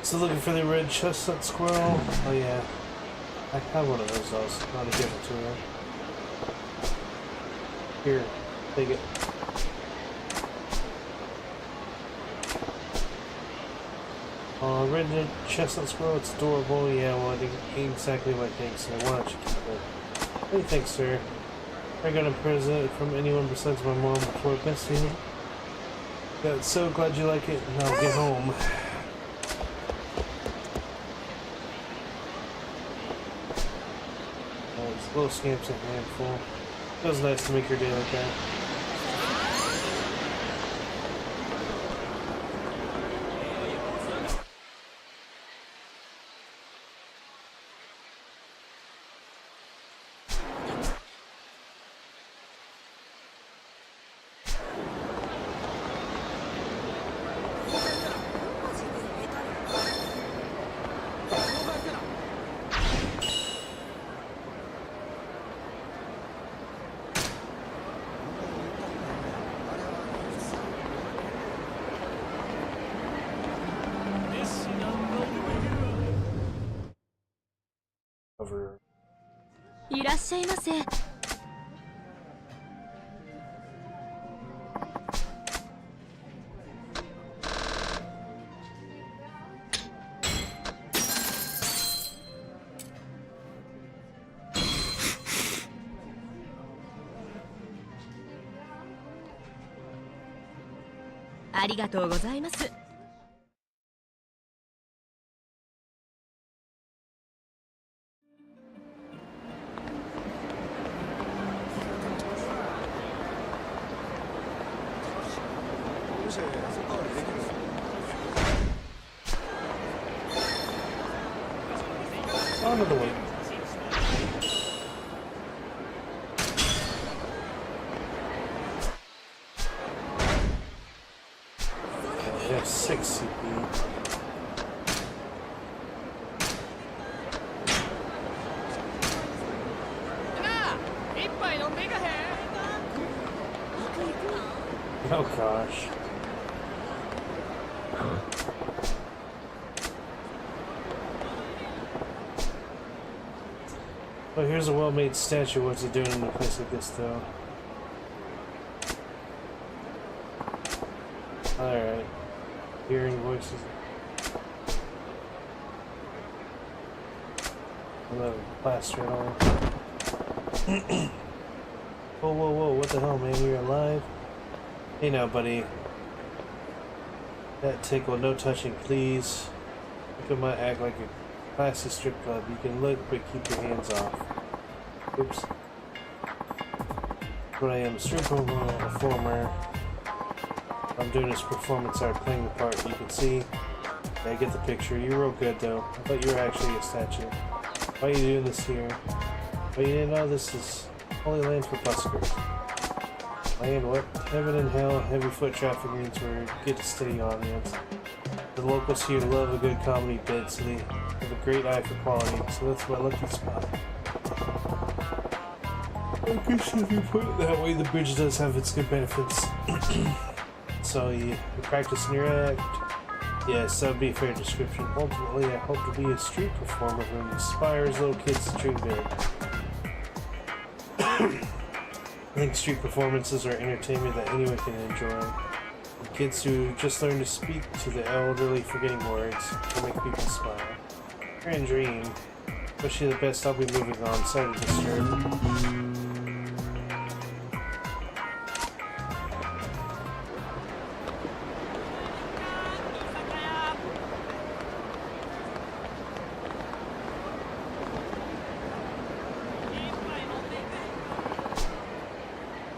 So looking for the red chestnut squirrel? Oh yeah. I have one of those also. I'll give it to her. Here, take it. Oh, red chestnut squirrel, it's adorable. Yeah, well, it ain't exactly what I think, so why don't you keep it? Hey, thanks, sir. I got a present from anyone besides my mom before Bessie. Yeah, so glad you like it. Now get home. Little scamps a handful. Feels nice to make your day like that. Over. いらっしゃいませ。ありがとうございます。Onto the way. We have 6 CP. Oh gosh. Well, here's a well-made statue. What's it doing in a place like this, though? Alright. Hearing voices. Another plaster and all. Whoa, whoa, whoa, what the hell, man? You're alive? Hey now, buddy. That tickle, no touching, please. Look at my act like a classy strip club. You can look, but keep your hands off. Oops. But I am a stripper, a performer. I'm doing this performance art, playing the part. You can see. I get the picture. You're real good, though. I thought you were actually a statue. Why are you doing this here? Well, you didn't know this is Holy Land for buskers. Land what? Heaven and hell, heavy foot traffic means we get a steady audience. The locals here love a good comedy bit, so they have a great eye for quality, so that's my lucky spot. I guess if you put it that way, the bridge does have its good benefits. So you practice in your act? Yes, that would be a fair description. Ultimately, I hope to be a street performer who inspires little kids to dream big. I think street performances are entertainment that anyone can enjoy. Kids who just learn to speak to the elderly, forgetting words, to make people smile. Grand dream. Wish you the best. I'll be moving on. Sorry to disturb.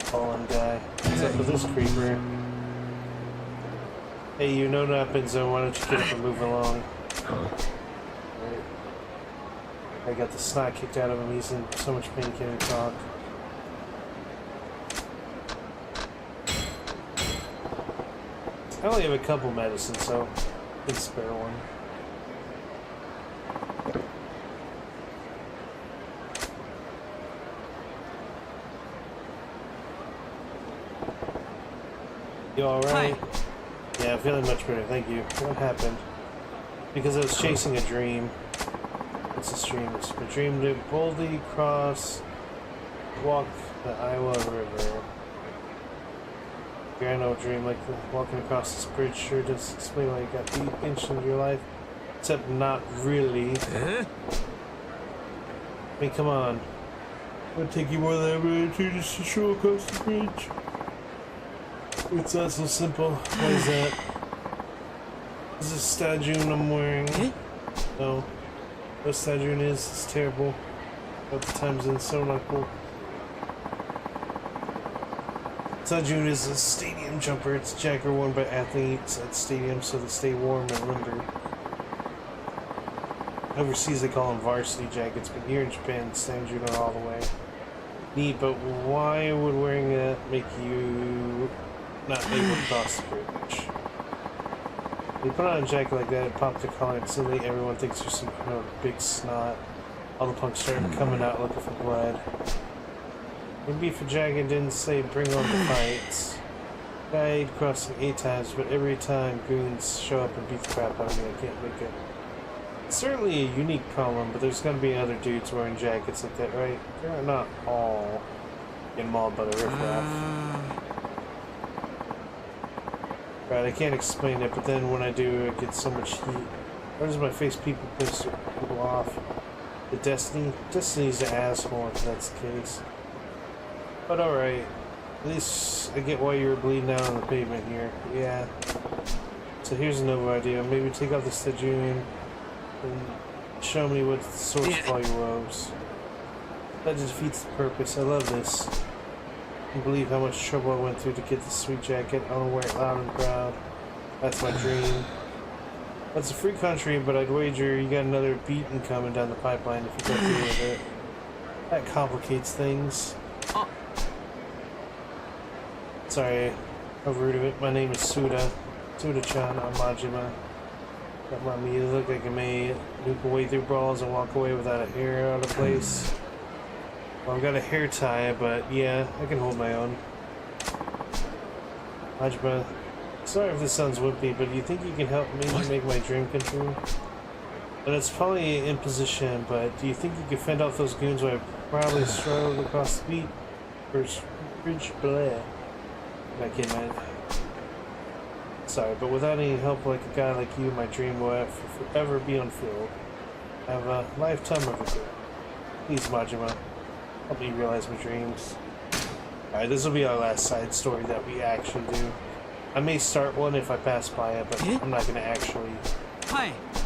Fallen guy. What's up with this creeper? Hey, you know nothing, so why don't you get up and move along? Right. I got the snot kicked out of him. He's in so much pain he can't talk. I only have a couple medicines, so I can spare one. You alright? Yeah, I'm feeling much better, thank you. What happened? Because I was chasing a dream. What's this dream? I dreamed to boldly walk the Iowa River. Grand old dream, like walking across this bridge sure does explain why you got beat inched into your life. Except not really. I mean, come on. It would take you more than a minute to just show across the bridge. It's not so simple. What is that? Is this statue I'm wearing? No. What statue it is? It's terrible. But the time's in so not cool. Statue is a stadium jumper. It's a jacket worn by athletes at stadiums so they stay warm and limber. Overseas they call them varsity jackets, but here in Japan, statue are all the way. Neat, but why would wearing that make you not able to cross the bridge? You put on a jacket like that, it pops the collar, and suddenly everyone thinks you're some kind of big snot. All the punks start coming out looking for blood. Maybe if a jacket didn't say bring on the fights. Died crossing 8 times, but every time goons show up and beat the crap out of me, I can't make it. It's certainly a unique problem, but there's gonna be other dudes wearing jackets like that, right? They're not all getting mauled by the riffraff. Right, I can't explain it, but then when I do, I get so much heat. Why does my face piss people off? The Destiny's an asshole if that's the case. But alright, at least I get why you were bleeding out on the pavement here. Yeah. So here's another idea. Maybe take off the statue and show me what the source of all your woes. That defeats the purpose. I love this. I can't believe how much trouble I went through to get this sweet jacket. I want to wear it loud and proud. That's my dream. It's a free country, but I'd wager you got another beating coming down the pipeline if you go through with it. That complicates things. Sorry, how rude of it. My name is Suda. Suda-chan on Majima. Don't let me look like I may nuke away through brawls and walk away without a hair out of place. Well, I've got a hair tie, but yeah, I can hold my own. Majima, sorry if this sounds wimpy, but do you think you can help me make my dream come true? And it's probably an imposition, but do you think you can fend off those goons while I probably strode across the beat? First bridge, blah. I kid, man. Sorry, but without any help like a guy like you, my dream will forever be unfulfilled. I have a lifetime of regret. Please, Majima, help me realize my dreams. Alright, this will be our last side story that we actually do. I may start one if I pass by it, but I'm not going to actually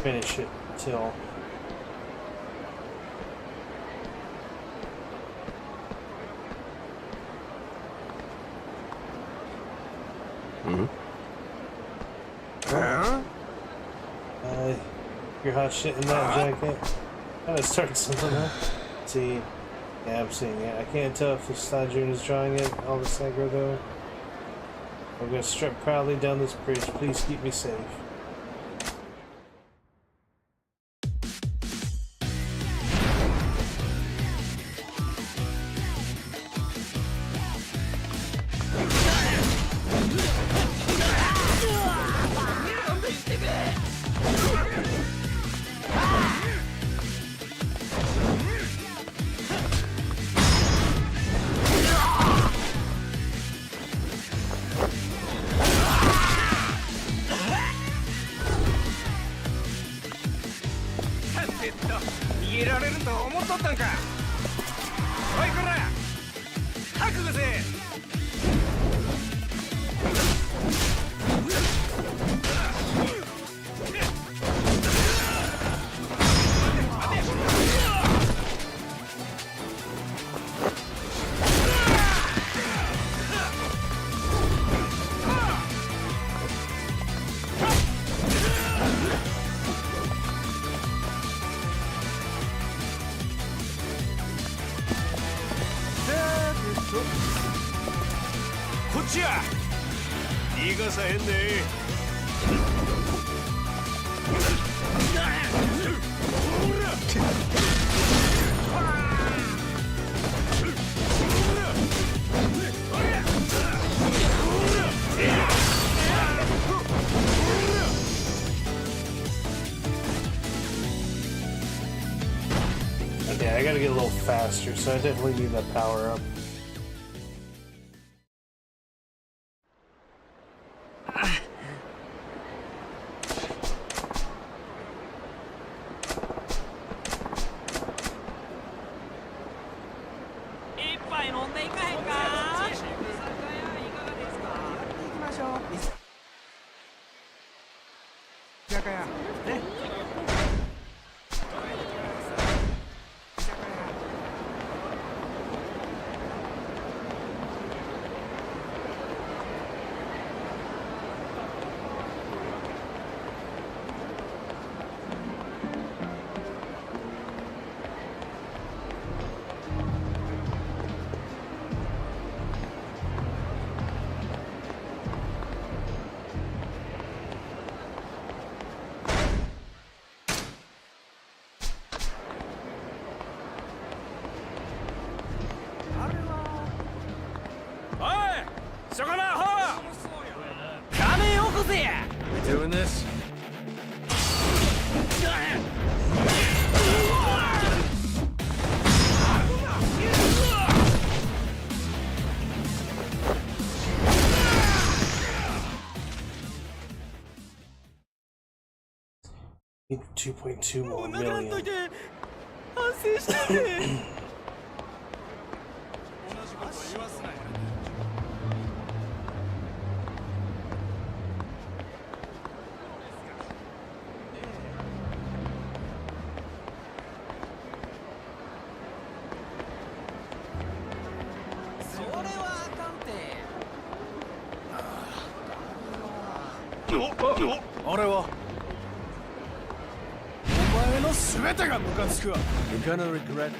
finish it until... You're hot shit in that jacket. Kinda starts something, huh? See, yeah, I'm seeing it. I can't tell if the Stajun is drawing it, all this aggro though. I'm gonna strut proudly down this bridge. Please keep me safe. Yeah, I gotta get a little faster, so I definitely need that power up. We doing this? Need 2.2 more million. の全てがムカつくわ。 You're gonna regret.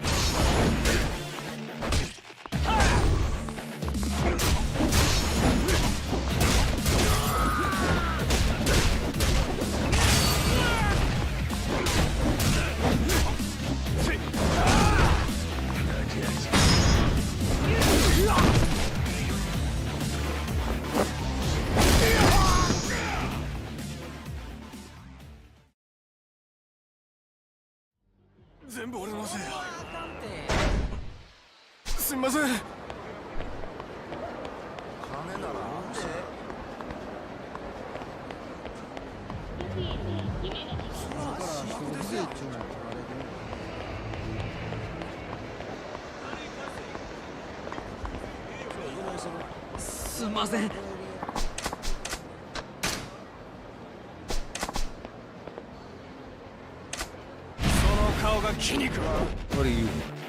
What do you want?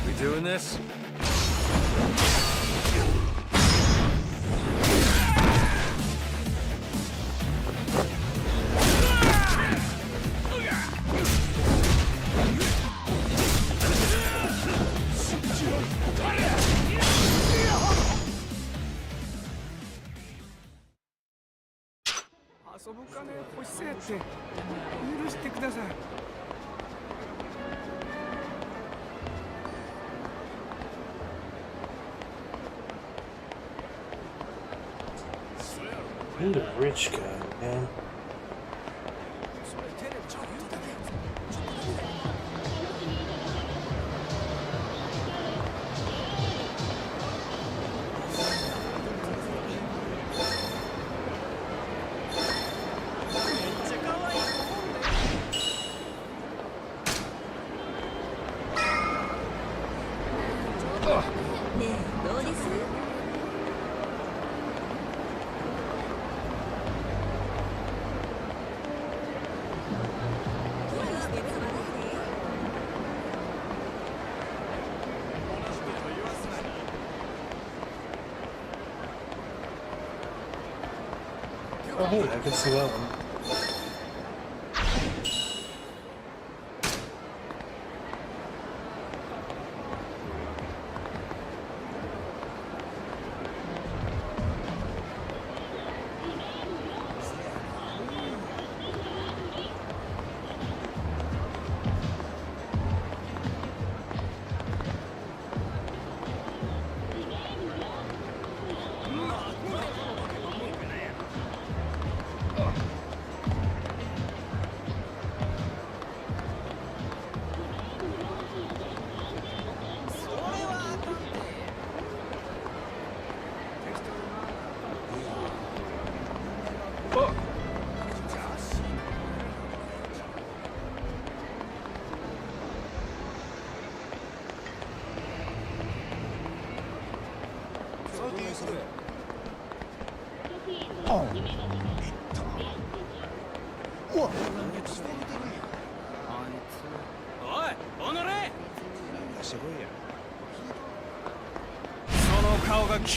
We doing this? Need a rich guy, man. Oh, hey, I can see that one.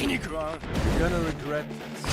You're gonna regret this.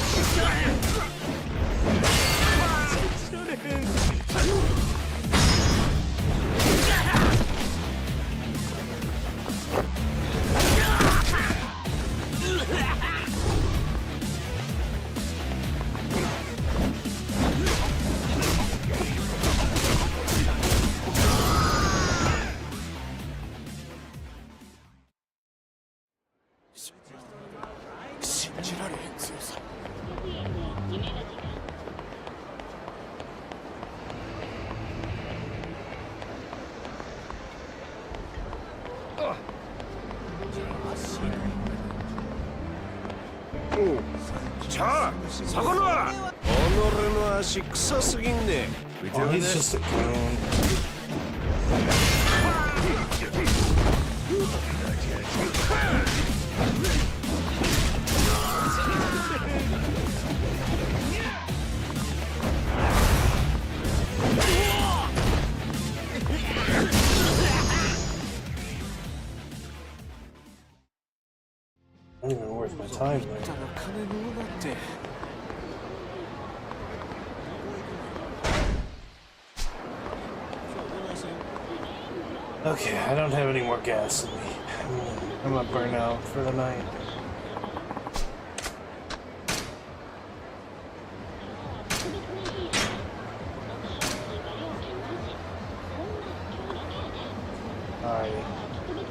魚己の足臭すぎんね We Oh, doing he's this? just a clown. Not even worth my time, though. Okay, I don't have any more gas in me. I'm gonna burn out for the night. Alright.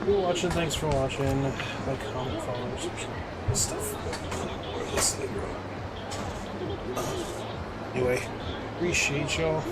If you're watching, thanks for watching. Like, comment, follow, subscribe, this stuff. Or listening, bro. Anyway, appreciate y'all.